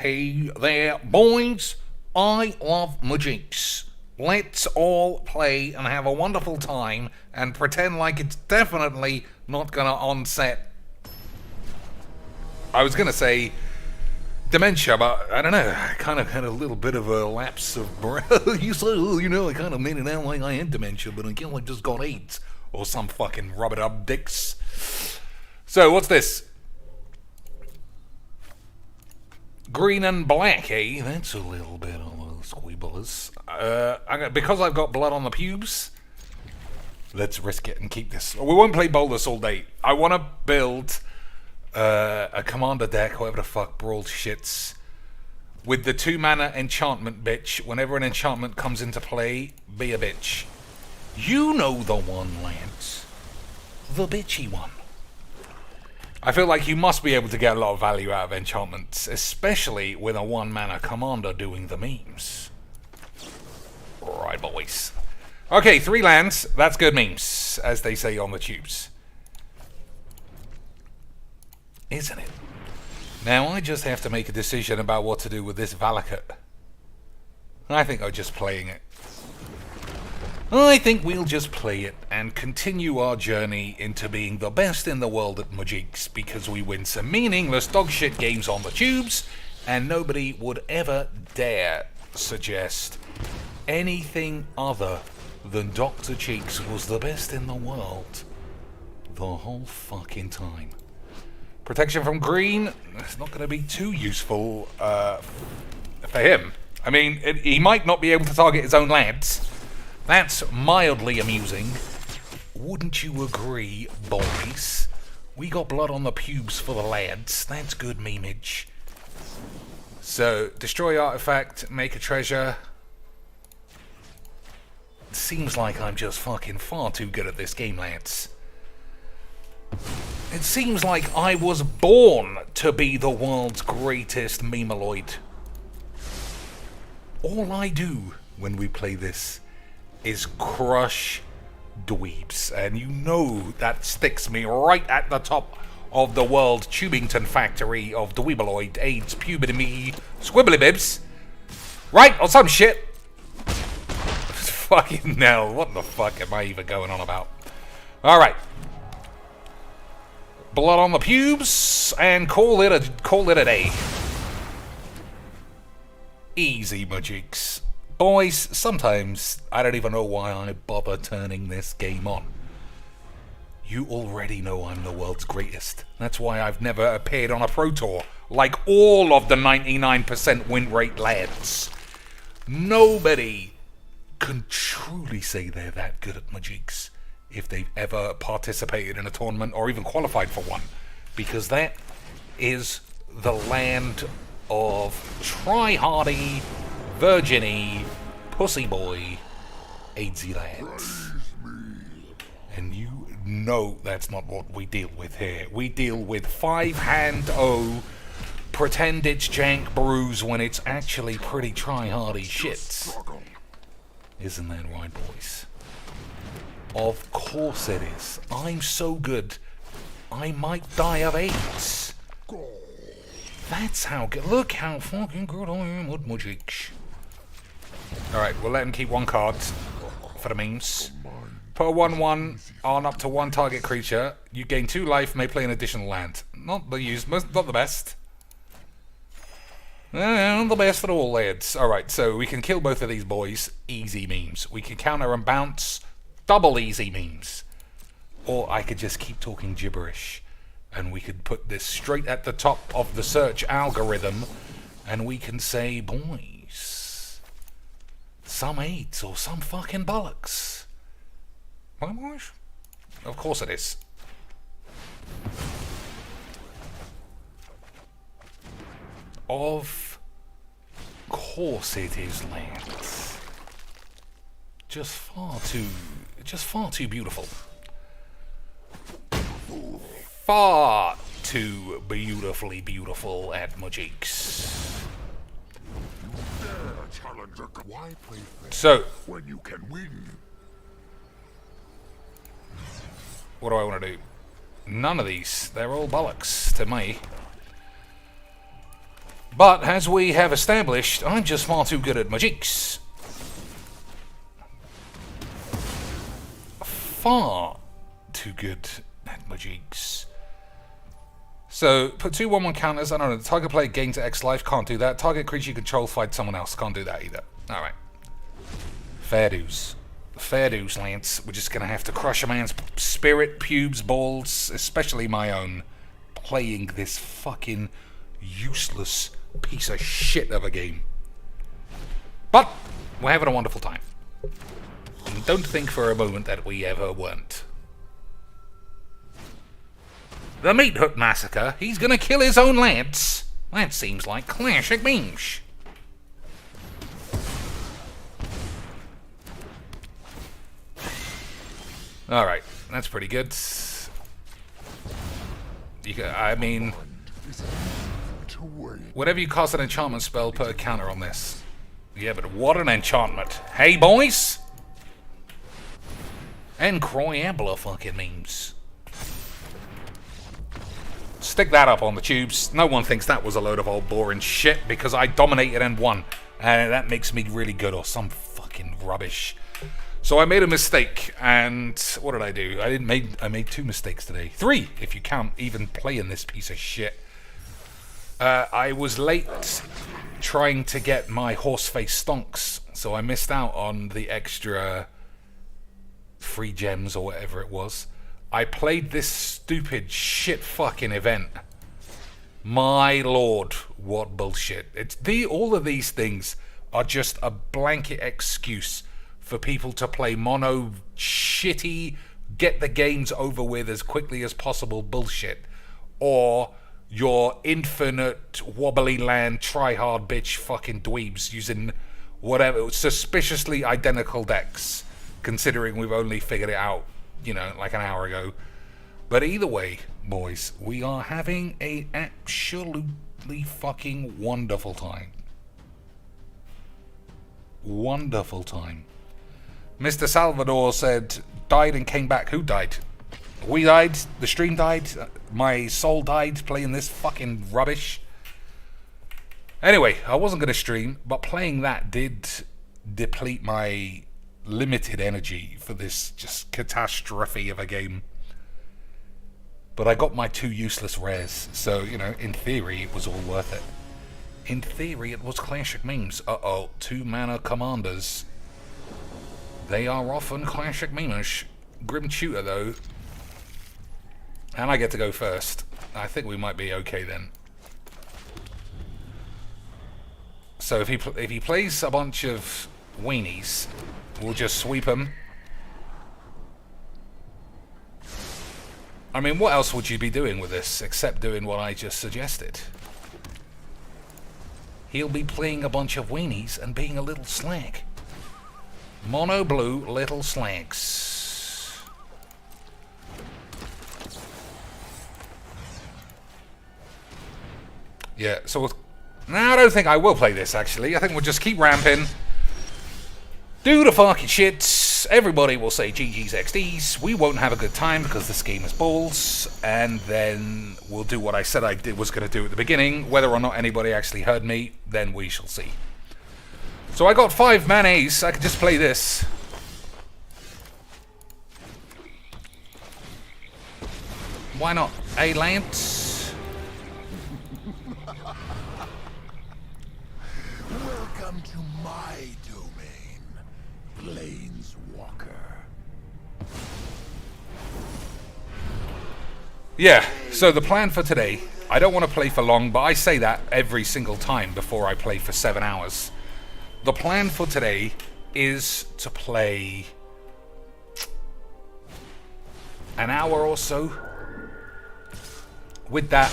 Hey there, boys. I love Majinks. Let's all play and have a wonderful time and pretend like it's definitely not gonna onset. I was gonna say dementia, but I don't know. I kind of had a little bit of a lapse of breath. You say, I kind of made it out like I had dementia, but I guess I just got AIDS or some fucking rub-it-up dicks. So what's this? Green and black, eh? That's a little bit of a squeeblers. Because I've got blood on the pubes, let's risk it and keep this. We won't play Boulders all day. I want to build a commander deck, whatever the fuck Brawl shits, with the 2-mana enchantment bitch. Whenever an enchantment comes into play, be a bitch. You know the one, Lance. The bitchy one. I feel like you must be able to get a lot of value out of enchantments, especially with a 1-mana commander doing the memes. Right, boys. Okay, 3 lands. That's good memes, as they say on the tubes. Isn't it? Now I just have to make a decision about what to do with this Valakut. I think I'm just playing it. I think we'll just play it and continue our journey into being the best in the world at Majinks, because we win some meaningless dogshit games on the tubes, and nobody would ever dare suggest anything other than Dr. Cheeks was the best in the world the whole fucking time. Protection from green, it's not going to be too useful for him. I mean, he might not be able to target his own lads. That's mildly amusing. Wouldn't you agree, boys? We got blood on the pubes for the lads. That's good memeage. So, destroy artifact, make a treasure. Seems like I'm just fucking far too good at this game, lads. It seems like I was born to be the world's greatest memeloid. All I do when we play this is crush dweebs, and you know that sticks me right at the top of the world Tubington factory of dweebeloid, AIDS, puberty, squibbly bibs, right, or some shit. Fucking hell, what the fuck am I even going on about? Alright, blood on the pubes, and call it a day. Easy, Majinks. Boys, sometimes I don't even know why I bother turning this game on. You already know I'm the world's greatest. That's why I've never appeared on a Pro Tour, like all of the 99% win rate lads. Nobody can truly say they're that good at Majinks if they've ever participated in a tournament or even qualified for one, because that is the land of try-hardy, virgin-y, pussy boy, AIDSy lads. And you know that's not what we deal with here. We deal with 5-hand-o, pretend it's jank brews when it's actually pretty try-hardy shit. Isn't that right, boys? Of course it is. I'm so good, I might die of AIDS. That's how good. Look how fucking good I am at Majinks. Alright, we'll let him keep 1 card for the memes. Put a 1/1 on up to 1 target creature. You gain 2 life, may play an additional land. Not the best. Not the best at all, lads. Alright, so we can kill both of these boys. Easy memes. We can counter and bounce. Double easy memes. Or I could just keep talking gibberish, and we could put this straight at the top of the search algorithm, and we can say, boys, some AIDS or some fucking bollocks. Right, boys? Of course it is. Of course it is, lads. Just far too beautiful. Far too beautifully beautiful at Majinks. So, when you can win. What do I want to do? None of these. They're all bollocks to me. But as we have established, I'm just far too good at my jigs. Far too good at my jigs. So, put 2 1-1 counters. I don't know. The target player gains X life. Can't do that. Target creature you control fight someone else. Can't do that either. Alright. Fair dues. Fair dues, Lance. We're just gonna have to crush a man's spirit, pubes, balls, especially my own, playing this fucking useless piece of shit of a game. But we're having a wonderful time. And don't think for a moment that we ever weren't. The Meat Hook Massacre. He's gonna kill his own Lance. That seems like classic memes. Alright, that's pretty good. I mean, whenever you cast an enchantment spell, put a counter on this. Yeah, but what an enchantment. Hey, boys! Incroyable fucking memes. Stick that up on the tubes. No one thinks that was a load of old boring shit because I dominated and won. And that makes me really good or some fucking rubbish. So I made a mistake, and what did I do? I made 2 mistakes today. 3, if you count even playing this piece of shit. I was late trying to get my horse-face stonks, so I missed out on the extra free gems or whatever it was. I played this stupid shit fucking event. My lord, what bullshit. All of these things are just a blanket excuse for people to play mono shitty, get the games over with as quickly as possible bullshit, or your infinite wobbly land try-hard bitch fucking dweebs using whatever suspiciously identical decks, considering we've only figured it out, like an hour ago. But either way, boys, we are having a absolutely fucking wonderful time. Wonderful time. Mr. Salvador said, died and came back. Who died? We died. The stream died. My soul died playing this fucking rubbish. Anyway, I wasn't going to stream, but playing that did deplete my limited energy for this just catastrophe of a game. But I got my 2 useless rares, so, in theory, it was all worth it. In theory, it was classic memes. Uh-oh, 2 mana commanders. They are often classic memeish. Grim Tutor, though. And I get to go first. I think we might be okay then. So if he plays a bunch of weenies, we'll just sweep him. I mean, what else would you be doing with this, except doing what I just suggested? He'll be playing a bunch of weenies and being a little slag. Mono blue little slags. Yeah, so no, I don't think I will play this, actually. I think we'll just keep ramping. Do the fucking shits. Everybody will say GG's XDs. We won't have a good time because this game is balls. And then we'll do what I said I was going to do at the beginning. Whether or not anybody actually heard me, then we shall see. So I got 5 mayonnaise. I could just play this. Why not? Hey, Lance. Welcome to my domain, Planeswalker. Yeah, so the plan for today, I don't want to play for long, but I say that every single time before I play for 7 hours. The plan for today is to play an hour or so with that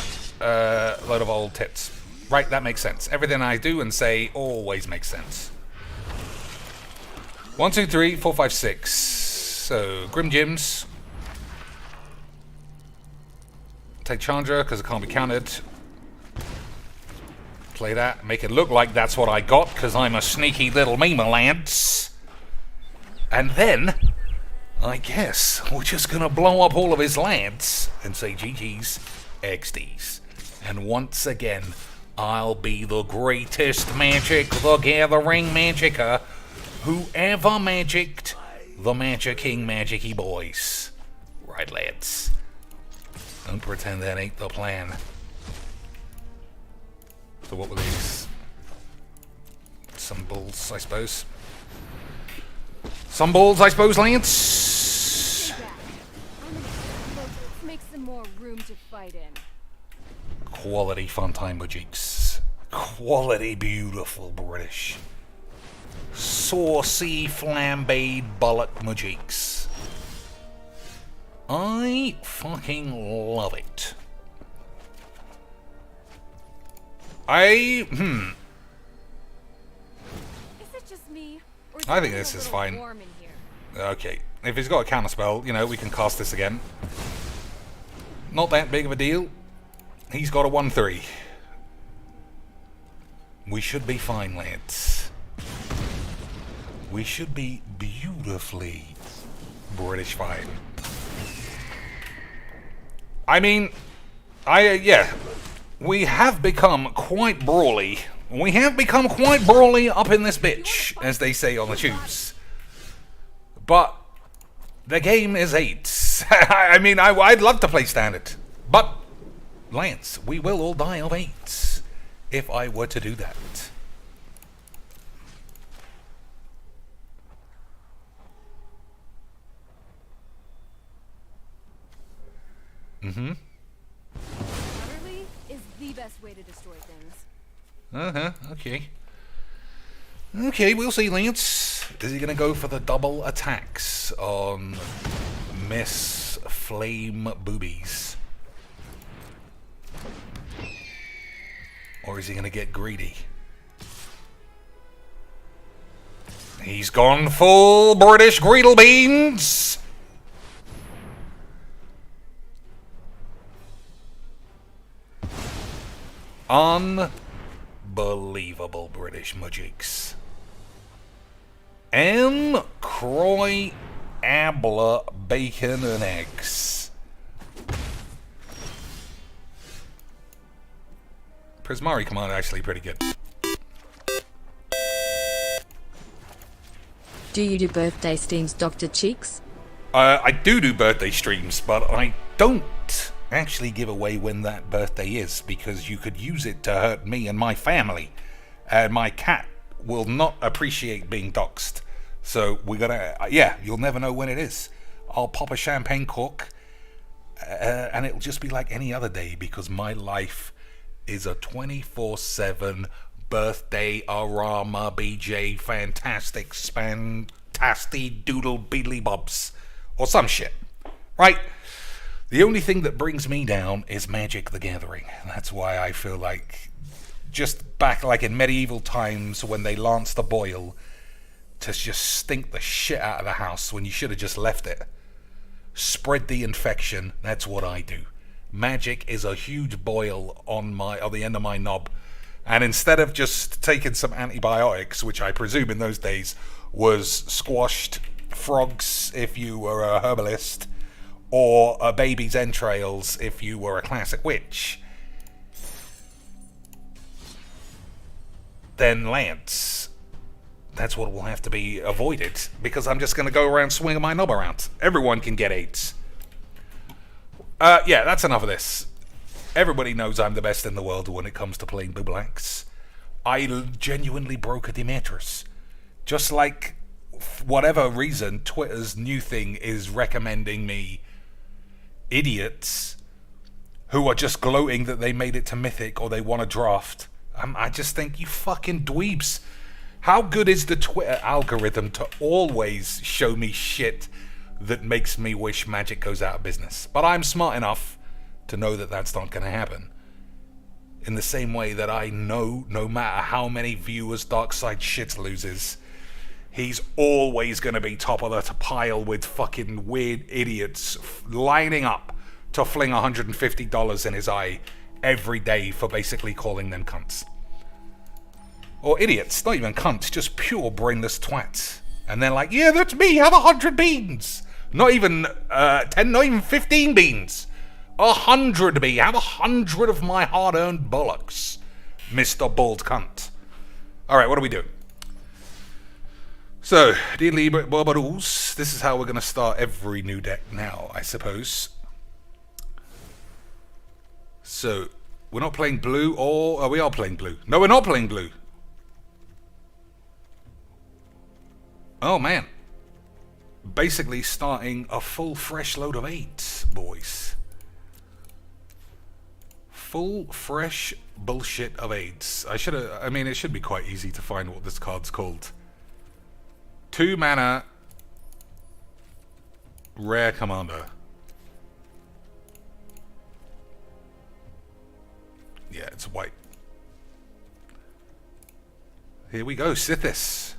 load of old tits. Right, that makes sense. Everything I do and say always makes sense. 1, 2, 3, 4, 5, 6. So, Grim Gyms. Take Chandra, because it can't be countered. Play that. Make it look like that's what I got, because I'm a sneaky little meme, lads. And then, I guess, we're just going to blow up all of his lads and say GG's, XD's. And once again, I'll be the greatest Magic the Gathering Magicker who ever magicked the Magic King Magicy boys. Right, lads? Don't pretend that ain't the plan. So what were these? Some balls, I suppose. Some balls, I suppose, Lance? Make some more room to fight in. Quality fun time Majiks. Quality beautiful British. Saucy flambéed bollock Majiks. I fucking love it. Is it just me? Or is I it think getting this a is little fine. warm in here? Okay, if he's got a counterspell, you know, we can cast this again. Not that big of a deal. He's got a 1/3. We should be fine, lads. We should be beautifully British fine. I mean, yeah. We have become quite brawly. We have become quite brawly up in this bitch, as they say on the tubes. But the game is 8. I mean, I'd love to play standard. But, Lance, we will all die of 8 if I were to do that. Utterly is the best way to destroy things. Okay. Okay, we'll see, Lance. Is he going to go for the double attacks on Miss Flame Boobies? Or is he going to get greedy? He's gone full British Greedle Beans! Unbelievable British Majiks. Croy Abler Bacon and Eggs. Prismari command actually pretty good. Do you do birthday streams, Dr. Cheeks? I do birthday streams, but I don't actually give away when that birthday is, because you could use it to hurt me and my family. And my cat will not appreciate being doxxed. So we're gonna, yeah, you'll never know when it is. I'll pop a champagne cork, and it'll just be like any other day, because my life is a 24/7 birthday arama BJ fantastic spantasty doodle beedly bobs or some shit, right? The only thing that brings me down is Magic the Gathering. That's why I feel like, just back like in medieval times when they lanced the boil to just stink the shit out of the house when you should have just left it. Spread the infection, that's what I do. Magic is a huge boil on the end of my knob. And instead of just taking some antibiotics, which I presume in those days was squashed frogs if you were a herbalist, or a baby's entrails if you were a classic witch, then Lance, that's what will have to be avoided, because I'm just going to go around swinging my knob around. Everyone can get AIDS. Yeah, that's enough of this. Everybody knows I'm the best in the world when it comes to playing blue blacks. I genuinely broke a Demetrius. Just like, for whatever reason, Twitter's new thing is recommending me idiots who are just gloating that they made it to Mythic or they want a draft. I just think, you fucking dweebs. How good is the Twitter algorithm to always show me shit that makes me wish Magic goes out of business? But I'm smart enough to know that that's not going to happen. In the same way that I know, no matter how many viewers Darkside Shit loses, he's always going to be top of the pile with fucking weird idiots lining up to fling $150 in his eye every day for basically calling them cunts. Or idiots, not even cunts, just pure brainless twats. And they're like, yeah, that's me, have 100 beans. Not even 10, not even 15 beans. 100 me, have 100 of my hard-earned bollocks. Mr. Bald Cunt. Alright, what are we doing? So, dearly Barbaroos, this is how we're going to start every new deck now, I suppose. So, we're not playing blue, or we are playing blue. No, we're not playing blue. Oh, man. Basically starting a full fresh load of 8s, boys. Full fresh bullshit of 8s. I mean, it should be quite easy to find what this card's called. 2 mana, rare commander. Yeah, it's white. Here we go, Sithis.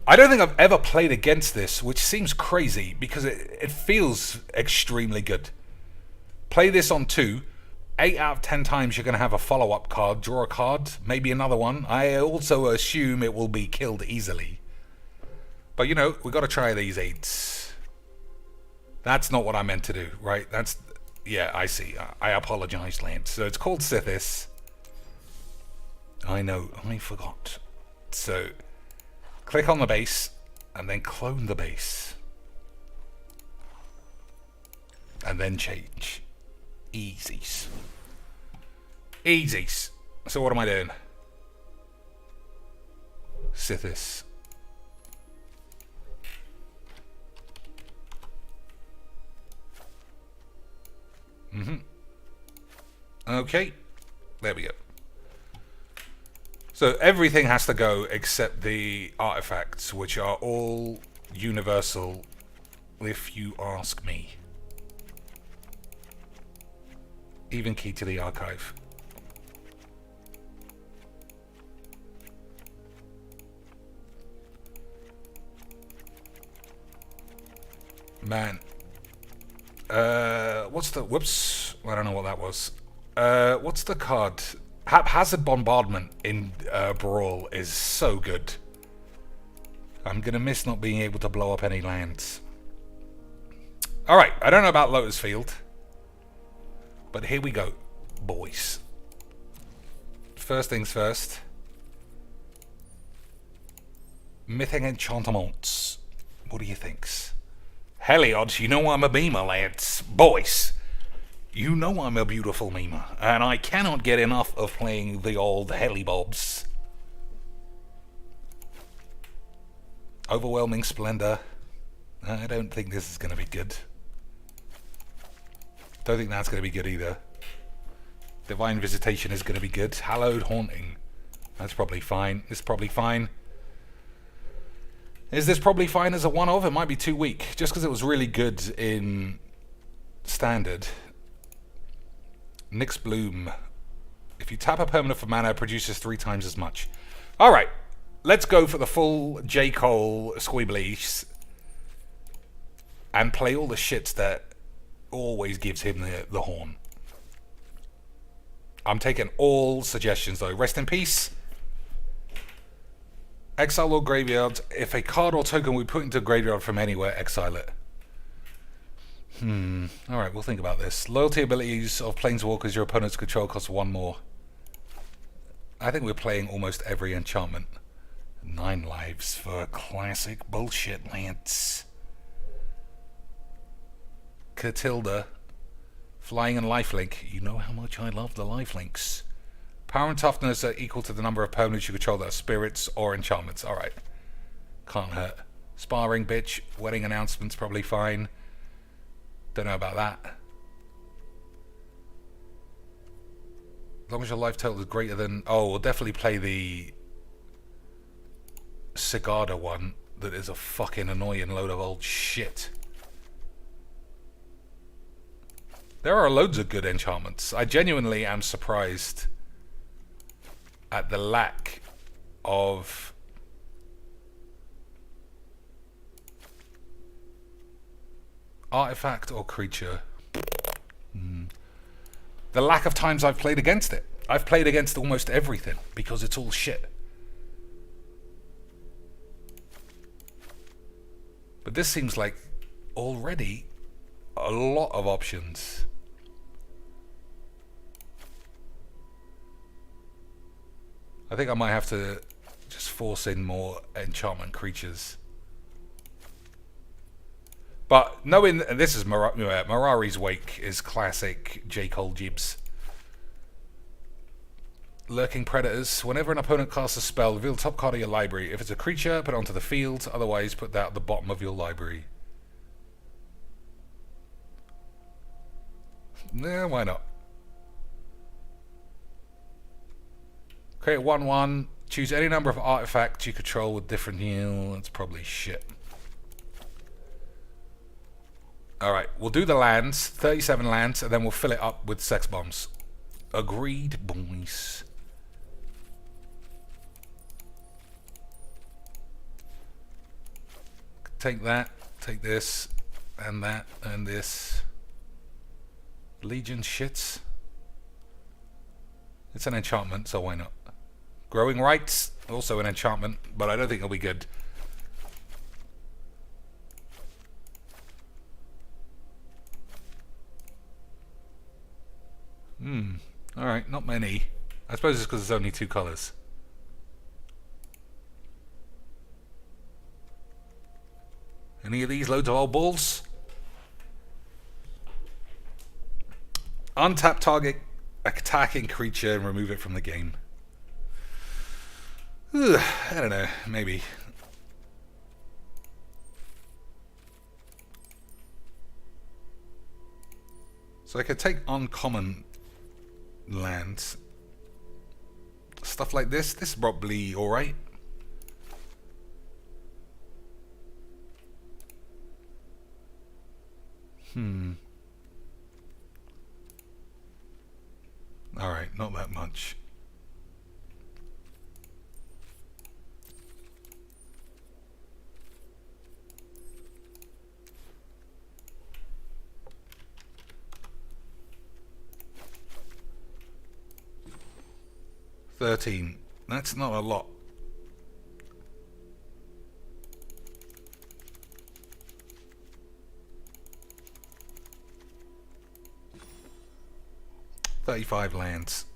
I don't think I've ever played against this, which seems crazy because it feels extremely good. Play this on 2. 8 out of 10 times you're going to have a follow-up card, draw a card, maybe another one. I also assume it will be killed easily. But, you know, we've got to try these 8s. That's not what I meant to do, right? Yeah, I see. I apologize, Lance. So it's called Sithis. I know, I forgot. So, click on the base, and then clone the base. And then change. Easies. Easies. So what am I doing? Sithis. Okay, there we go. So everything has to go except the artifacts, which are all universal, if you ask me. Even key to the archive. Man. Whoops, I don't know what that was. What's the card? Haphazard Bombardment in Brawl is so good. I'm gonna miss not being able to blow up any lands. Alright, I don't know about Lotus Field. But here we go, boys. First things first. Mythic Enchantements. What do you think? Heliod, you know I'm a beamer, lads. Boys, you know I'm a beautiful memer, and I cannot get enough of playing the old Helibobs. Overwhelming Splendor. I don't think this is going to be good. Don't think that's going to be good either. Divine Visitation is going to be good. Hallowed Haunting. That's probably fine. This is probably fine. Is this probably fine as a one-off? It might be too weak. Just because it was really good in Standard. Nyx Bloom. If you tap a permanent for mana, it produces 3 times as much. Alright. Let's go for the full J. Cole Squeeblees. And play all the shits that always gives him the horn. I'm taking all suggestions though. Rest in peace. Exile or graveyard. If a card or token we put into graveyard from anywhere, exile it. Alright, we'll think about this. Loyalty abilities of Planeswalkers your opponent's control cost 1 more. I think we're playing almost every enchantment. 9 lives for classic bullshit, Lance. Catilda. Flying and lifelink. You know how much I love the lifelinks. Power and toughness are equal to the number of permanents you control that are spirits or enchantments. Alright. Can't hurt. Sparring, bitch. Wedding announcements, probably fine. Don't know about that. As long as your life total is greater than... Oh, we'll definitely play the Sigarda one. That is a fucking annoying load of old shit. There are loads of good enchantments. I genuinely am surprised at the lack of artifact or creature. The lack of times I've played against it. I've played against almost everything because it's all shit. But this seems like already a lot of options. I think I might have to just force in more enchantment creatures. But knowing this is Mirari's Wake is classic J. Cole Gibbs. Lurking Predators. Whenever an opponent casts a spell, reveal the top card of your library. If it's a creature, put it onto the field. Otherwise, put that at the bottom of your library. Yeah, why not? Create 1/1. Choose any number of artifacts you control with different yield. That's probably shit. Alright, we'll do the lands. 37 lands, and then we'll fill it up with sex bombs. Agreed, boys. Take that, take this, and that, and this. Legion shits. It's an enchantment, so why not? Growing Rights, also an enchantment, but I don't think it'll be good. Alright, not many. I suppose it's because there's only 2 colours. Any of these loads of old balls? Untap target attacking creature and remove it from the game. Ugh, I don't know, maybe. So I could take uncommon lands. Stuff like this. This is probably alright. Alright, not that much. $13. That's not a lot. $35 lands.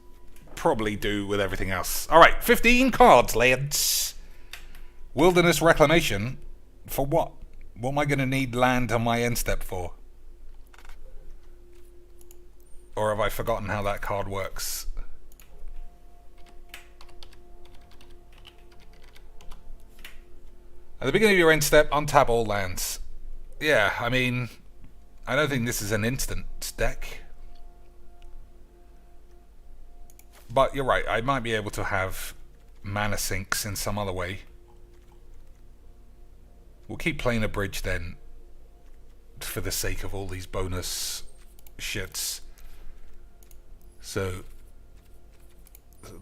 Probably do with everything else. Alright, 15 cards, lads. Wilderness Reclamation. For what? What am I going to need land on my end step for? Or have I forgotten how that card works? At the beginning of your end step, untap all lands. Yeah, I mean, I don't think this is an instant deck. But you're right, I might be able to have mana sinks in some other way. We'll keep playing a bridge then, for the sake of all these bonus shits. So,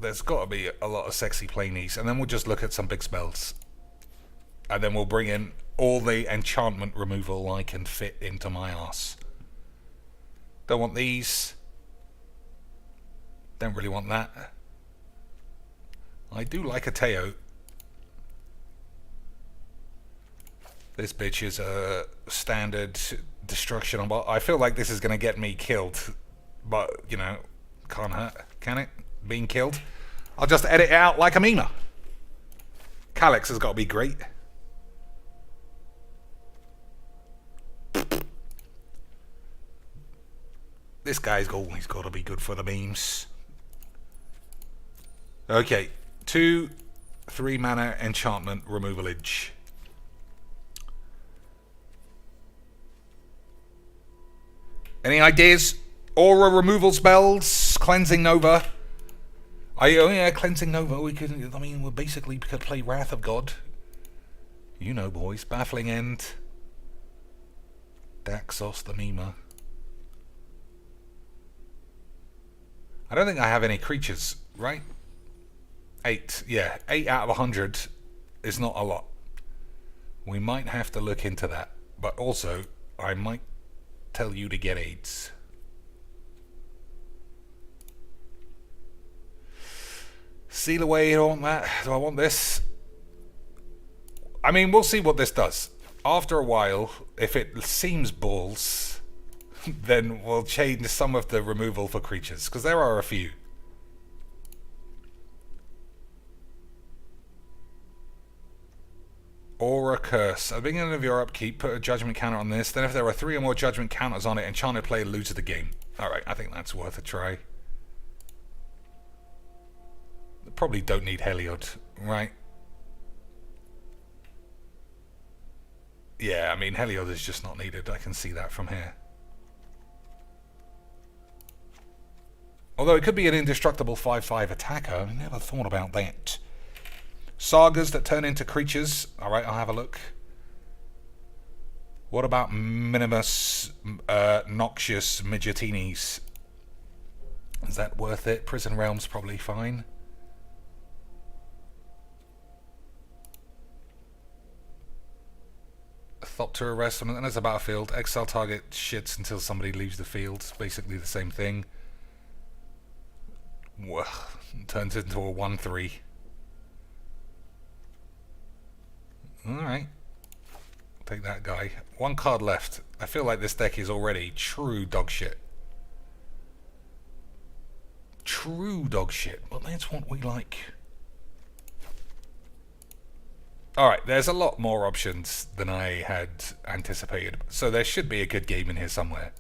there's got to be a lot of sexy planies, and then we'll just look at some big spells. And then we'll bring in all the enchantment removal I can fit into my arse. Don't want these. Don't really want that. I do like a Teo. This bitch is a standard destruction on bot. I feel like this is going to get me killed. But, you know, can't hurt, can it? Being killed. I'll just edit it out like a memer. Calyx has got to be great. This guy's always got to be good for the memes. Okay, 2, 3 mana enchantment removalage. Any ideas? Aura removal spells, cleansing nova. Oh yeah, cleansing nova. We could. I mean, we basically could play Wrath of God. You know, boys, baffling end. Daxos the Mima. I don't think I have any creatures, right? 8, yeah, 8 out of 100 is not a lot. We might have to look into that, but also I might tell you to get AIDS. Seal away, you don't want that. Do I want this? I mean, we'll see what this does. After a while, if it seems balls, then we'll change some of the removal for creatures, because there are a few. Aura Curse. At the beginning of your upkeep, put a judgment counter on this. Then if there are 3 or more judgment counters on it, enchanted player loses the game. Alright, I think that's worth a try. Probably don't need Heliod, right? Yeah, I mean, Heliod is just not needed. I can see that from here. Although it could be an indestructible 5/5 attacker. I never thought about that. Sagas that turn into creatures. Alright, I'll have a look. What about Minimus Noxious Midgetinis? Is that worth it? Prison Realm's probably fine. Thopter Arrest, and there's a battlefield. Exile target shits until somebody leaves the field. It's basically the same thing. Well, turns into a 1/3. Alright. Take that guy. 1 card left. I feel like this deck is already true dog shit. True dog shit. But that's what we like. Alright, there's a lot more options than I had anticipated. So there should be a good game in here somewhere.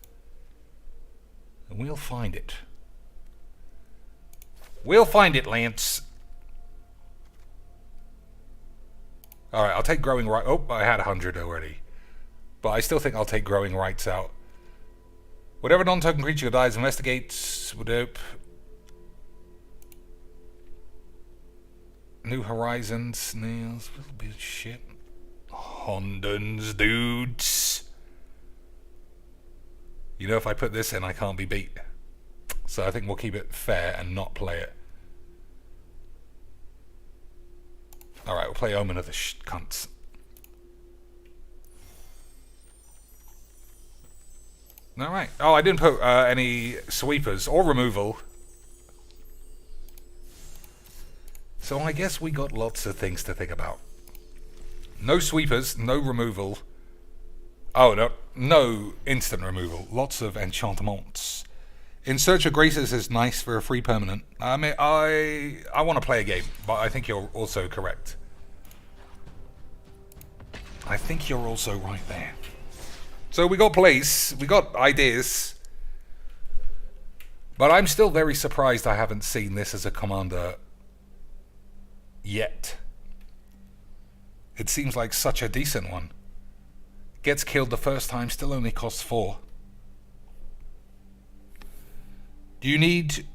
And we'll find it. We'll find it, Lance. Alright, I'll take Growing Right. Oh, I had 100 already. But I still think I'll take Growing Rights out. Whatever non-token creature dies, investigates. Dope. New Horizons. Nails. A little bit of shit. Hondons, dudes. You know, if I put this in, I can't be beat. So I think we'll keep it fair and not play it. Alright, we'll play Omen of the Cunts. Alright. Oh, I didn't put any sweepers or removal. So I guess we got lots of things to think about. No sweepers, no removal. Oh, no, no instant removal. Lots of enchantments. In Search of Graces is nice for a free permanent. I mean, I want to play a game, but I think you're also correct. I think you're also right there. So we got plays, we got ideas, but I'm still very surprised I haven't seen this as a commander yet. It seems like such a decent one. Gets killed the first time, still only costs 4. Do you need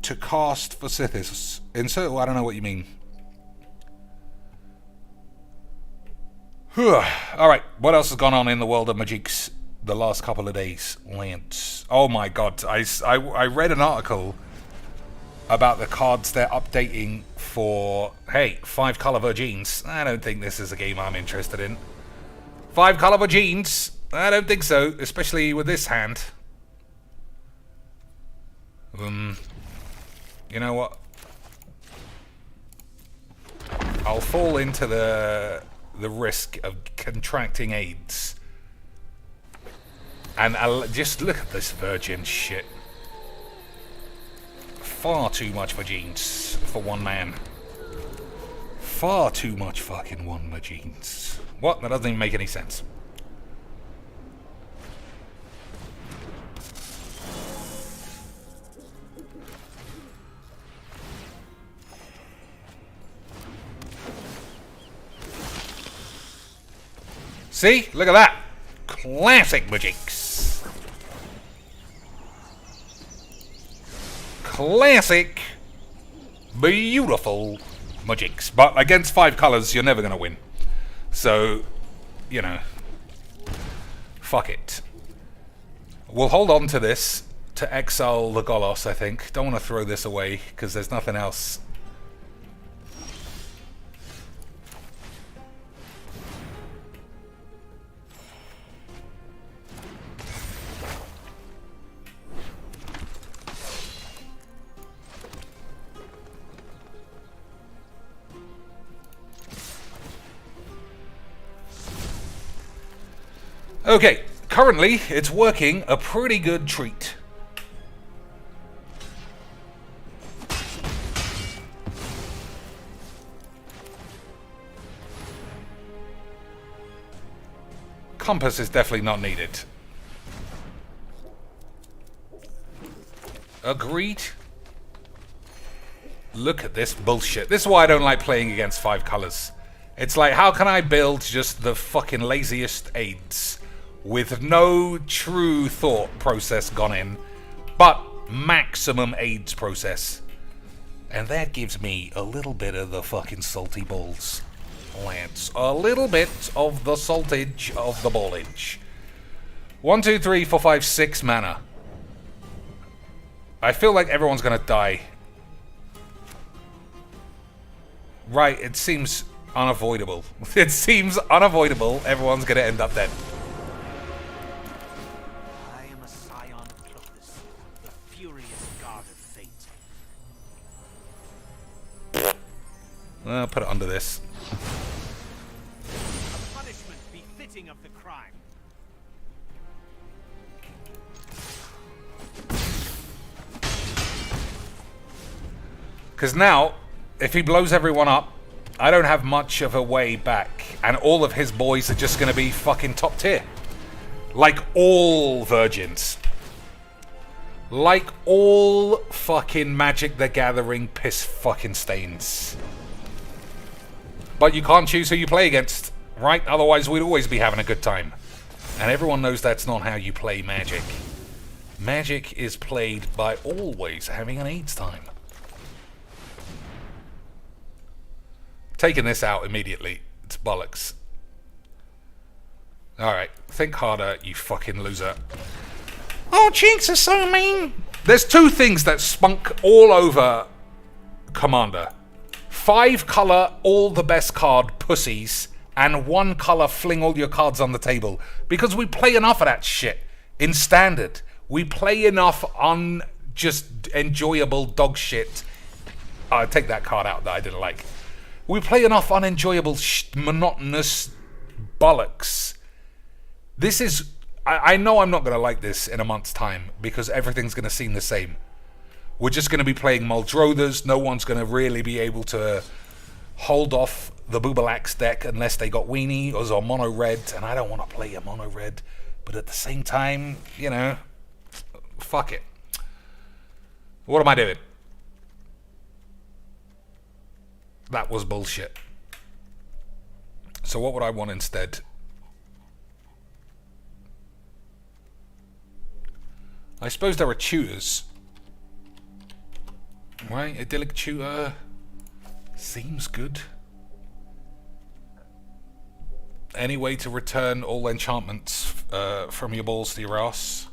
to cast for Sithis? Insert, I don't know what you mean. Alright, what else has gone on in the world of Magics the last couple of days? Lance. Oh my god, I read an article about the cards they're updating for, hey, 5 Color Virgins. I don't think this is a game I'm interested in. 5 Color Virgins? I don't think so, especially with this hand. You know what? I'll fall into the risk of contracting AIDS. And I'll just look at this virgin shit. Far too much Virgins for one man. Far too much fucking one Virgins. What? That doesn't even make any sense. See? Look at that. Classic Magics. Classic, beautiful Magics. But against 5 colors, you're never going to win. So, you know, fuck it. We'll hold on to this to exile the Golos, I think. Don't want to throw this away, because there's nothing else. Okay, currently it's working a pretty good treat. compass is definitely not needed. Agreed. Look at this bullshit. This is why I don't like playing against 5 colors. It's like, how can I build just the fucking laziest aids with no true thought process gone in, but maximum aids process? And that gives me a little bit of the fucking salty balls. Lance. A little bit of the saltage of the ballage. 1, 2, 3, 4, 5, 6 mana. I feel like everyone's gonna die. Right, it seems unavoidable. It seems unavoidable. Everyone's gonna end up dead. I am a scion of Clovis, the furious god of fate. I'll put it under this. A punishment befitting of the crime. Because now, if he blows everyone up, I don't have much of a way back. And all of his boys are just going to be fucking top tier. Like all virgins. Like all fucking Magic the Gathering piss fucking stains. But you can't choose who you play against, right? Otherwise we'd always be having a good time. And everyone knows that's not how you play Magic. Magic is played by always having an AIDS time. Taking this out immediately. It's bollocks. Alright, think harder, you fucking loser. Oh, Cheeks are so mean! There's 2 things that spunk all over Commander. 5 color, all the best card pussies, and 1 color, fling all your cards on the table. Because we play enough of that shit in Standard. We play enough on just enjoyable dog shit. Take that card out that I didn't like. We play enough unenjoyable, monotonous bollocks. This is... I know I'm not going to like this in a month's time, because everything's going to seem the same. We're just going to be playing Muldrothers. No one's going to really be able to hold off the Boobalax deck unless they got Weenie or mono red, and I don't want to play a mono red. But at the same time, you know, fuck it. What am I doing? That was bullshit. So what would I want instead? I suppose there are tutors. Right, idyllic tutor seems good. Any way to return all enchantments from your balls to your ass?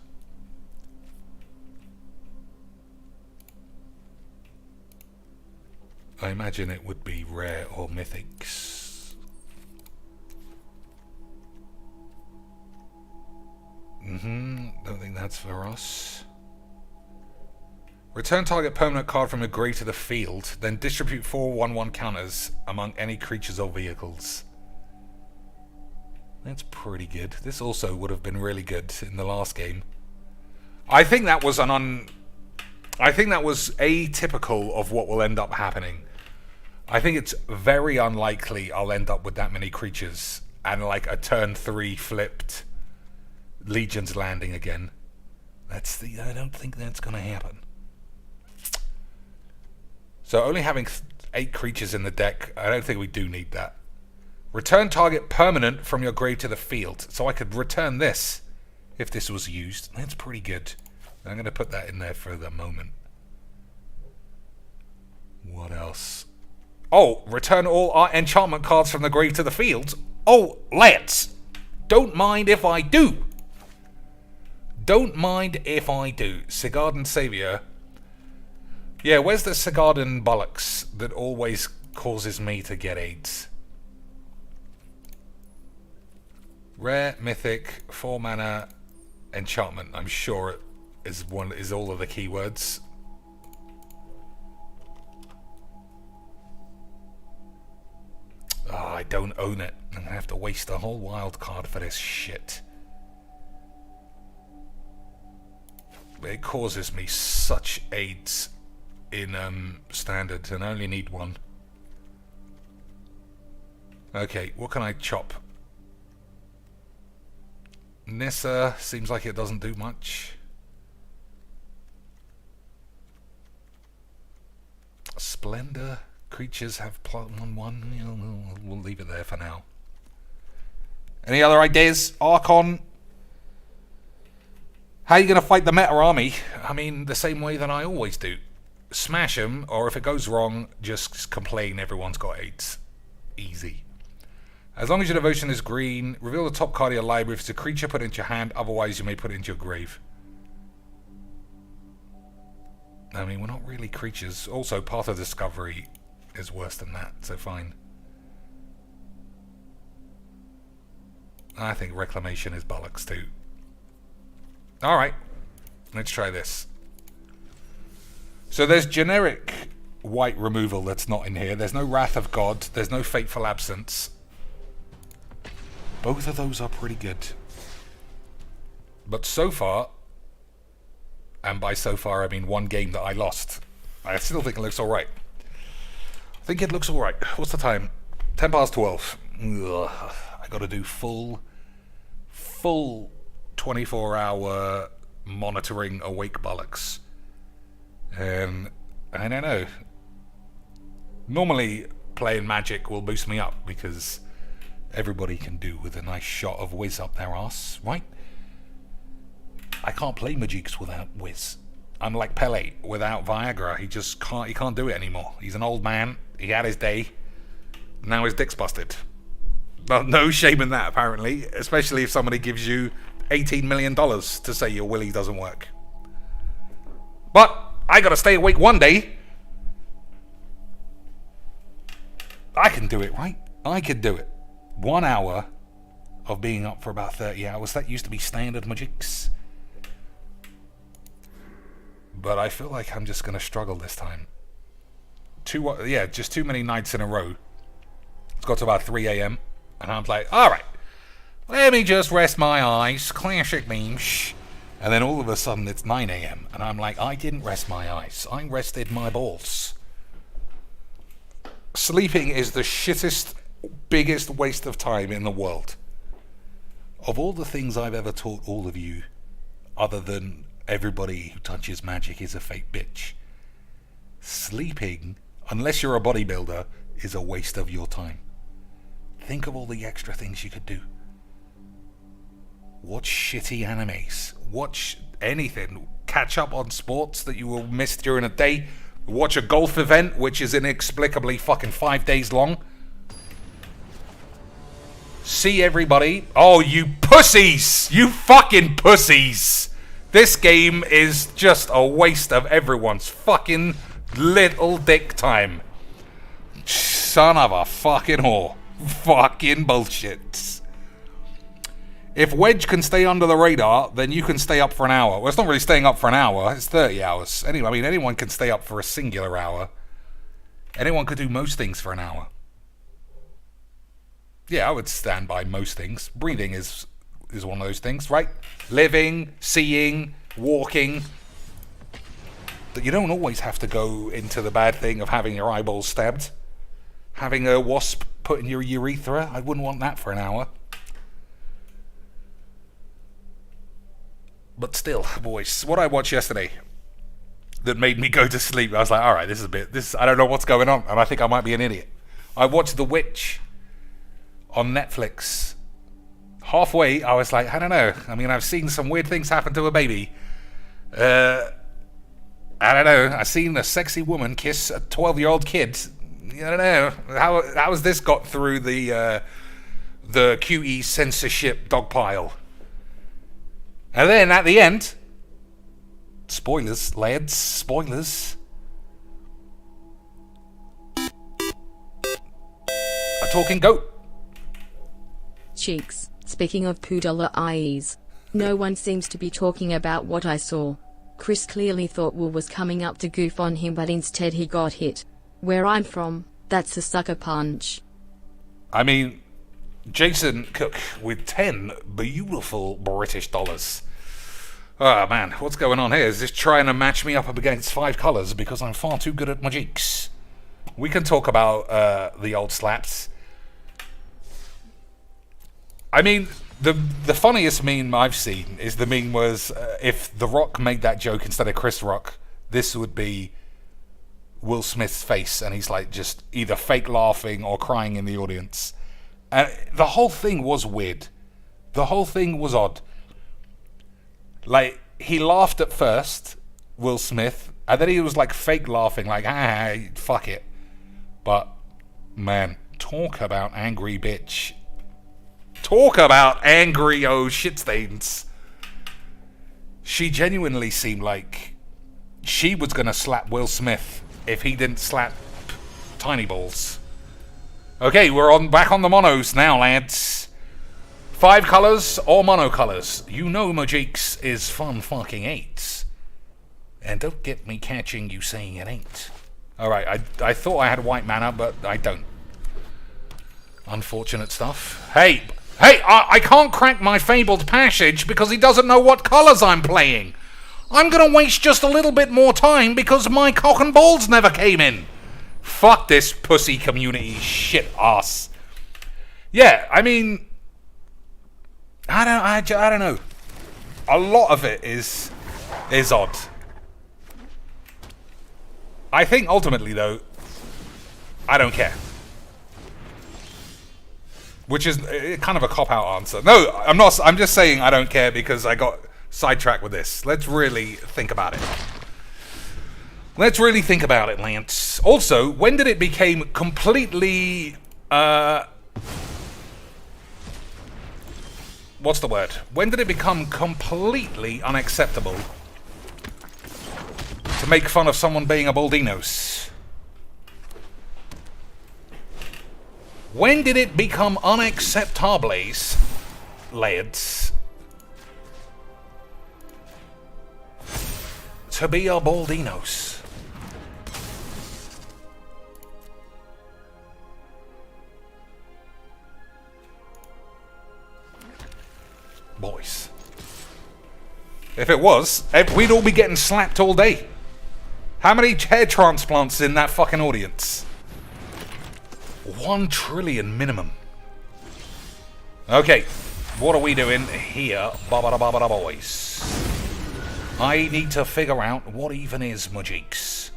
I imagine it would be rare or mythics. Don't think that's for us. Return target permanent card from your grave to the field, then distribute 4 1/1 counters among any creatures or vehicles. That's pretty good. This also would have been really good in the last game. I think that was I think that was atypical of what will end up happening. I think it's very unlikely I'll end up with that many creatures and like a turn 3 flipped Legion's landing again. I don't think that's gonna happen. So only having 8 creatures in the deck, I don't think we do need that. Return target permanent from your grave to the field. So I could return this if this was used. That's pretty good. I'm going to put that in there for the moment. What else? Oh, return all our enchantment cards from the grave to the field. Oh, let's. Don't mind if I do. Don't mind if I do. Sigardan Savior. Yeah, where's the Sigardan bollocks that always causes me to get AIDS? Rare, mythic, 4 mana, enchantment. I'm sure it is all of the keywords. Oh, I don't own it. I'm gonna have to waste a whole wild card for this shit. It causes me such AIDS in Standard, and I only need 1. Okay, what can I chop? Nissa seems like it doesn't do much. Splendor. Creatures have +1/1. We'll leave it there for now. Any other ideas? Archon? How are you going to fight the meta army? I mean, the same way that I always do. Smash them, or if it goes wrong, just complain everyone's got 8s. Easy. As long as your devotion is green, reveal the top card of your library. If it's a creature, put it into your hand. Otherwise, you may put it into your grave. I mean, we're not really creatures. Also, Path of Discovery is worse than that, so fine. I think Reclamation is bollocks too. Alright, let's try this. So there's generic white removal that's not in here. There's no Wrath of God. There's no Fateful Absence. Both of those are pretty good. But so far, and by so far I mean one game that I lost, I still think it looks alright. I think it looks alright. What's the time? 12:10. Ugh. I gotta do full 24-hour monitoring awake bollocks. And I don't know. Normally playing Magic will boost me up because everybody can do with a nice shot of whiz up their arse, right? I can't play Magics without whiz. I'm like Pele without Viagra. He can't do it anymore. He's an old man. He had his day. Now his dick's busted. Well, no shame in that, apparently. Especially if somebody gives you $18 million to say your Willy doesn't work. But I gotta stay awake one day. I can do it, right? I could do it. 1 hour of being up for about 30 hours. That used to be standard Magics. But I feel like I'm just gonna struggle this time. Just too many nights in a row. It's got to about 3 a.m. and I'm like, alright, let me just rest my eyes. Classic meme. Shh. And then all of a sudden it's 9 a.m. and I'm like, I didn't rest my eyes. I rested my balls. Sleeping is the shittest, biggest waste of time in the world. Of all the things I've ever taught all of you, other than everybody who touches magic is a fake bitch, sleeping, unless you're a bodybuilder, is a waste of your time. Think of all the extra things you could do. Watch shitty animes. Watch anything. Catch up on sports that you will miss during a day. Watch a golf event, which is inexplicably fucking 5 days long. See everybody. Oh, you pussies! You fucking pussies! This game is just a waste of everyone's fucking little dick time. Son of a fucking whore. Fucking bullshit. If Wedge can stay under the radar, then you can stay up for an hour. Well, it's not really staying up for an hour. It's 30 hours. Anyway, I mean, anyone can stay up for a singular hour. Anyone could do most things for an hour. Yeah, I would stand by most things. Breathing is one of those things, right? Living, seeing, walking. You don't always have to go into the bad thing of having your eyeballs stabbed. Having a wasp put in your urethra. I wouldn't want that for an hour. But still, boys, what I watched yesterday that made me go to sleep, I was like, alright, I don't know what's going on, and I think I might be an idiot. I watched The Witch on Netflix. Halfway, I was like, I don't know. I mean, I've seen some weird things happen to a baby. I don't know. I've seen a sexy woman kiss a 12-year-old kid. I don't know. How has this got through the QE censorship dog pile? And then at the end, spoilers, lads, spoilers. A talking goat. Cheeks, speaking of $2 eyes. No one seems to be talking about what I saw. Chris clearly thought Will was coming up to goof on him, but instead he got hit. Where I'm from, that's a sucker punch. I mean, Jason Cook with 10 beautiful British dollars. Oh man, what's going on here? Is this trying to match me up against 5 colours because I'm far too good at magics? We can talk about the old slaps. I mean, The funniest meme I've seen is the meme was if The Rock made that joke instead of Chris Rock, this would be Will Smith's face, and he's like just either fake laughing or crying in the audience. And the whole thing was weird. The whole thing was odd. Like, he laughed at first, Will Smith, and then he was like fake laughing, like, fuck it. But, man, talk about angry bitch. Talk about angry shit stains. She genuinely seemed like she was gonna slap Will Smith if he didn't slap Tiny Balls. Okay, we're back on the monos now, lads. 5 colours or mono colours. You know Majik's is fun fucking 8. And don't get me catching you saying it ain't. Alright, I thought I had white mana, but I don't. Unfortunate stuff. Hey, I can't crack my fabled passage because he doesn't know what colours I'm playing. I'm gonna waste just a little bit more time because my cock and balls never came in. Fuck this pussy community shit ass. Yeah, I mean, I don't know. A lot of it is odd. I think ultimately though, I don't care. Which is kind of a cop-out answer. No, I'm not. I'm just saying I don't care because I got sidetracked with this. Let's really think about it. Let's really think about it, Lance. Also, when did it become completely... what's the word? When did it become completely unacceptable to make fun of someone being a Baldinos? When did it become unacceptables, lads, to be a Baldinos? Boys. If it was, we'd all be getting slapped all day. How many hair transplants in that fucking audience? 1 trillion minimum. Okay, what are we doing here, boys? I need to figure out what even is Majik's.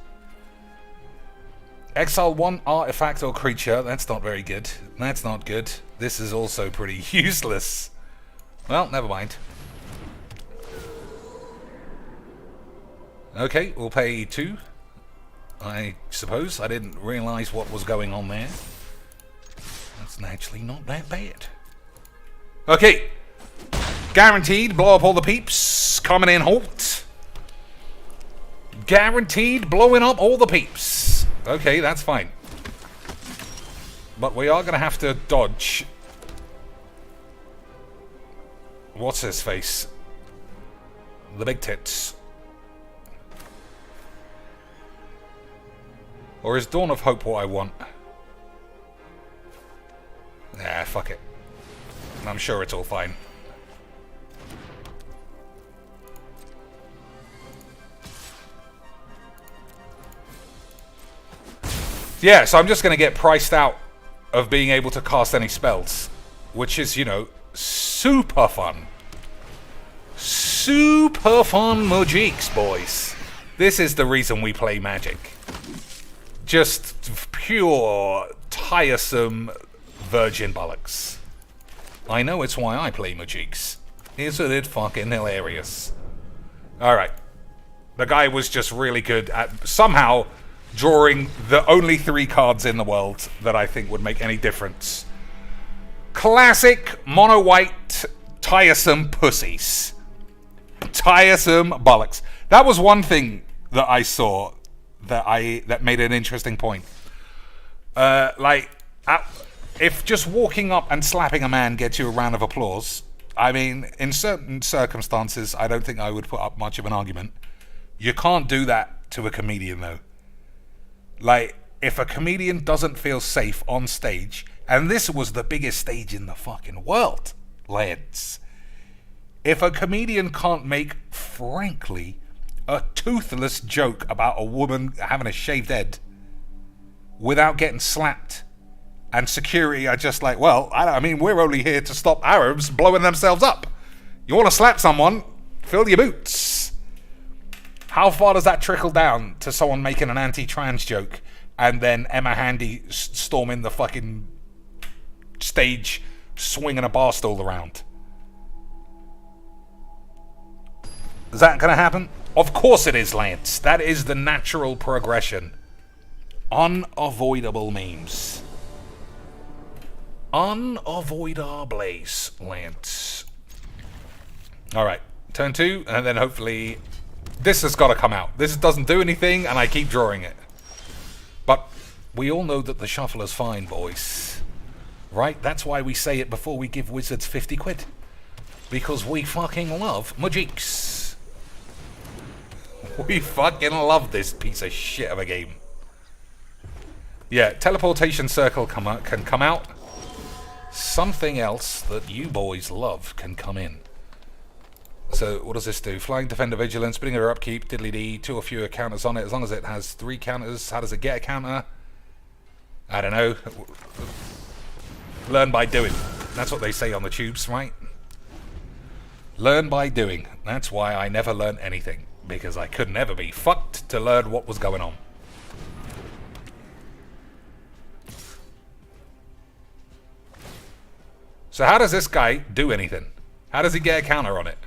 Exile 1 artifact or creature. That's not very good. That's not good. This is also pretty useless. Well, never mind. Okay, we'll pay 2. I suppose. I didn't realise what was going on there. That's actually not that bad. Okay. Guaranteed, blow up all the peeps. Coming in hot. Guaranteed, blowing up all the peeps. Okay, that's fine. But we are going to have to dodge. What's his face? The big tits. Or is Dawn of Hope what I want? Nah, fuck it. I'm sure it's all fine. Yeah, so I'm just going to get priced out of being able to cast any spells. Which is, you know, super fun. Super fun Majik's, boys. This is the reason we play Magic. Just pure, tiresome virgin bollocks. I know it's why I play Majik's. Isn't it fucking hilarious? Alright. The guy was just really good at somehow drawing the only 3 cards in the world that I think would make any difference. Classic mono white tiresome pussies. Tiresome bollocks. That was one thing that I saw that made an interesting point. If just walking up and slapping a man gets you a round of applause, I mean, in certain circumstances, I don't think I would put up much of an argument. You can't do that to a comedian, though. Like, if a comedian doesn't feel safe on stage, and this was the biggest stage in the fucking world, lads. If a comedian can't make, frankly, a toothless joke about a woman having a shaved head without getting slapped And security are just like, well, I mean, we're only here to stop Arabs blowing themselves up. You want to slap someone, fill your boots. How far does that trickle down to someone making an anti-trans joke and then Emma Handy storming the fucking stage swinging a bar stool around? Is that going to happen? Of course it is, Lance. That is the natural progression. Unavoidable memes. Unavoidables, Lance. Alright, turn 2, and then hopefully... This has got to come out. This doesn't do anything, and I keep drawing it. But we all know that the shuffler's fine, boys. Right? That's why we say it before we give wizards 50 quid. Because we fucking love magics. We fucking love this piece of shit of a game. Yeah, teleportation circle can come out. Something else that you boys love can come in. So, what does this do? Flying Defender Vigilance, putting her upkeep, diddly-dee, 2 or fewer counters on it. As long as it has 3 counters, how does it get a counter? I don't know. Learn by doing. That's what they say on the tubes, right? Learn by doing. That's why I never learned anything. Because I could never be fucked to learn what was going on. So how does this guy do anything? How does he get a counter on it?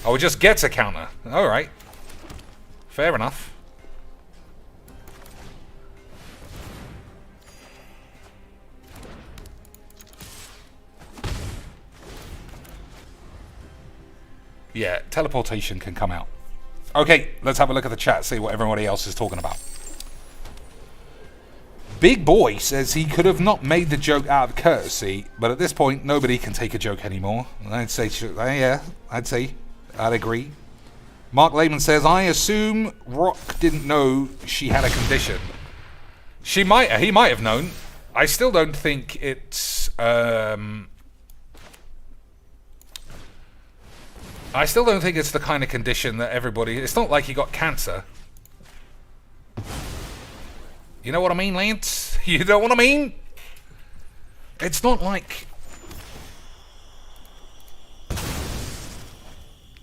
Oh, it just gets a counter. Alright. Fair enough. Yeah, teleportation can come out. Okay, let's have a look at the chat, see what everybody else is talking about. Big Boy says he could have not made the joke out of courtesy, but at this point, nobody can take a joke anymore. I'd say, yeah, I'd agree. Mark Lehman says, I assume Rock didn't know she had a condition. He might have known. I still don't think it's, I still don't think it's the kind of condition that everybody... It's not like he got cancer. You know what I mean, Lance? You know what I mean? It's not like...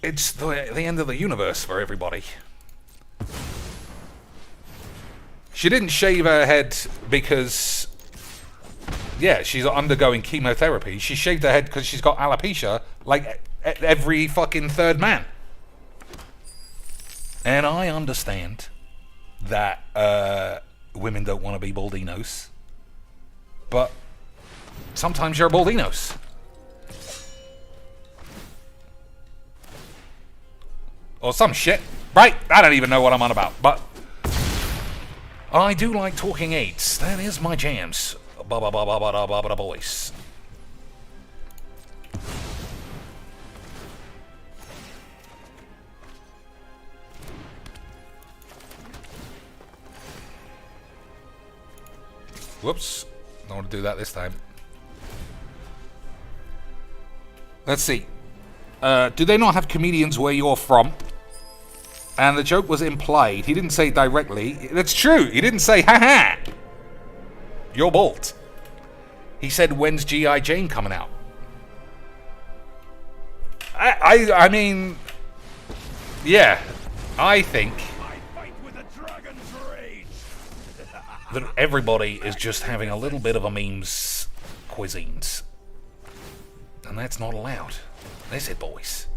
It's the end of the universe for everybody. She didn't shave her head because... Yeah, she's undergoing chemotherapy. She shaved her head because she's got alopecia, like every fucking third man. And I understand that women don't want to be baldinos, but sometimes you're a baldinos. Or some shit, right? I don't even know what I'm on about, but I do like talking eights. That is my jams. Boys. Whoops. Don't want to do that this time. Let's see. Do they not have comedians where you're from? And the joke was implied. He didn't say it directly. That's true. He didn't say, ha-ha. You're bald. He said, when's G.I. Jane coming out? I mean, yeah, I think that everybody is just having a little bit of a memes cuisines. And that's not allowed. Is it, boys?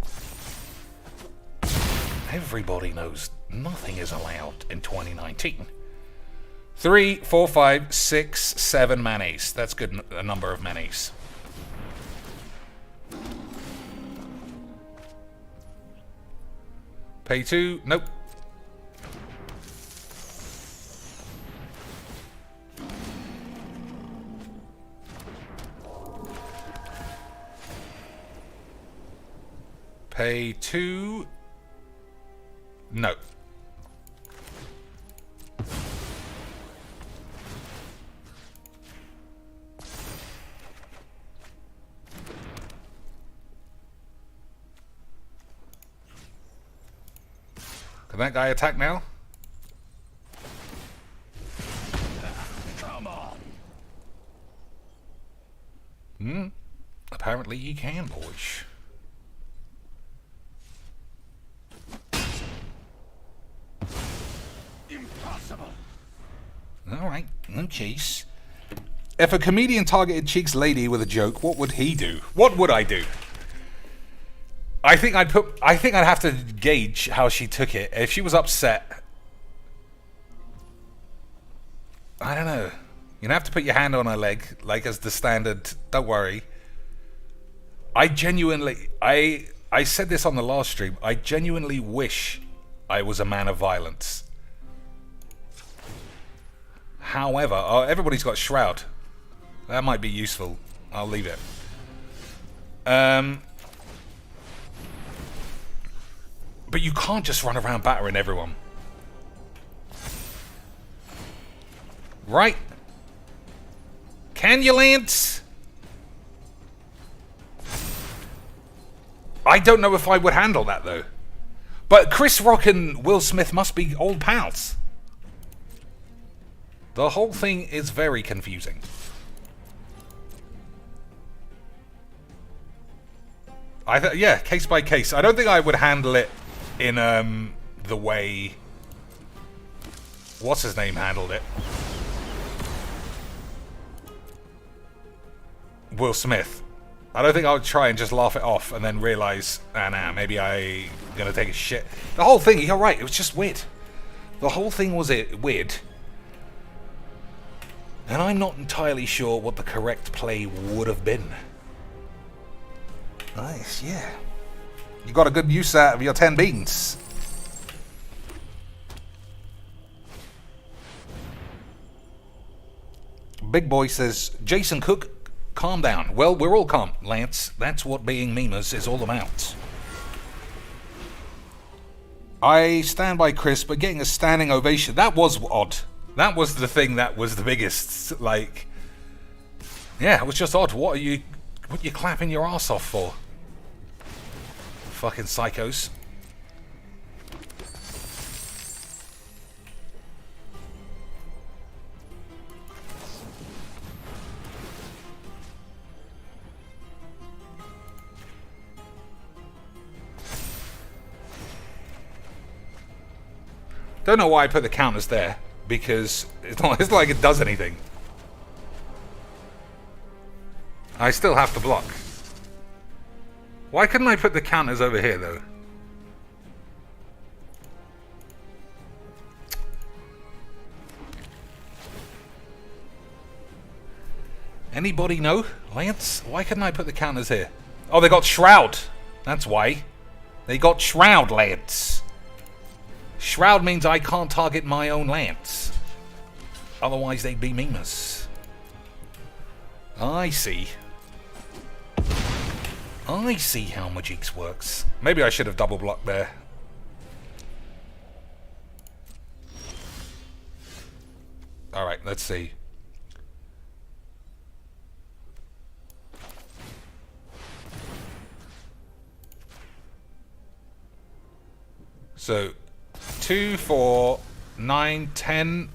Everybody knows nothing is allowed in 2019. 3, 4, 5, 6, 7 manis. That's good, a number of manis. Pay 2. Nope. Pay 2. No. Can that guy attack now? Apparently you can, boys. Impossible. Alright, no case. If a comedian targeted Cheeks Lady with a joke, what would he do? What would I do? I think I'd have to gauge how she took it. If she was upset, I don't know. You'd have to put your hand on her leg, like as the standard, don't worry. I said this on the last stream, I genuinely wish I was a man of violence. However, everybody's got Shroud. That might be useful. I'll leave it. But you can't just run around battering everyone. Right? Can you, Lance? I don't know if I would handle that, though. But Chris Rock and Will Smith must be old pals. The whole thing is very confusing. Yeah, case by case. I don't think I would handle it in the way what's his name handled it. Will Smith. I don't think I would try and just laugh it off and then realise, nah, maybe I'm gonna take a shit. The whole thing, you're right, it was just weird. The whole thing was weird. And I'm not entirely sure what the correct play would have been. Nice, yeah. You got a good use out of your 10 beans. Big Boy says, Jason Cook, calm down. Well, we're all calm, Lance. That's what being memers is all about. I stand by Chris, but getting a standing ovation, that was odd. That was the thing that was the biggest, like... Yeah, it was just odd. What are you clapping your ass off for? Fucking psychos. Don't know why I put the counters there, because it's not like it does anything. I still have to block. Why couldn't I put the counters over here, though? Anybody know? Lance? Why couldn't I put the counters here? Oh, they got Shroud. That's why. They got Shroud, Lance. Shroud means I can't target my own Lance. Otherwise, they'd be memers. I see. I see how Magix works. Maybe I should have double blocked there. Alright, let's see. So, 2, 4, 9, 10,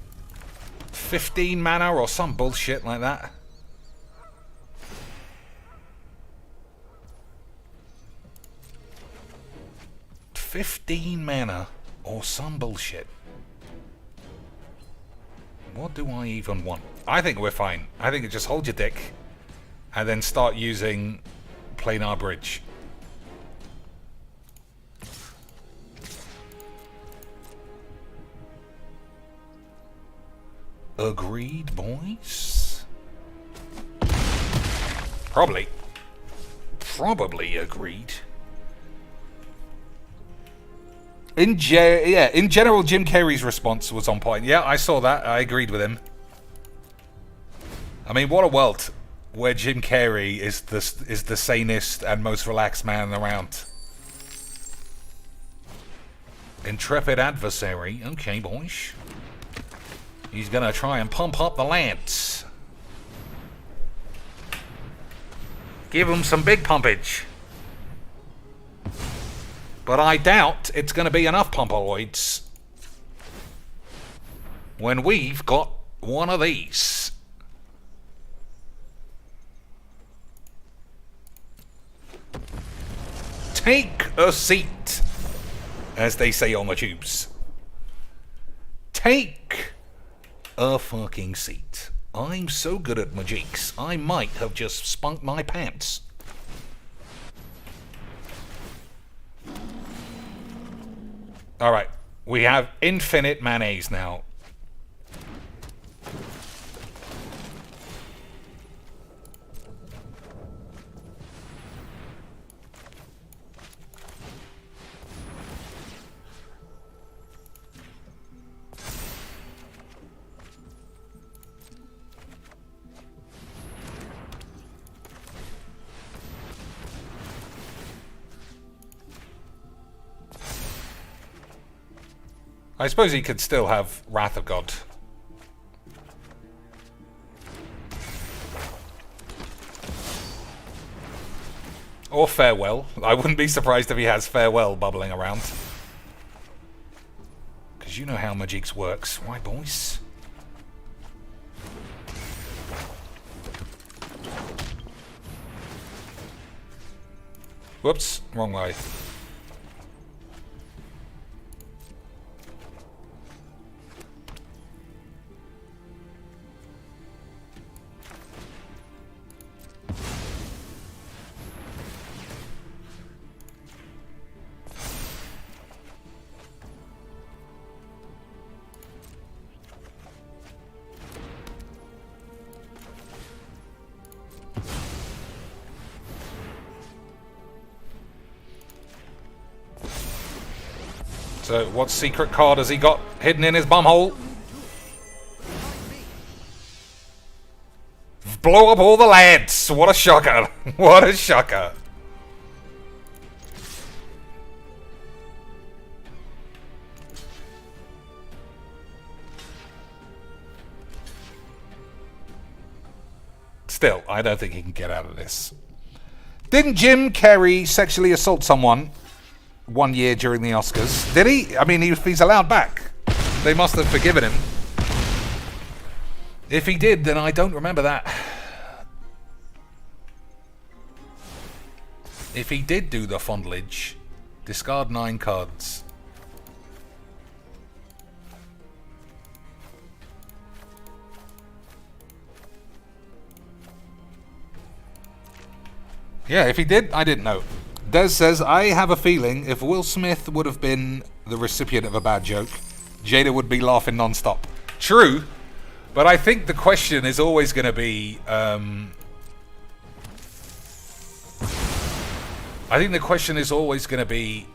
15 mana or some bullshit like that. $15 mana or some bullshit. What do I even want? I think we're fine. I think it just hold your dick and then start using planar bridge. Agreed, boys? Probably agreed. In general, Jim Carrey's response was on point. Yeah, I saw that. I agreed with him. I mean, what a world where Jim Carrey is the sanest and most relaxed man around. Intrepid adversary. Okay, boys. He's gonna try and pump up the Lance. Give him some big pumpage. But I doubt it's gonna be enough pumpaloids when we've got one of these. Take a seat, as they say on the tubes. Take a fucking seat. I'm so good at my jigs, I might have just spunked my pants. Alright, we have infinite mayonnaise now. I suppose he could still have Wrath of God. Or Farewell. I wouldn't be surprised if he has Farewell bubbling around. Because you know how Magix works. Why, boys? Whoops, wrong way. So, what secret card has he got hidden in his bumhole? Blow up all the lads! What a shocker! What a shocker! Still, I don't think he can get out of this. Didn't Jim Carrey sexually assault someone 1 year during the Oscars? Did he? I mean, if he's allowed back, they must have forgiven him. If he did, then I don't remember that. If he did do the fondlage, discard 9 cards. Yeah, if he did, I didn't know. Des says, I have a feeling if Will Smith would have been the recipient of a bad joke, Jada would be laughing non-stop. True, but I think the question is always going to be... I think the question is always going to be...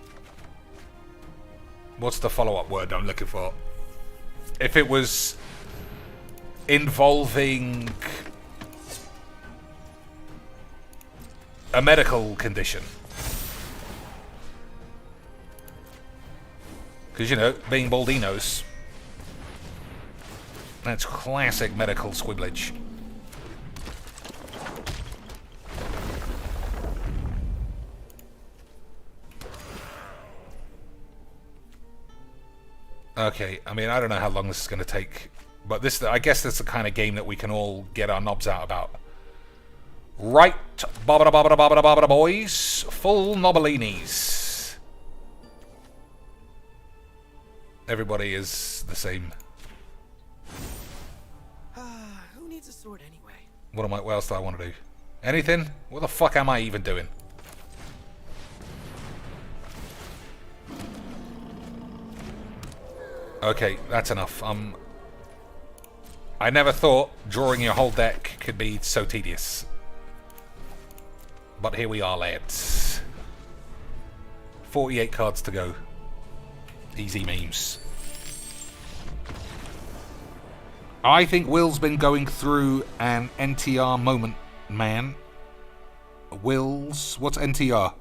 What's the follow-up word I'm looking for? If it was involving a medical condition. Because, you know, being Baldinos, that's classic medical squibblage. Okay, I mean, I don't know how long this is going to take, but this, I guess that's the kind of game that we can all get our knobs out about. Right, bobbada bobbada bobbada bobbada boys, full nobblinis. Everybody is the same. Who needs a sword anyway? What else do I want to do? Anything? What the fuck am I even doing? Okay, that's enough. I never thought drawing your whole deck could be so tedious. But here we are, lads. 48 cards to go. Easy memes. I think Will's been going through an NTR moment, man. Will's... What's NTR?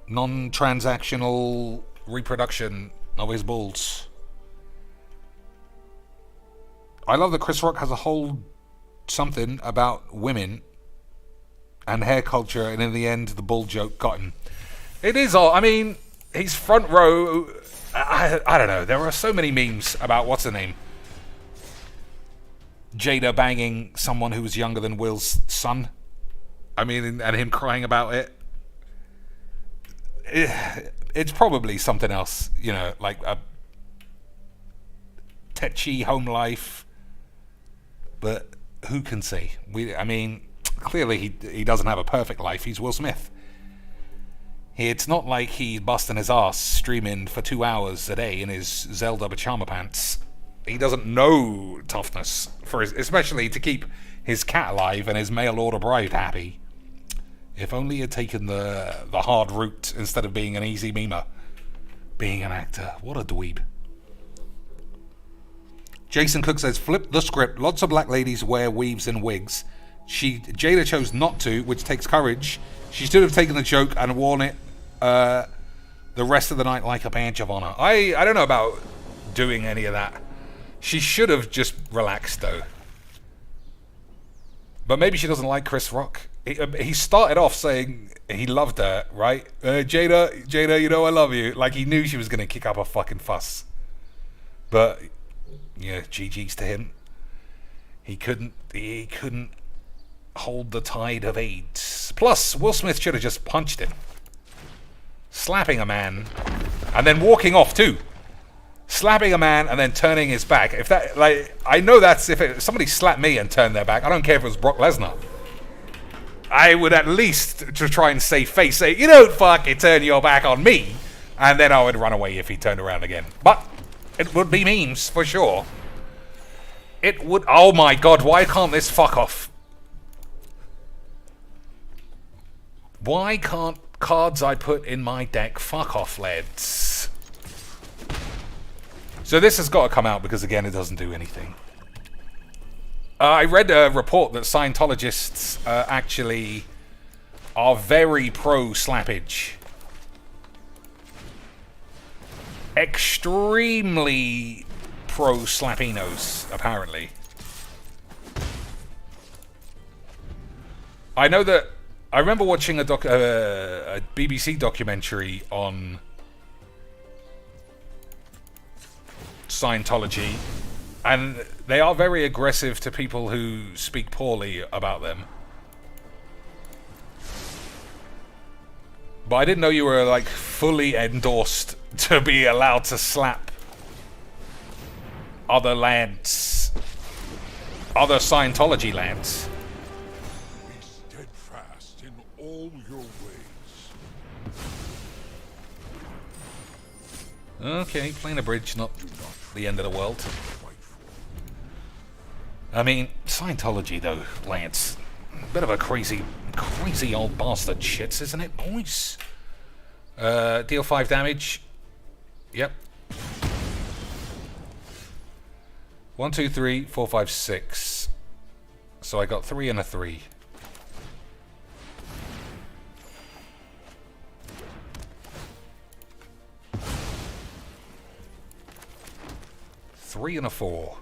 Non-transactional reproduction of his balls. I love that Chris Rock has a whole something about women and hair culture, and in the end, the bull joke got him. It is all... I mean... He's front row. I don't know. There are so many memes about what's her name. Jada banging someone who was younger than Will's son. I mean, and him crying about it. it's probably something else, you know, like a tetchy home life. But who can say? I mean, clearly he doesn't have a perfect life. He's Will Smith. It's not like he's busting his ass streaming for 2 hours a day in his Zelda pajama pants. He doesn't know toughness, especially to keep his cat alive and his mail order bride happy. If only he had taken the hard route instead of being an easy memer. Being an actor. What a dweeb. Jason Cook says, flip the script. Lots of black ladies wear weaves and wigs. Jada chose not to, which takes courage. She should have taken the joke and worn it the rest of the night like a badge of honor. I don't know about doing any of that. She should have just relaxed, though. But maybe she doesn't like Chris Rock. He started off saying he loved her, right? Jada, you know I love you. Like he knew she was going to kick up a fucking fuss. But, yeah, GG's to him. He couldn't hold the tide of AIDS. Plus, Will Smith should have just punched him. Slapping a man, and then walking off too. Slapping a man and then turning his back. If that, like, I know that's if somebody slapped me and turned their back. I don't care if it was Brock Lesnar. I would at least to try and save face say, you don't fucking turn your back on me, and then I would run away if he turned around again. But it would be memes for sure. It would. Oh my god! Why can't this fuck off? Why can't cards I put in my deck fuck off, lads? So this has got to come out because, again, it doesn't do anything. I read a report that Scientologists actually are very pro-slappage. Extremely pro-slappinos, apparently. I know that... I remember watching a BBC documentary on Scientology, and they are very aggressive to people who speak poorly about them. But I didn't know you were like fully endorsed to be allowed to slap other lads, other Scientology lads. Be steadfast in all your ways. Okay, playing a bridge, not the end of the world. I mean, Scientology, though, Lance. Bit of a crazy old bastard shits, isn't it, boys? Deal 5 damage. Yep. 1, 2, 3, 4, 5, 6. So I got 3 and a 3. Three and a 4.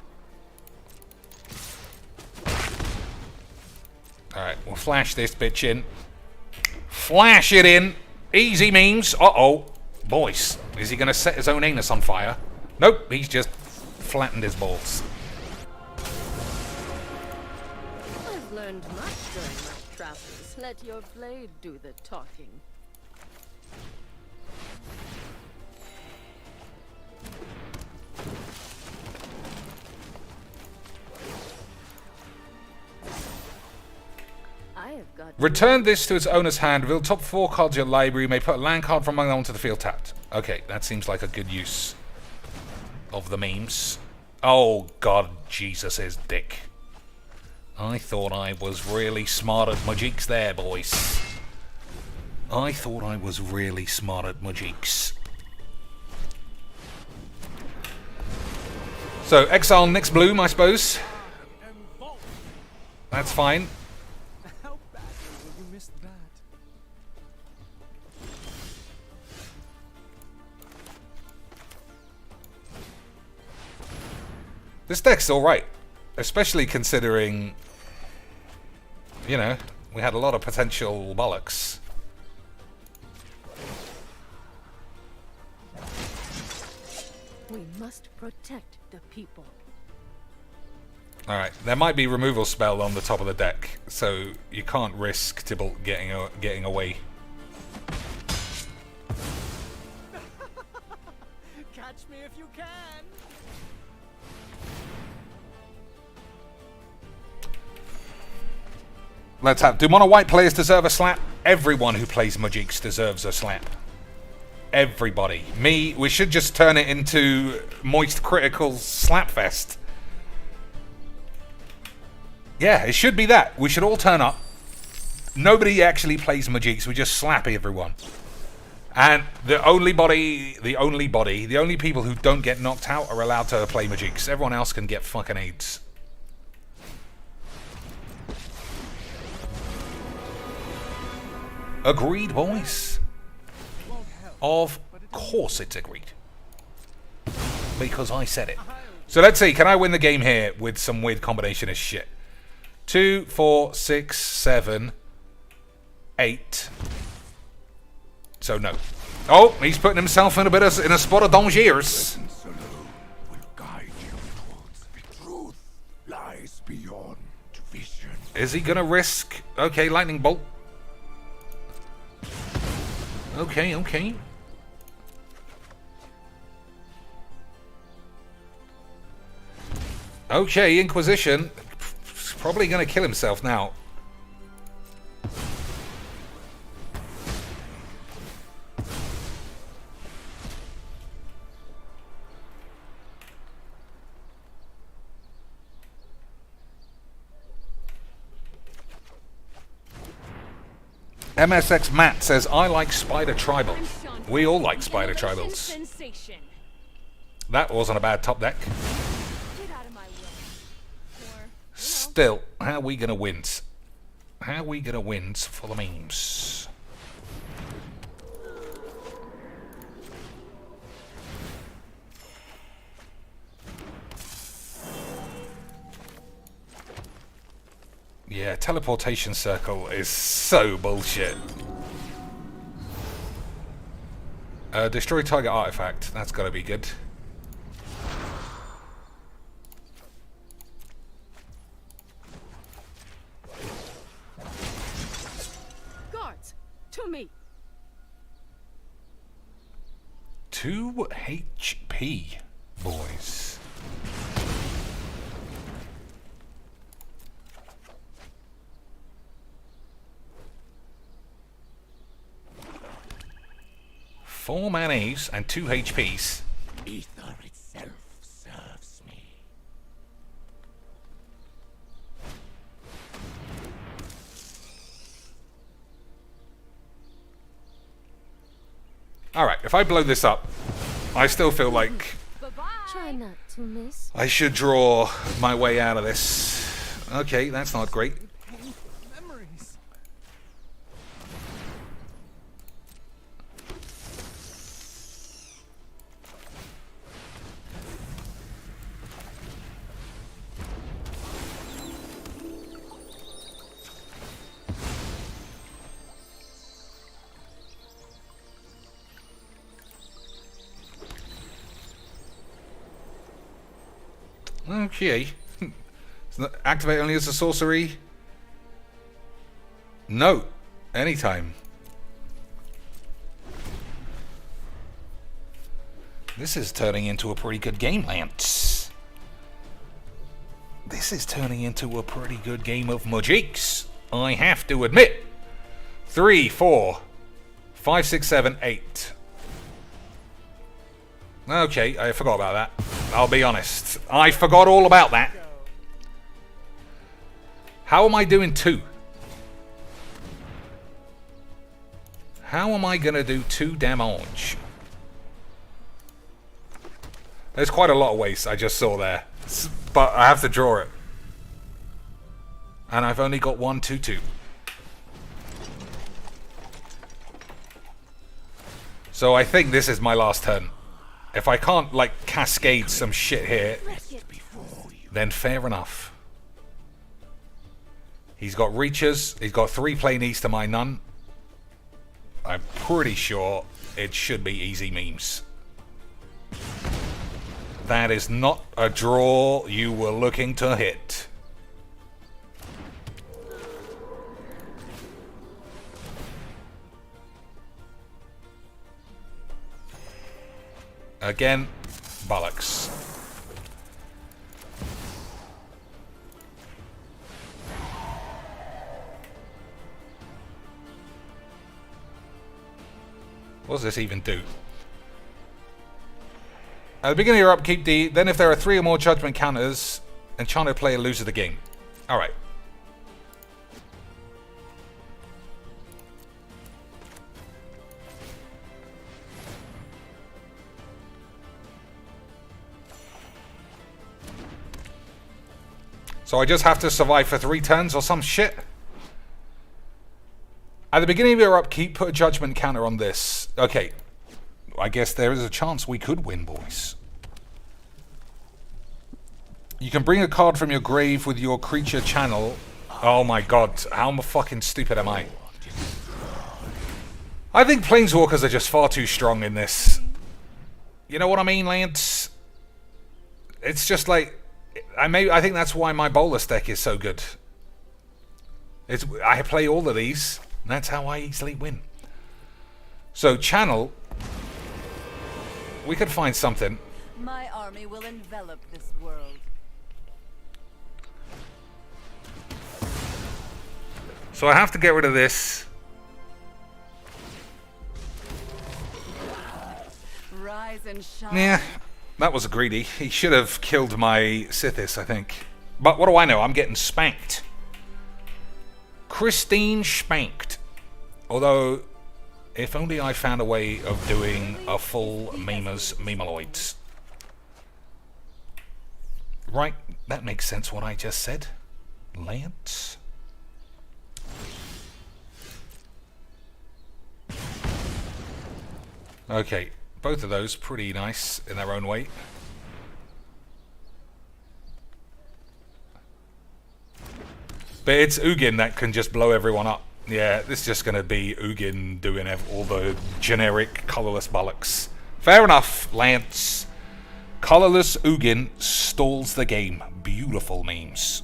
Alright, we'll flash this bitch in. Flash it in! Easy memes! Uh-oh. Boys, is he going to set his own anus on fire? Nope, he's just flattened his balls. I've learned much during my travels. Let your blade do the talking. Return this to its owner's hand. Reveal top 4 cards of your library. You may put a land card from among them onto the field tapped. Okay, that seems like a good use of the memes. Oh, God, Jesus is dick. I thought I was really smart at my jigs there, boys. I thought I was really smart at my jigs. So, exile Nyx Bloom, I suppose. That's fine. How badly will you miss that? This deck's alright. Especially considering, you know, we had a lot of potential bollocks. We must protect the people. Alright, there might be removal spell on the top of the deck, so you can't risk Tybalt getting away. Catch me if you can. Let's have... Do mono white players deserve a slap? Everyone who plays Majix deserves a slap. Everybody. Me, we should just turn it into Moist Critical Slapfest. Yeah, it should be that. We should all turn up. Nobody actually plays Majix. We just slap everyone. And the only people who don't get knocked out are allowed to play Majix. Everyone else can get fucking AIDS. Agreed, boys. Of course it's agreed. Because I said it. So let's see, can I win the game here with some weird combination of shit? 2, 4, 6, 7, 8. So no. Oh, he's putting himself in a spot of dangers. Alone will guide you towards the truth. Lies beyond vision. Is he gonna risk? Okay, lightning bolt. Okay, okay. Okay, Inquisition. Probably gonna kill himself now. MSX Matt says, I like Spider Tribal. We all like Spider Tribals. Sensation. That wasn't a bad top deck. Get out of my way. Or, Still, how are we gonna win? How are we gonna win for the memes? Yeah, teleportation circle is so bullshit. Destroy target artifact. That's gotta be good. Guards, to me. 2 HP, boys. Four manas and 2 HPs. Ether itself serves me. Alright, if I blow this up, I still feel like bye-bye. Try not to miss. I should draw my way out of this. Okay, that's not great. Memories. Okay. Activate only as a sorcery? No. Anytime. This is turning into a pretty good game, Lance. This is turning into a pretty good game of Majix. I have to admit. 3, 4, 5, 6, 7, 8. Okay, I forgot about that. I'll be honest. I forgot all about that. How am I doing 2? How am I gonna do 2 damage? There's quite a lot of waste I just saw there. But I have to draw it. And I've only got 1, 2, 2. So I think this is my last turn. If I can't, like, cascade some shit here, then fair enough. He's got reaches. He's got 3 plain east to my none. I'm pretty sure it should be easy memes. That is not a draw you were looking to hit. Again, bollocks. What does this even do? At the beginning of your upkeep, then if there are 3 or more judgment counters, enchanted player loses the game. Alright. So I just have to survive for 3 turns or some shit? At the beginning of your upkeep, put a judgment counter on this. Okay. I guess there is a chance we could win, boys. You can bring a card from your grave with your creature channel. Oh my god, how fucking stupid am I? I think Planeswalkers are just far too strong in this. You know what I mean, Lance? It's just like... I think that's why my Bolas deck is so good. I play all of these, and that's how I easily win. So, channel... We could find something. My army will envelop this world. So I have to get rid of this. Rise and shine. Yeah, that was greedy. He should have killed my Sithis, I think. But what do I know? I'm getting spanked. Christine spanked. Although, if only I found a way of doing a full Memers Memaloids. Right, that makes sense what I just said. Lance. Okay, both of those pretty nice in their own way. But it's Ugin that can just blow everyone up. Yeah, this is just going to be Ugin doing all the generic colourless bollocks. Fair enough, Lance. Colourless Ugin stalls the game. Beautiful memes.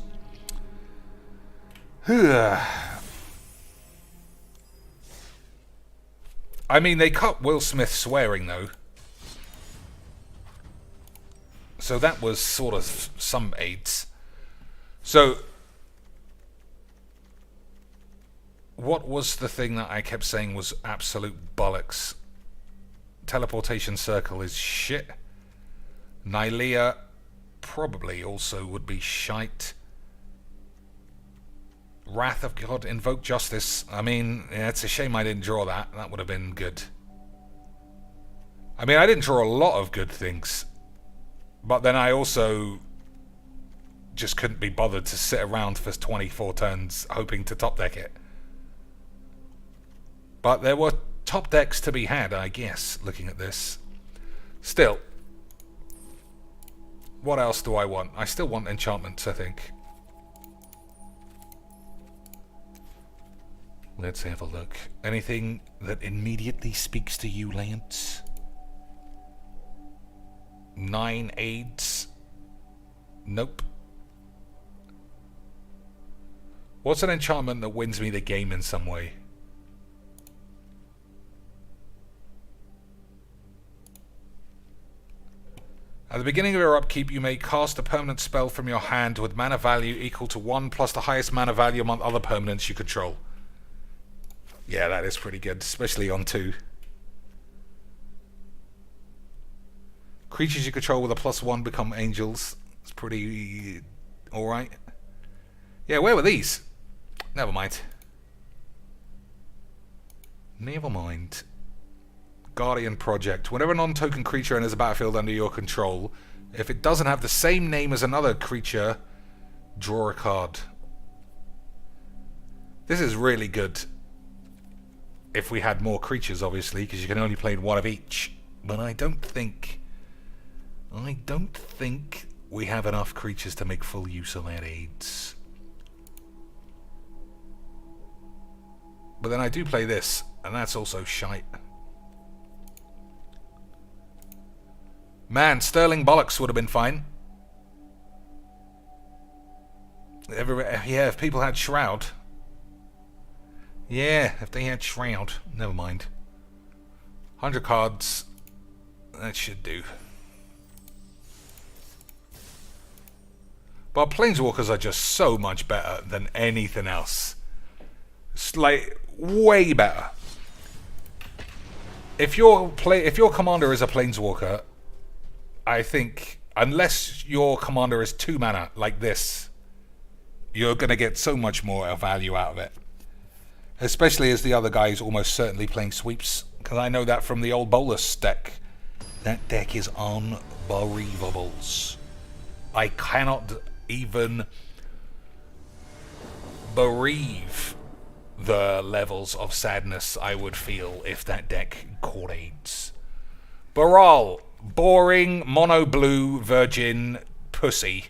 I mean, they cut Will Smith swearing, though. So that was sort of some aids. So... what was the thing that I kept saying was absolute bollocks? Teleportation Circle is shit. Nylea probably also would be shite. Wrath of God, Invoke Justice. I mean, yeah, it's a shame I didn't draw that. That would have been good. I mean, I didn't draw a lot of good things. But then I also just couldn't be bothered to sit around for 24 turns hoping to top deck it. But there were top decks to be had, I guess, looking at this. Still, what else do I want? I still want enchantments, I think. Let's have a look. Anything that immediately speaks to you, Lance? 9 aids? Nope. What's an enchantment that wins me the game in some way? At the beginning of your upkeep, you may cast a permanent spell from your hand with mana value equal to 1 plus the highest mana value among other permanents you control. Yeah, that is pretty good, especially on 2. Creatures you control with a +1 become angels. It's pretty alright. Yeah, where were these? Never mind. Never mind. Guardian Project. Whenever a non-token creature enters a battlefield under your control, if it doesn't have the same name as another creature, draw a card. This is really good. If we had more creatures, obviously, because you can only play one of each. But I don't think we have enough creatures to make full use of that aids. But then I do play this, and that's also shite. Man, Sterling Bollocks would have been fine. Yeah, if people had Shroud. Yeah, if they had Shroud. Never mind. 100 cards. That should do. But Planeswalkers are just so much better than anything else. It's like way better. If your commander is a Planeswalker, I think unless your commander is 2 mana like this, you're gonna get so much more value out of it. Especially as the other guy is almost certainly playing sweeps, because I know that from the old Bolas deck. That deck is unbelievables. I cannot even bereave the levels of sadness I would feel if that deck caught AIDS. Baral, boring, mono blue, virgin, pussy.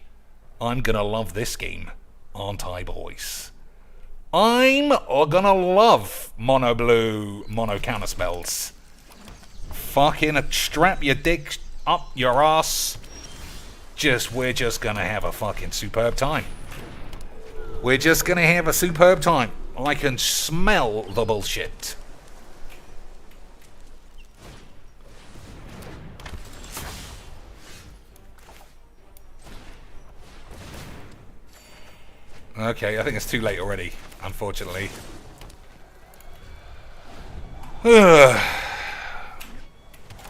I'm gonna love this game, aren't I, boys? I'm gonna love mono blue, mono counter spells. Fucking strap your dick up your ass. We're just gonna have a fucking superb time. We're just gonna have a superb time. I can smell the bullshit. Okay, I think it's too late already, unfortunately.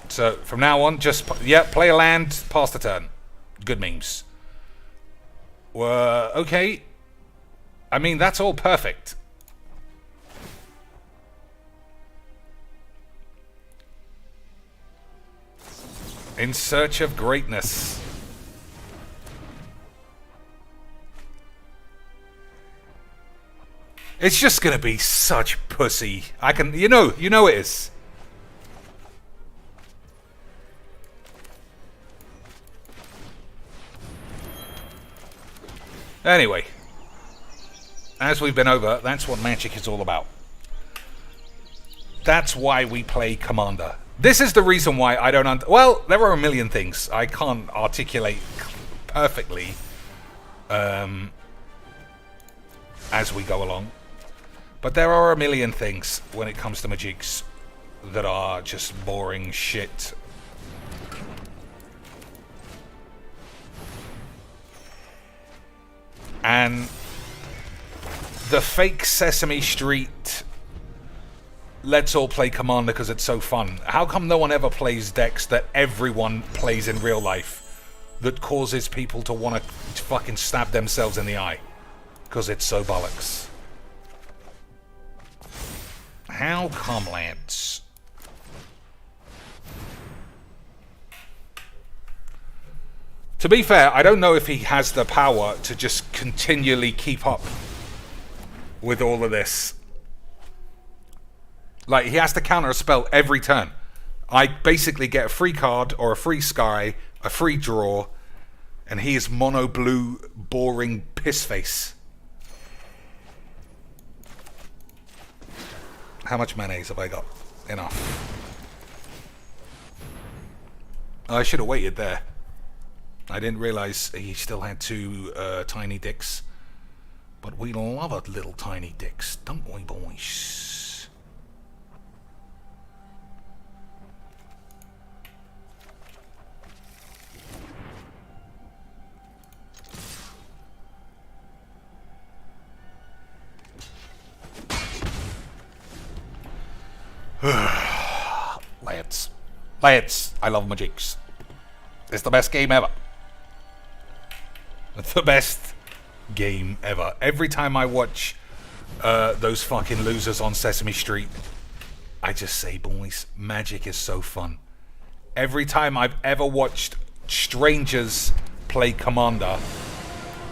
So, from now on, just, play a land, pass the turn. Good memes. Okay. I mean, that's all perfect. In search of greatness. It's just gonna be such pussy. You know it is. Anyway, as we've been over, that's what Magic is all about. That's why we play Commander. This is the reason why I don't... well, there are a million things I can't articulate perfectly as we go along. But there are a million things when it comes to Magics that are just boring shit. And the fake Sesame Street, let's all play Commander because it's so fun. How come no one ever plays decks that everyone plays in real life that causes people to want to fucking stab themselves in the eye? Because it's so bollocks. How come, lads? To be fair, I don't know if he has the power to just continually keep up with all of this. Like, he has to counter a spell every turn. I basically get a free card or a free sky, a free draw, and he is mono blue, boring piss face. How much mayonnaise have I got? Enough. I should have waited there. I didn't realize he still had 2 tiny dicks. But we love a little tiny dicks, don't we, boys? Lads, I love Magics. It's the best game ever. The best game ever. Every time I watch those fucking losers on Sesame Street, I just say, boys, Magic is so fun. Every time I've ever watched strangers play Commander,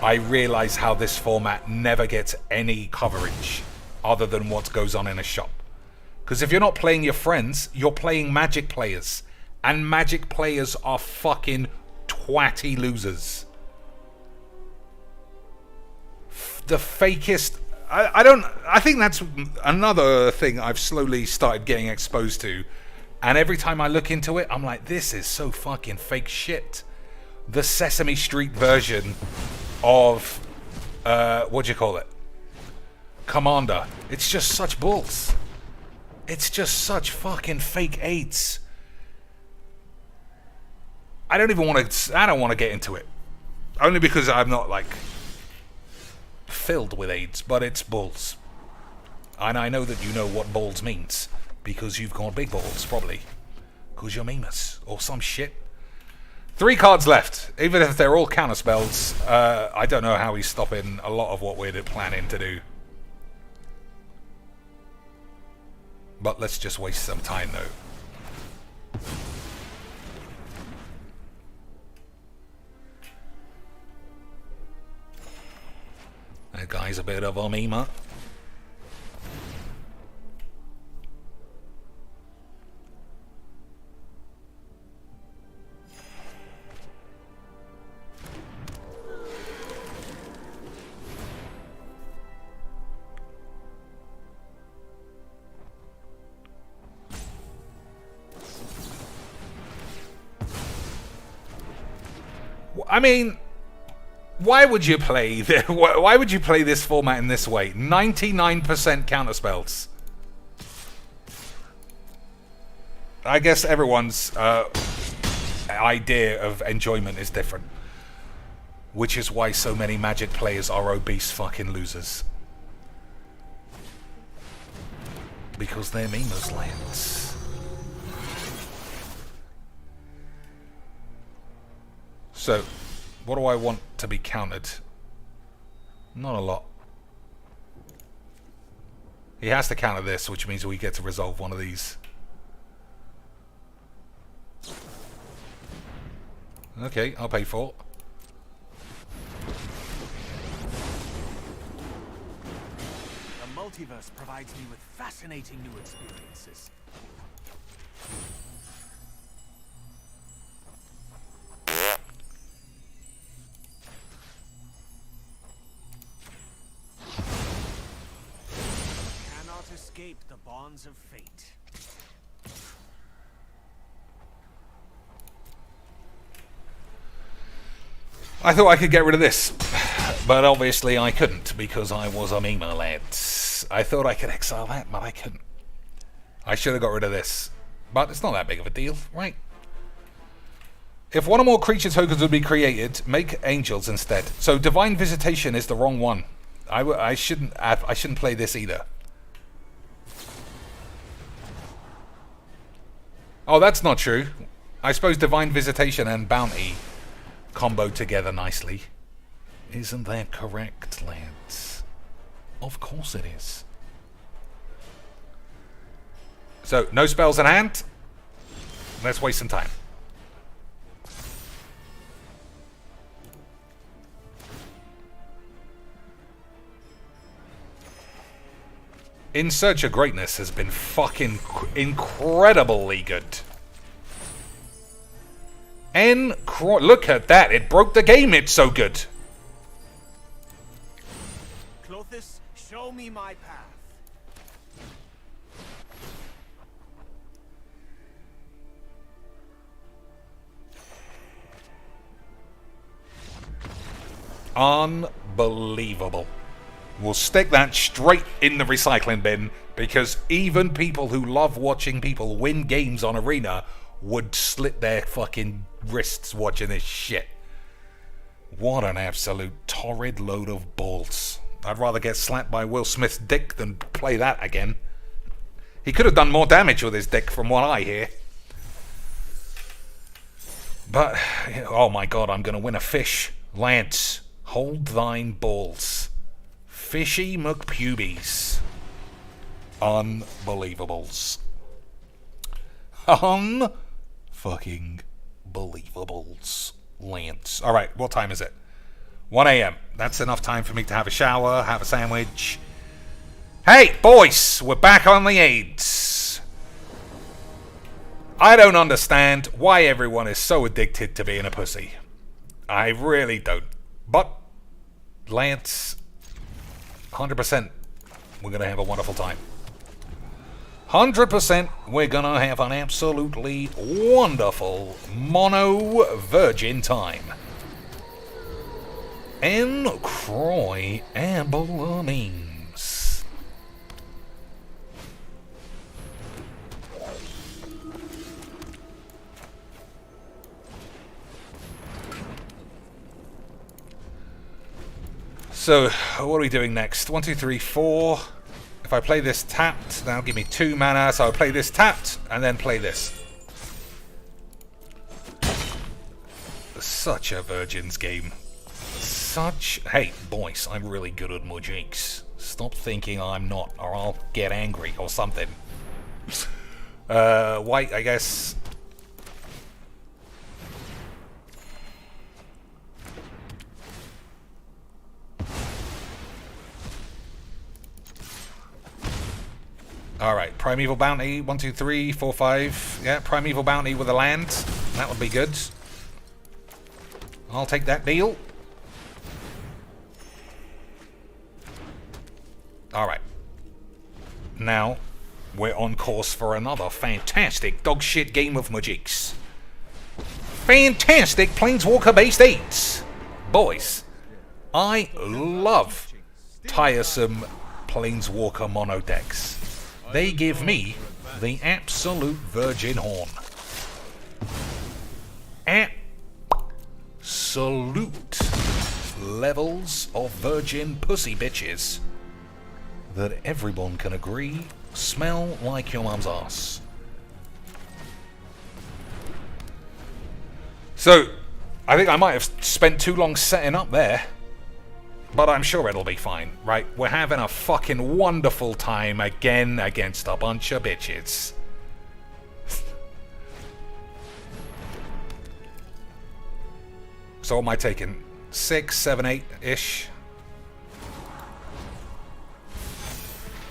I realize how this format never gets any coverage other than what goes on in a shop. Because if you're not playing your friends, you're playing Magic players. And Magic players are fucking twatty losers. The fakest... I think that's another thing I've slowly started getting exposed to. And every time I look into it, I'm like, this is so fucking fake shit. The Sesame Street version of... what do you call it? Commander. It's just such bulls. It's just such fucking fake AIDS. I don't want to get into it. Only because I'm not, like, filled with AIDS, but it's balls. And I know that you know what balls means, because you've got big balls, probably. Because you're memus, or some shit. 3 cards left. Even if they're all counter spells, I don't know how he's stopping a lot of what we're planning to do. But let's just waste some time, though. That guy's a bit of a meme. I mean, why would you play why would you play this format in this way? 99% counterspells. I guess everyone's idea of enjoyment is different, which is why so many Magic players are obese fucking losers. Because they're memes, Lance. So, what do I want to be countered? Not a lot. He has to counter this, which means we get to resolve one of these. Okay, I'll pay for it. The multiverse provides me with fascinating new experiences. Escape the bonds of fate. I thought I could get rid of this, but obviously I couldn't because I was a meme, lads. I thought I could exile that, but I couldn't. I should have got rid of this, but it's not that big of a deal, right? If one or more creature tokens would be created, make angels instead. So Divine Visitation is the wrong one. I shouldn't play this either. Oh, that's not true. I suppose Divine Visitation and Bounty combo together nicely. Isn't that correct, lads? Of course it is. So, no spells in hand. Let's waste some time. In Search of Greatness has been fucking incredibly good. Look at that, it broke the game, it's so good. Clothis, show me my path. Unbelievable. We'll stick that straight in the recycling bin because even people who love watching people win games on Arena would slit their fucking wrists watching this shit. What an absolute torrid load of balls. I'd rather get slapped by Will Smith's dick than play that again. He could have done more damage with his dick from what I hear. But, oh my god, I'm going to win a fish. Lance, hold thine balls. Fishy McPubies. Unbelievables. Fucking believables. Lance. Alright, what time is it? 1 a.m. That's enough time for me to have a shower, have a sandwich. Hey, boys! We're back on the AIDS. I don't understand why everyone is so addicted to being a pussy. I really don't. But, Lance, 100%, we're going to have a wonderful time. 100%, we're going to have an absolutely wonderful mono-virgin time. Incredible memes. So, what are we doing next? 1, 2, 3, 4. If I play this tapped, that'll give me 2 mana. So I'll play this tapped, and then play this. Such a Virgin's game. Hey, boys, I'm really good at magics. Stop thinking I'm not, or I'll get angry or something. White, I guess. Alright, Primeval Bounty, 1, 2, 3, 4, 5. Yeah, Primeval Bounty with a land. That would be good. I'll take that deal. Alright. Now, we're on course for another fantastic dogshit game of magics. Fantastic Planeswalker-based 8s. Boys, I love tiresome Planeswalker mono decks. They give me the absolute virgin horn. Absolute levels of virgin pussy bitches that everyone can agree smell like your mum's ass. So, I think I might have spent too long setting up there. But I'm sure it'll be fine, right? We're having a fucking wonderful time again against a bunch of bitches. So what am I taking? 6, 7, 8-ish?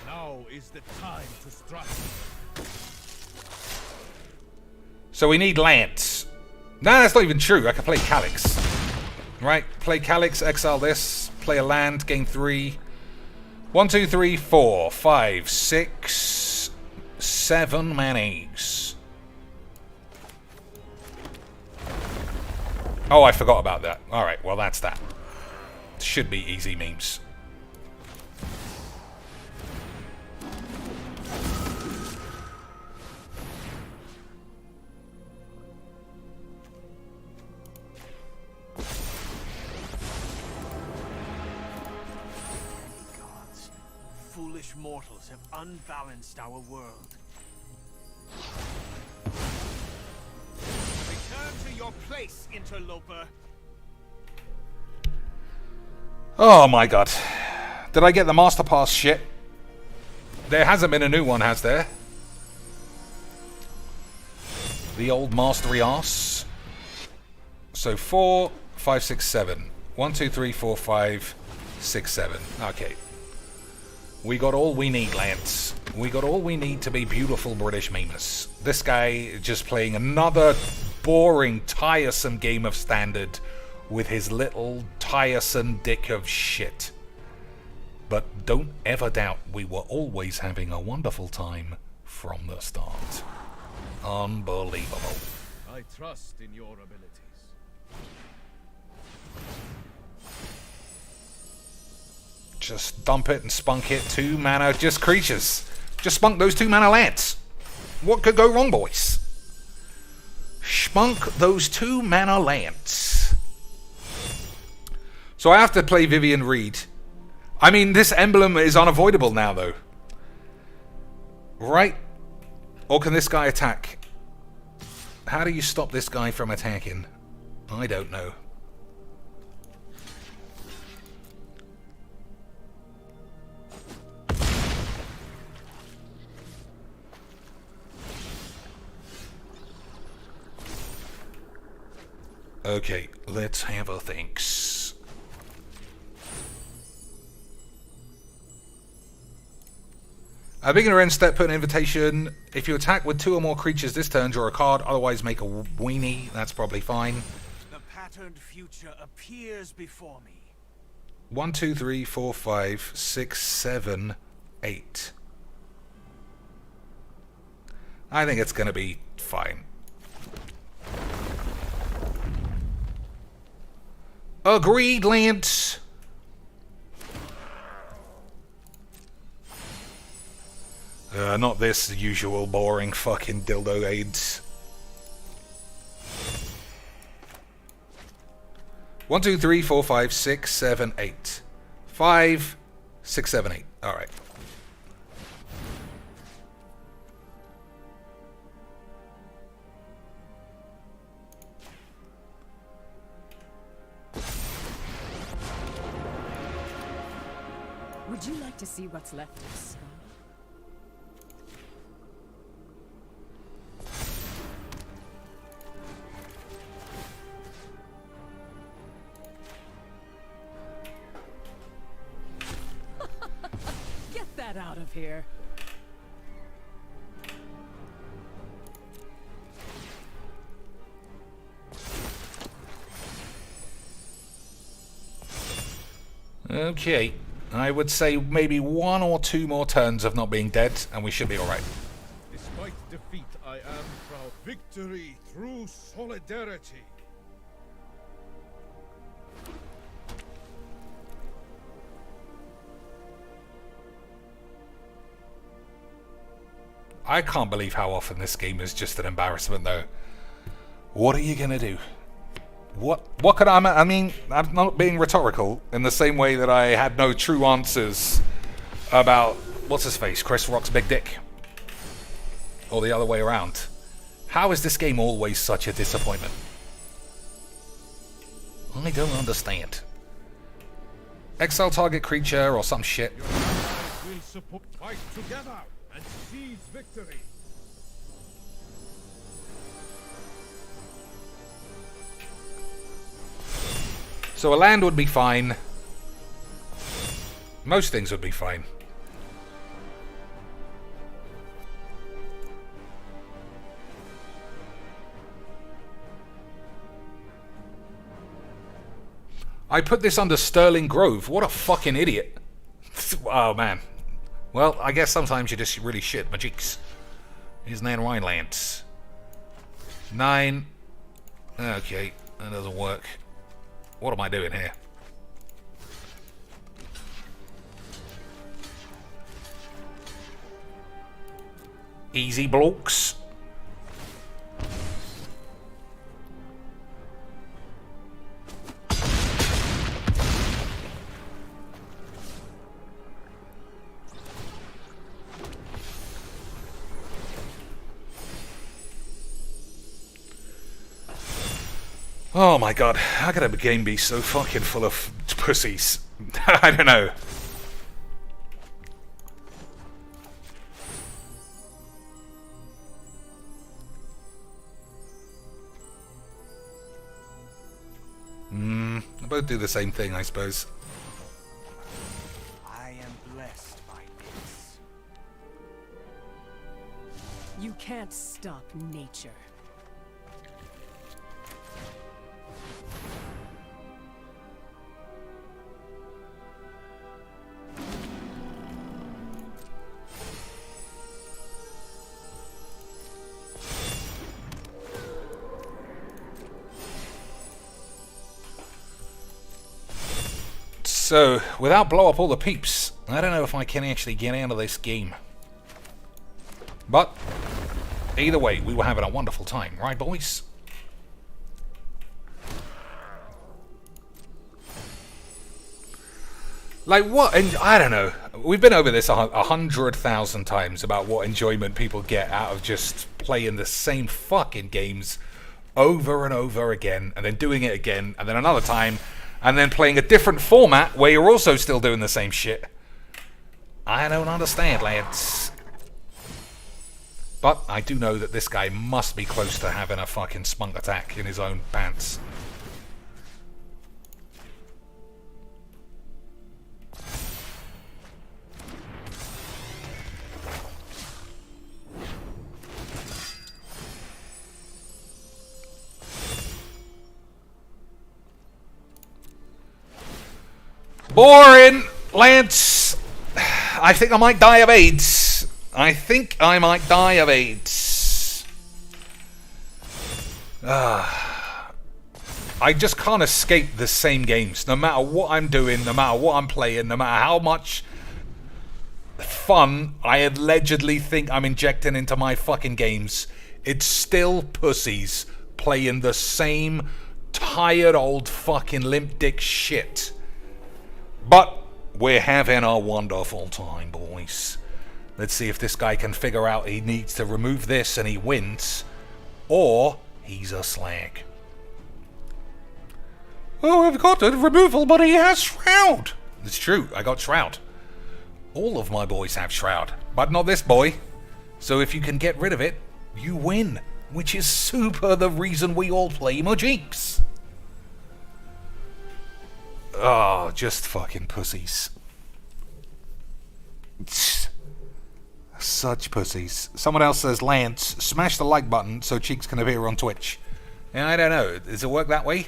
Now is the time to strike. So we need lands. Nah, that's not even true. I can play Calyx. Right, play Calyx, exile this, play a land, gain 3. 1, 2, 3, 4, 5, 6, 7 manas. Oh, I forgot about that. Alright, well that's that. Should be easy memes. Foolish mortals have unbalanced our world. Return to your place, interloper. Oh my god. Did I get the Master Pass shit? There hasn't been a new one, has there? The old mastery arse. So 4, 5, 6, 7. 1, 2, 3, 4, 5, 6, 7. Okay. We got all we need, Lance. We got all we need to be beautiful British memers. This guy just playing another boring, tiresome game of Standard with his little tiresome dick of shit. But don't ever doubt we were always having a wonderful time from the start. Unbelievable. I trust in your abilities. Just dump it and spunk it. 2 mana, just creatures. Just spunk those 2 mana lands. What could go wrong, boys? Spunk those 2 mana lands. So I have to play Vivian Reed. I mean, this emblem is unavoidable now, though. Right? Or can this guy attack? How do you stop this guy from attacking? I don't know. Okay, let's have a thinks. A beginner end step, put an invitation. If you attack with 2 or more creatures this turn, draw a card. Otherwise, make a weenie. That's probably fine. The patterned future appears before me. 1, 2, 3, 4, 5, 6, 7, 8. I think it's going to be fine. Agreed, Lance. Not this usual boring fucking dildo aids. 1, 2, 3, 4, 5, 6, 7, 8. 5, 6, 7, 8. All right. Would you like to see what's left of Skull? Get that out of here. Okay. I would say maybe 1 or 2 more turns of not being dead, and we should be alright. Despite defeat, I am proud. Victory through solidarity. I can't believe how often this game is just an embarrassment, though. What are you gonna do? What could I mean, I'm not being rhetorical in the same way that I had no true answers about, what's his face, Chris Rock's big dick. Or the other way around. How is this game always such a disappointment? I don't understand. Exile target creature or some shit. Your allies will support. Fight together and seize victory. So a land would be fine. Most things would be fine. I put this under Sterling Grove. What a fucking idiot. Oh, man. Well, I guess sometimes you just really shit my cheeks. Here's 9 Rhinelands. 9. Okay, that doesn't work. What am I doing here? Easy blokes. Oh my god, how could a game be so fucking full of pussies? I don't know. They both do the same thing, I suppose. I am blessed by this. You can't stop nature. So, without blow up all the peeps, I don't know if I can actually get out of this game. But, either way, we were having a wonderful time, right boys? Like what, and I don't know, we've been over this 100,000 times about what enjoyment people get out of just playing the same fucking games over and over again, and then doing it again, and then another time, and then playing a different format where you're also still doing the same shit. I don't understand, lads. But I do know that this guy must be close to having a fucking spunk attack in his own pants. Boring, Lance. I think I might die of AIDS. I think I might die of AIDS. I just can't escape the same games. No matter what I'm doing, no matter what I'm playing, no matter how much fun I allegedly think I'm injecting into my fucking games, it's still pussies playing the same tired old fucking limp dick shit. But we're having a wonderful time, boys. Let's see if this guy can figure out he needs to remove this and he wins, or he's a slag. Oh, I've got a removal, but he has Shroud. It's true, I got Shroud. All of my boys have Shroud, but not this boy. So if you can get rid of it, you win, which is super the reason we all play Majinks. Oh, just fucking pussies. Such pussies. Someone else says, Lance, smash the like button so Cheeks can appear on Twitch. Yeah, I don't know. Does it work that way?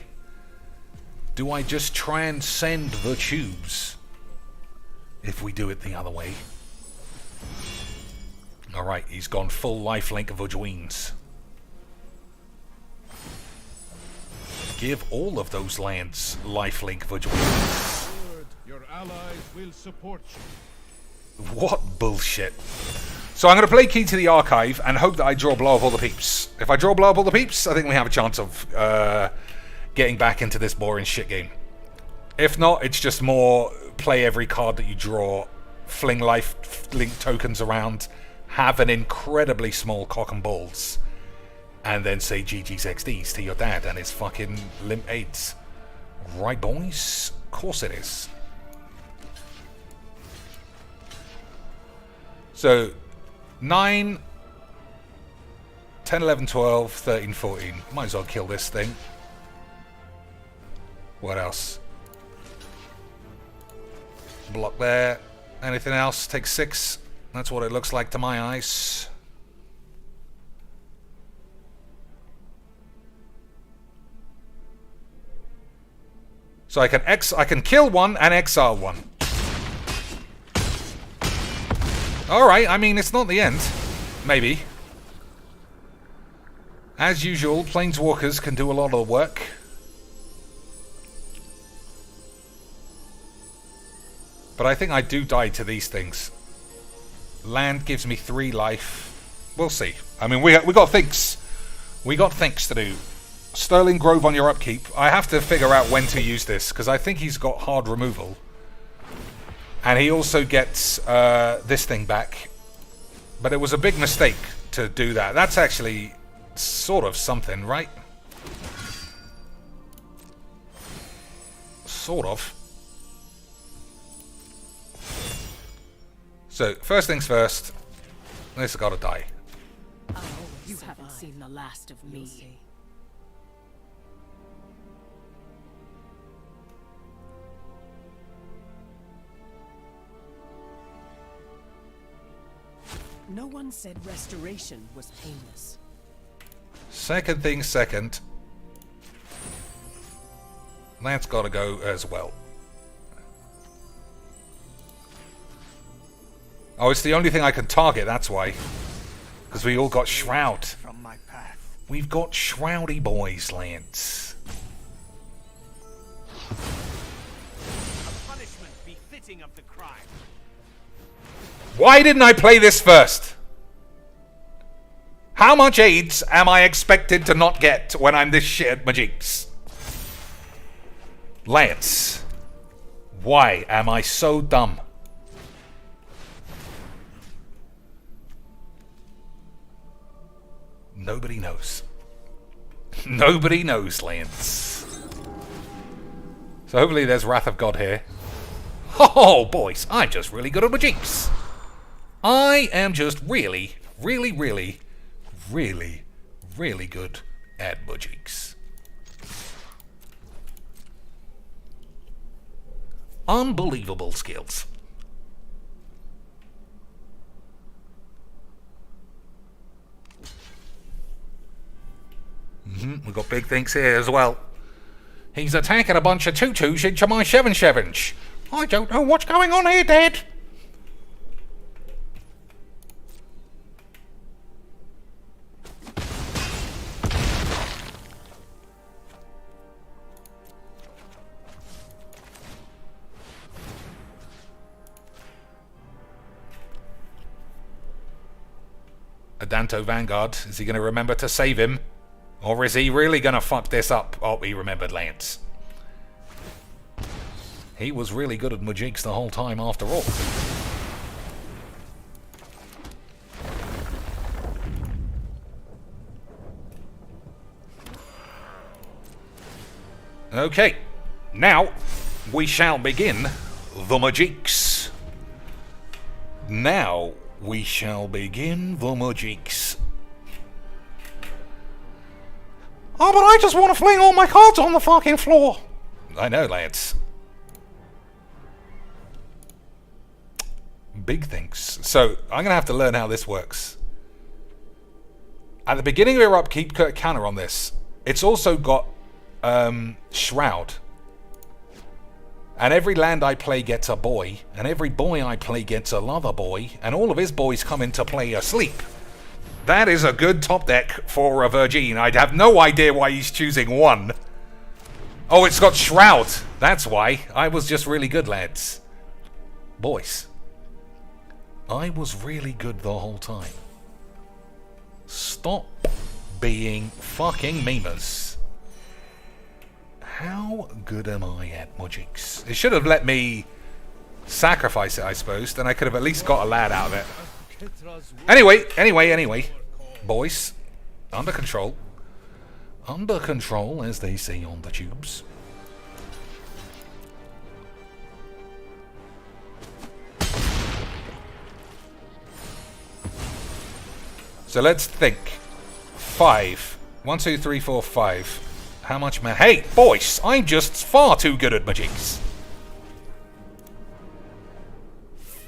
Do I just transcend the tubes if we do it the other way? Alright, he's gone full lifelink of Vujweens. Give all of those lands lifelink Vujweens. Your allies will support you. What bullshit. So I'm going to play Key to the Archive and hope that I draw Blow Up All the Peeps. If I draw Blow Up All the Peeps, I think we have a chance of getting back into this boring shit game. If not, it's just more play every card that you draw, fling life link tokens around, have an incredibly small cock and balls, and then say GG's XDs to your dad and his fucking limp aids. Right, boys? Of course it is. So, 9, 10, 11, 12, 13, 14. Might as well kill this thing. What else? Block there. Anything else? Take 6. That's what it looks like to my eyes. So I can kill one and exile one. Alright, I mean, it's not the end. Maybe. As usual, Planeswalkers can do a lot of the work. But I think I do die to these things. Land gives me 3 life. We'll see. I mean, we got things. We got things to do. Sterling Grove on your upkeep. I have to figure out when to use this, because I think he's got hard removal. And he also gets this thing back. But it was a big mistake to do that. That's actually sort of something, right? Sort of. So, first things first. This has got to die. You haven't seen the last of me. No one said restoration was painless. Second thing second. That's got to go as well. Oh, it's the only thing I can target, that's why. Because we all got Shroud. From my path. We've got Shroudy boys, Lance. A punishment befitting of the crime. Why didn't I play this first? How much AIDS am I expected to not get when I'm this shit at Majinks? Lance. Why am I so dumb? Nobody knows. Nobody knows, Lance. So hopefully there's Wrath of God here. Oh, boys, I'm just really good at Majinks. I am just really, really, really, really, really good at Majinks. Unbelievable skills. We've got big things here as well. He's attacking a bunch of tutus into my 7/7. I don't know what's going on here, Dad. Adanto Vanguard. Is he going to remember to save him? Or is he really going to fuck this up? Oh, he remembered Lance. He was really good at Majiks the whole time after all. Okay, now we shall begin the Majiks. Now we shall begin the Majiks. Oh, but I just want to fling all my cards on the fucking floor. I know, lads. Big things. So, I'm going to have to learn how this works. At the beginning of your upkeep, counter on this. It's also got Shroud. And every land I play gets a boy. And every boy I play gets another boy. And all of his boys come into play asleep. That is a good top deck for a Virgin. I'd have no idea why he's choosing one. Oh, it's got Shroud. That's why. I was just really good, lads. Boys. I was really good the whole time. Stop being fucking memers. How good am I at Majiks? It should have let me sacrifice it, I suppose. Then I could have at least got a lad out of it. Anyway. Boys, under control. Under control, as they say on the tubes. So let's think. 5. 1, 2, 3, 4, 5. How much man? Hey, boys, I'm just far too good at Majiks.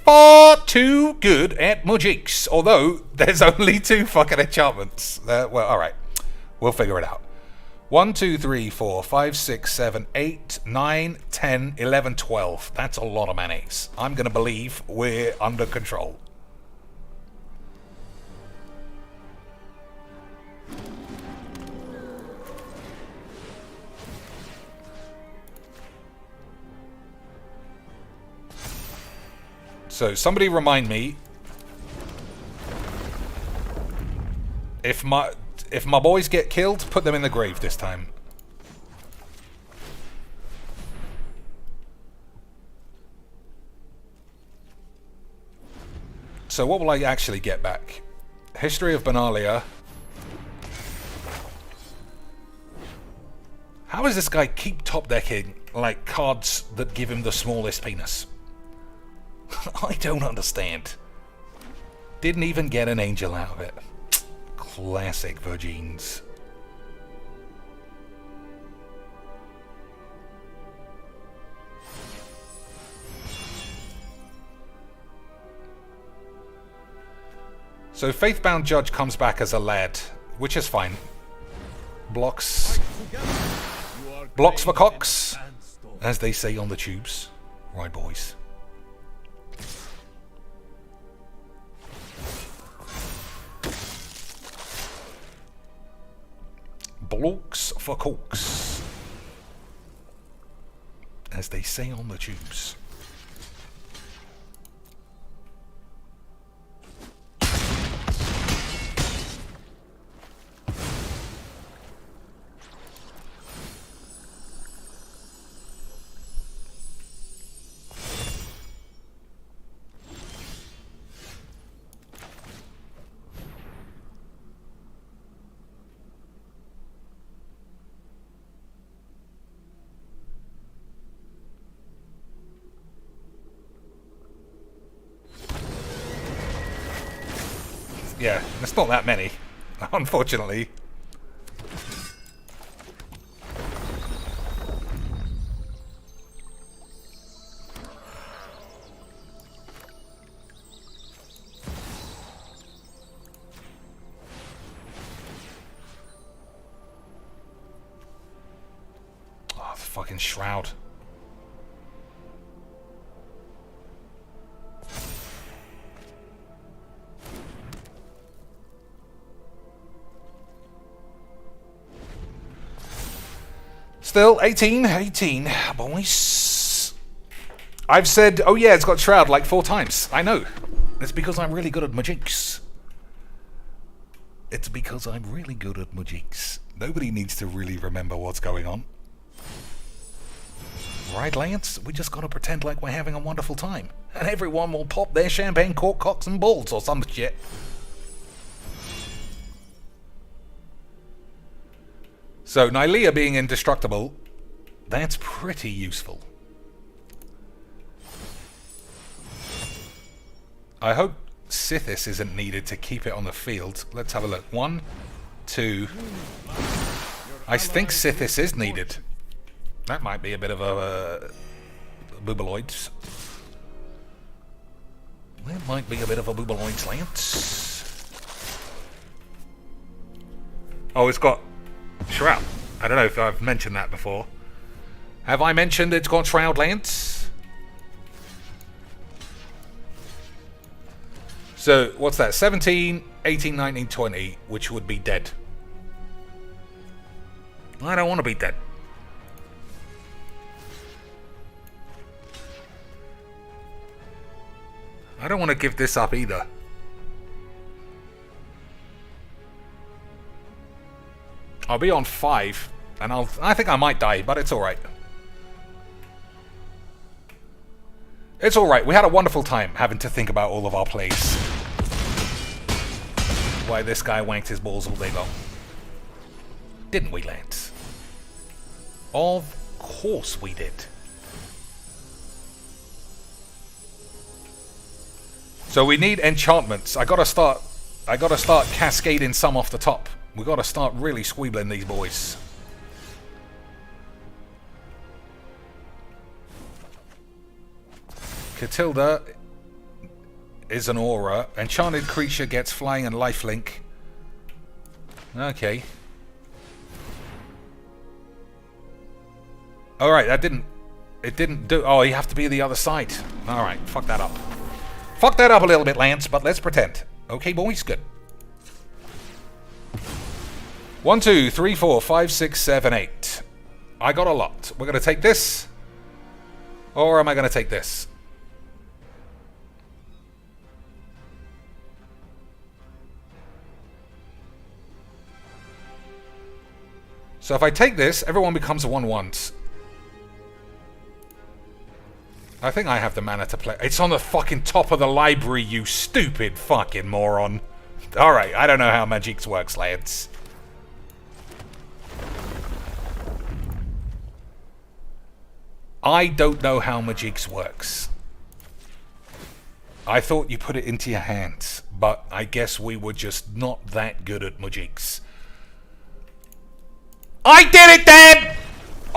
Far too good at Majiks. Although, there's only 2 fucking enchantments. Well, alright. We'll figure it out. 1, 2, 3, 4, 5, 6, 7, 8, 9, 10, 11, 12. That's a lot of mayonnaise. I'm going to believe we're under control. So, somebody remind me, if my boys get killed, put them in the grave this time. So what will I actually get back? History of Benalia. How does this guy keep top decking like cards that give him the smallest penis? I don't understand. Didn't even get an angel out of it. Classic Virgins. So Faithbound Judge comes back as a lad, which is fine. Blocks for cocks, as they say on the tubes. Right, boys. Blocks for cocks, as they say on the tubes. Yeah, it's not that many, unfortunately. Oh, the fucking shroud. Still, 18, boys. I've said, oh yeah, it's got Shroud like 4 times. I know. It's because I'm really good at Majiks. It's because I'm really good at Majiks. Nobody needs to really remember what's going on. Right? right, Lance? We just gotta pretend like we're having a wonderful time. And everyone will pop their champagne cork cocks and balls or some shit. So, Nylea being indestructible, that's pretty useful. I hope Sithis isn't needed to keep it on the field. Let's have a look. 1, 2... I think Sithis is needed. That might be a bit of a boobaloids. That might be a bit of a boobaloids, Lance. Oh, it's got Shroud. I don't know if I've mentioned that before. Have I mentioned it's got Shroud, Lance? So, what's that? 17, 18, 19, 20, which would be dead. I don't want to be dead. I don't want to give this up either. I'll be on 5, and I think I might die, but it's alright. It's alright, we had a wonderful time having to think about all of our plays. Why this guy wanked his balls all day long. Didn't we, Lance? Of course we did. So we need enchantments. I gotta start cascading some off the top. We gotta start really squeebling these boys. Catilda is an aura. Enchanted creature gets flying and lifelink. Okay. Alright, it didn't do... Oh, you have to be the other side. Alright, fuck that up. Fuck that up a little bit, Lance, but let's pretend. Okay, boys, good. 1, 2, 3, 4, 5, 6, 7, 8. I got a lot. We're going to take this. Or am I going to take this? So if I take this, everyone becomes a 1/1. I think I have the mana to play. It's on the fucking top of the library, you stupid fucking moron. Alright, I don't know how Magics works, lads. I don't know how Magics works. I thought you put it into your hands, but I guess we were just not that good at Magics. I did it, Dad!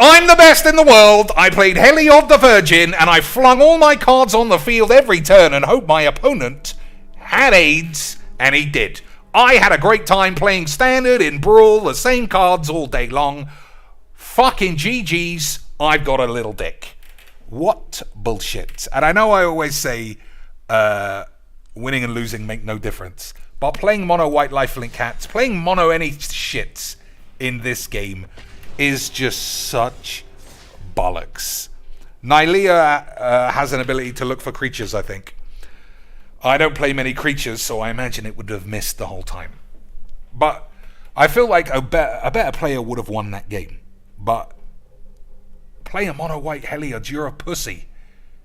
I'm the best in the world. I played Heliod the Virgin, and I flung all my cards on the field every turn and hoped my opponent had AIDS, and he did. I had a great time playing Standard in Brawl, the same cards all day long. Fucking GG's, I've got a little dick. What bullshit. And I know I always say winning and losing make no difference, but playing mono white lifelink cats, playing mono any shits in this game is just such bollocks. Nylea has an ability to look for creatures, I think. I don't play many creatures, so I imagine it would have missed the whole time. But I feel like a better player would have won that game. But play a mono white Heliod, you're a pussy.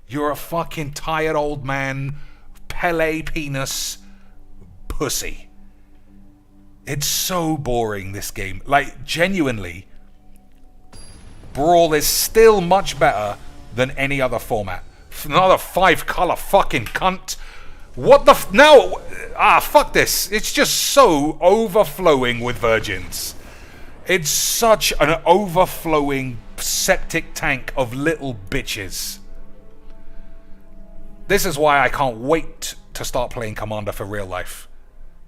You're a fucking tired old man, Pele penis pussy. It's so boring, this game. Like, genuinely, Brawl is still much better than any other format. Another 5-color fucking cunt. What the no! Fuck this. It's just so overflowing with virgins. It's such an overflowing septic tank of little bitches. This is why I can't wait to start playing Commander for real life.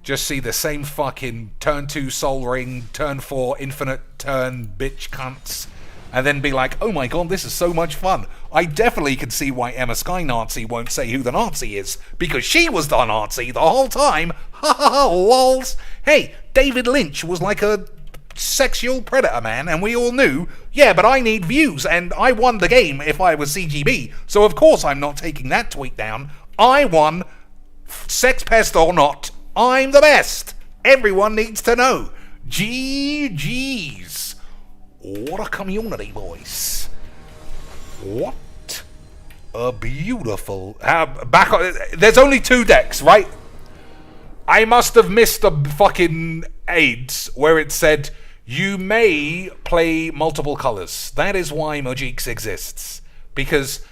Just see the same fucking turn 2 Soul Ring, turn 4 Infinite Turn bitch cunts, and then be like, oh my god, this is so much fun. I definitely can see why Emma Sky Nazi won't say who the Nazi is, because she was the Nazi the whole time. Ha ha ha, lols. Hey, David Lynch was like a sexual predator, man, and we all knew, yeah, but I need views, and I won the game if I was CGB, so of course I'm not taking that tweet down. I won, sex pest or not, I'm the best. Everyone needs to know. GG's. What a community, boys. What a beautiful... back on, there's only 2 decks, right? I must have missed the fucking AIDS where it said you may play multiple colors. That is why Mojiks exists. Because